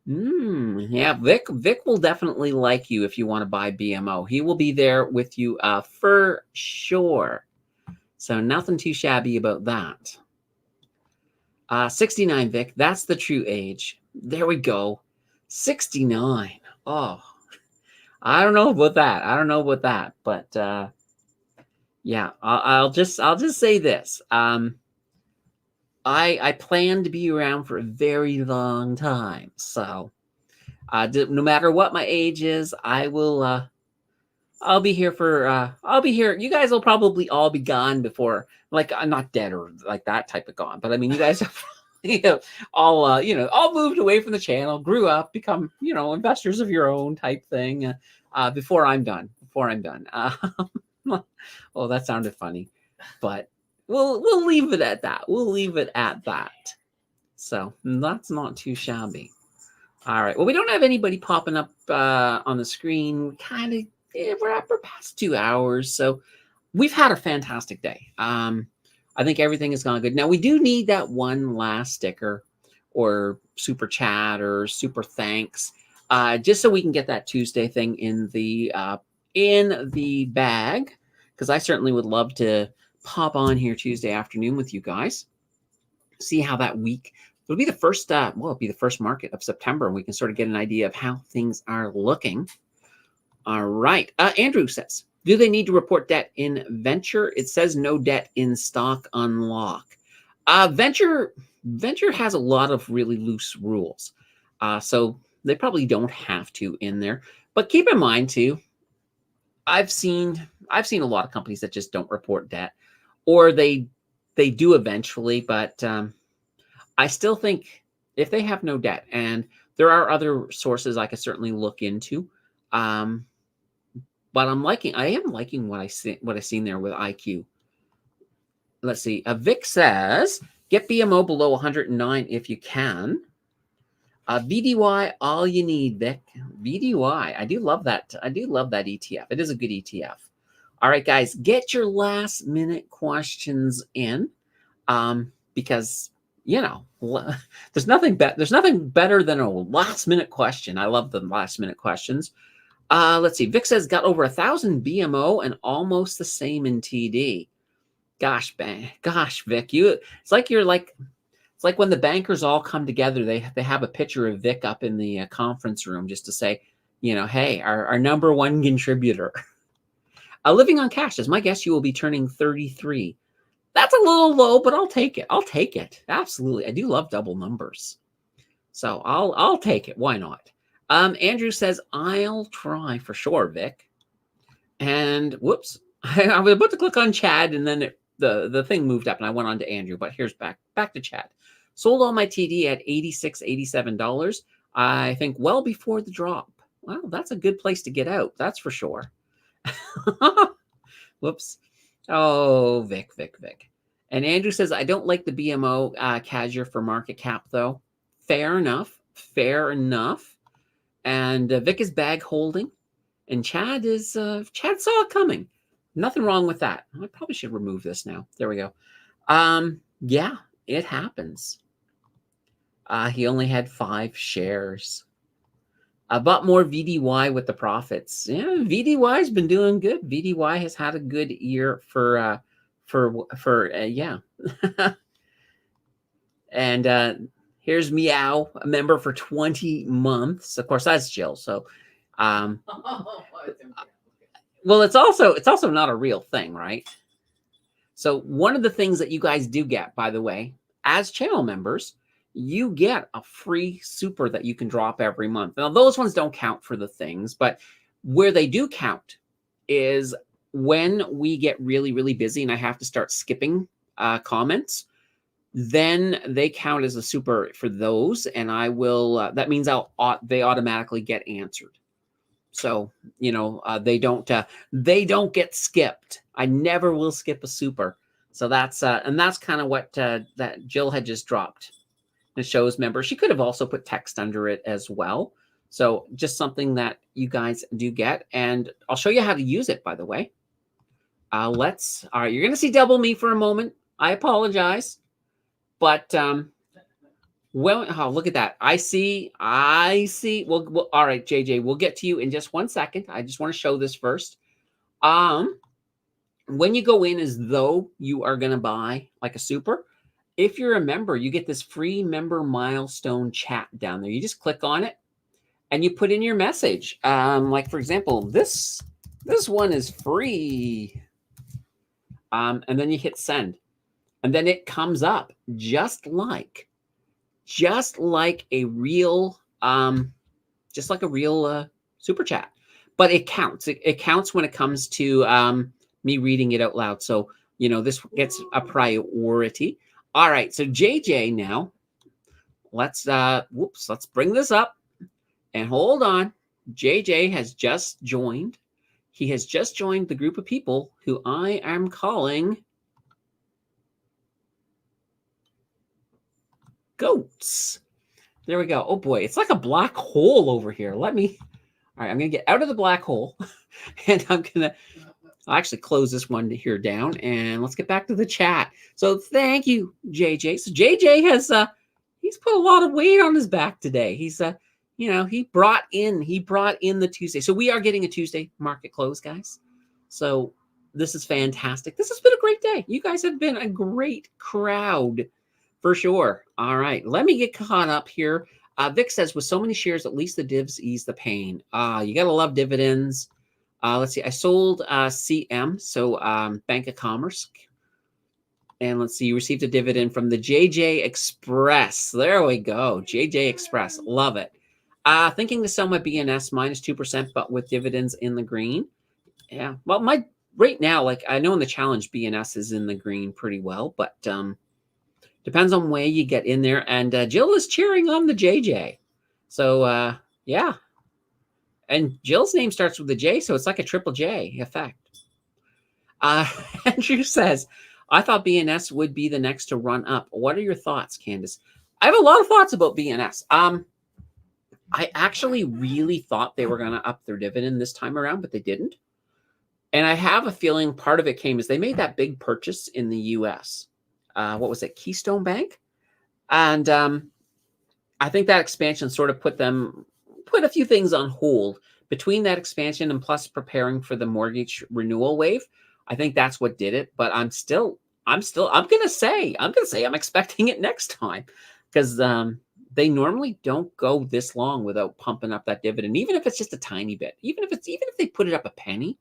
Yeah, Vic will definitely like you if you want to buy BMO. He will be there with you for sure. So nothing too shabby about that. 69, Vic. That's the true age. There we go. 69. Oh, I don't know about that. But yeah, I'll just say this. I plan to be around for a very long time. So no matter what my age is, I will. I'll be here for. I'll be here. You guys will probably all be gone before. Like, I'm not dead or like that type of gone, but I mean, you guys have all all moved away from the channel, grew up, become investors of your own type thing. Before I'm done. Oh, that sounded funny, but we'll leave it at that. So that's not too shabby. All right. Well, we don't have anybody popping up on the screen. Kind of, we're past 2 hours, so we've had a fantastic day. I think everything has gone good. Now we do need that one last sticker, or super chat, or super thanks. just so we can get that Tuesday thing in the bag, because I certainly would love to pop on here Tuesday afternoon with you guys, see how that week. It'll be the first, it'll be the first market of September, and we can sort of get an idea of how things are looking. All right. Andrew says, do they need to report debt in venture? It says no debt in stock unlock. Venture has a lot of really loose rules. So they probably don't have to in there. But keep in mind too, I've seen a lot of companies that just don't report debt, or they do eventually, but I still think if they have no debt, and there are other sources I could certainly look into, but I am liking what I've seen there with IQ. Let's see. Vic says, get BMO below 109 if you can. VDY, all you need, Vic. VDY. I do love that. I do love that ETF. It is a good ETF. All right, guys, get your last minute questions in, because there's nothing better than a last minute question. I love the last minute questions. Let's see. Vic says got over 1,000 BMO and almost the same in TD. Gosh, Vic, it's like when the bankers all come together, they have a picture of Vic up in the conference room just to say, hey, our number one contributor. Living on cash says, my guess you will be turning 33. That's a little low, but I'll take it. I'll take it. Absolutely. I do love double numbers. So I'll take it. Why not? Andrew says, I'll try for sure, Vic. And whoops, I was about to click on Chad, and then the thing moved up and I went on to Andrew, but here's back to Chad. Sold all my TD at $86, $87. I think well before the drop. Well, that's a good place to get out. That's for sure. Whoops. Oh, Vic. And Andrew says, I don't like the BMO Cashier for market cap, though. Fair enough. And Vic is bag holding. And Chad saw it coming. Nothing wrong with that. I probably should remove this now. There we go. Yeah, it happens. He only had 5 shares. I bought more VDY with the profits. Yeah, VDY's been doing good. VDY has had a good year for yeah. And here's Meow, a member for 20 months. Of course, that's Jill. So, well, it's also not a real thing, right? So one of the things that you guys do get, by the way, as channel members, you get a free super that you can drop every month. Now, those ones don't count for the things, but where they do count is when we get really, really busy and I have to start skipping comments, then they count as a super for those, and I will. That means they automatically get answered. So they don't get skipped. I never will skip a super. So that's kind of what that Jill had just dropped. It shows member. She could have also put text under it as well. So just something that you guys do get, and I'll show you how to use it, by the way. All right, you're going to see double me for a moment. I apologize. But, look at that. I see. Well, all right, JJ, we'll get to you in just 1 second. I just want to show this first. When you go in as though you are going to buy like a super, if you're a member, you get this free member milestone chat down there. You just click on it and you put in your message. Like, for example, this one is free. And then you hit send. And then it comes up just like a real, super chat. But it counts. It counts when it comes to me reading it out loud. So, this gets a priority. All right. So JJ now, let's bring this up and hold on. JJ has just joined. He has just joined the group of people who I am calling goats. There we go. Oh boy, it's like a black hole over here. All right, I'm gonna get out of the black hole, and I'll actually close this one here down, and let's get back to the chat. So thank you, JJ. So JJ has he's put a lot of weight on his back today. He's he brought in the Tuesday. So we are getting a Tuesday market close, guys. So this is fantastic. This has been a great day. You guys have been a great crowd for sure. All right, let me get caught up here. Vic says, with so many shares, at least the divs ease the pain. You got to love dividends. Let's see. I sold CM, so Bank of Commerce. And let's see, you received a dividend from the JJ Express. There we go. JJ Express. Love it. Thinking to sell my BNS minus 2%, but with dividends in the green. Yeah. Well, right now, like I know in the challenge, BNS is in the green pretty well, but depends on where you get in there. And Jill is cheering on the JJ. So, yeah. And Jill's name starts with a J, so it's like a triple J effect. Andrew says, I thought BNS would be the next to run up. What are your thoughts, Candace? I have a lot of thoughts about BNS. I actually really thought they were going to up their dividend this time around, but they didn't. And I have a feeling part of it came as they made that big purchase in the U.S. What was it? Keystone Bank? And I think that expansion sort of put a few things on hold. Between that expansion and plus preparing for the mortgage renewal wave, I think that's what did it. But I'm gonna say I'm expecting it next time, because they normally don't go this long without pumping up that dividend, even if it's just a tiny bit. Even if they put it up a penny,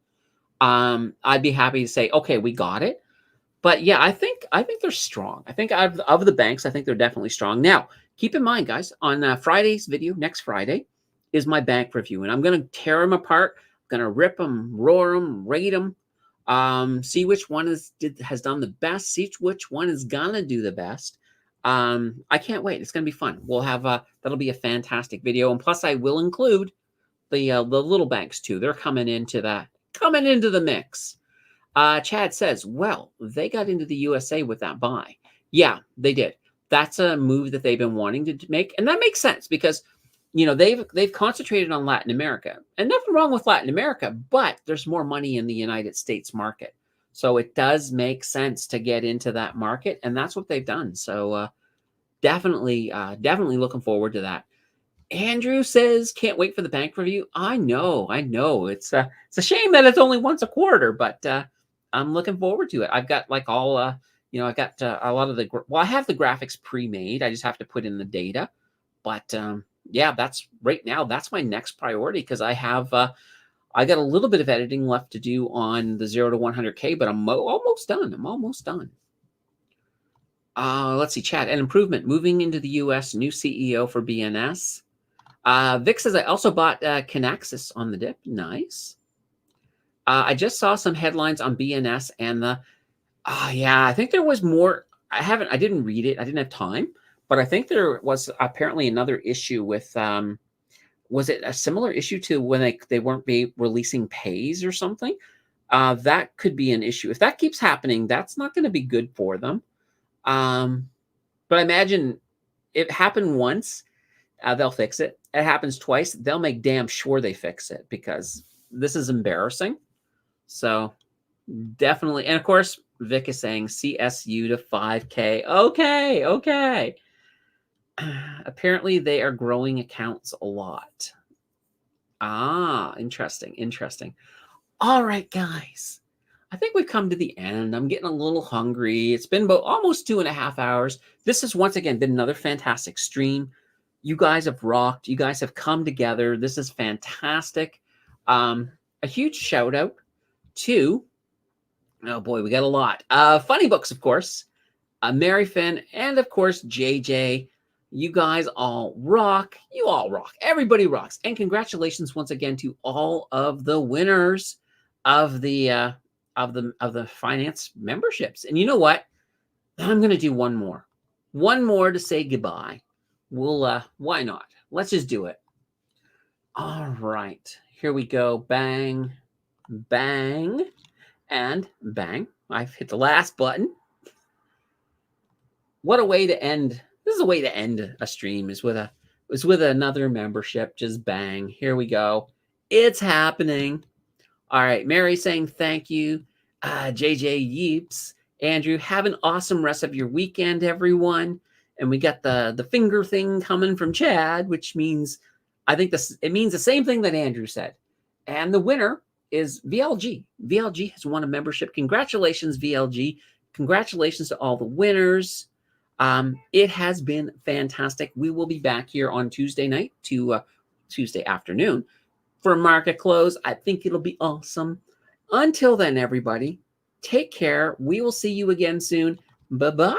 I'd be happy to say, okay, we got it. But yeah, I think they're strong. I think of the banks, I think they're definitely strong. Now, keep in mind, guys, on Friday's video, next Friday, is my bank review, and I'm going to tear them apart. I'm going to rip them, roar them, rate them, see which one has done the best, see which one is going to do the best. I can't wait. It's going to be fun. We'll have that'll be a fantastic video, and plus I will include the little banks too. They're coming into the mix. Chad says, well, they got into the USA with that buy. Yeah, they did. That's a move that they've been wanting to make, and that makes sense because they've concentrated on Latin America, and nothing wrong with Latin America, but there's more money in the United States market, so it does make sense to get into that market, and that's what they've done. So definitely looking forward to that. Andrew says, can't wait for the bank review. I know. It's a shame that it's only once a quarter, but I'm looking forward to it. I've got like all, I've got a lot of I have the graphics pre-made. I just have to put in the data. But yeah, that's my next priority, because I got a little bit of editing left to do on the 0 to 100K, but I'm almost done. Let's see, chat. An improvement, moving into the US, new CEO for BNS. Vic says, I also bought Kinaxis on the dip. Nice. I just saw some headlines on BNS and I think there was more. I didn't read it. I didn't have time, but I think there was apparently another issue with, was it a similar issue to when they weren't releasing pays or something? That could be an issue. If that keeps happening, that's not going to be good for them. But I imagine it happened once, they'll fix it. It happens twice, they'll make damn sure they fix it, because this is embarrassing. So definitely. And of course, Vic is saying CSU to 5K. Okay. Apparently they are growing accounts a lot. Interesting. All right, guys. I think we've come to the end. I'm getting a little hungry. It's been about almost 2.5 hours. This has once again been another fantastic stream. You guys have rocked. You guys have come together. This is fantastic. A huge shout out to, oh boy, we got a lot. Funny Books, of course. Mary Finn, and of course, JJ. You guys all rock. You all rock. Everybody rocks. And congratulations once again to all of the winners of the finance memberships. And you know what? I'm going to do one more to say goodbye. We'll why not? Let's just do it. All right, here we go. Bang, bang, and bang. I've hit the last button. What a way to end. This is a way to end a stream, is with another membership. Just bang. Here we go. It's happening. All right, Mary saying thank you. JJ Yeeps. Andrew, have an awesome rest of your weekend, everyone. And we got the finger thing coming from Chad, which means I think this, it means the same thing that Andrew said. And the winner is VLG. VLG has won a membership. Congratulations, VLG. Congratulations to all the winners. It has been fantastic. We will be back here on Tuesday night to Tuesday afternoon for market close. I think it'll be awesome. Until then, everybody, take care. We will see you again soon. Bye-bye.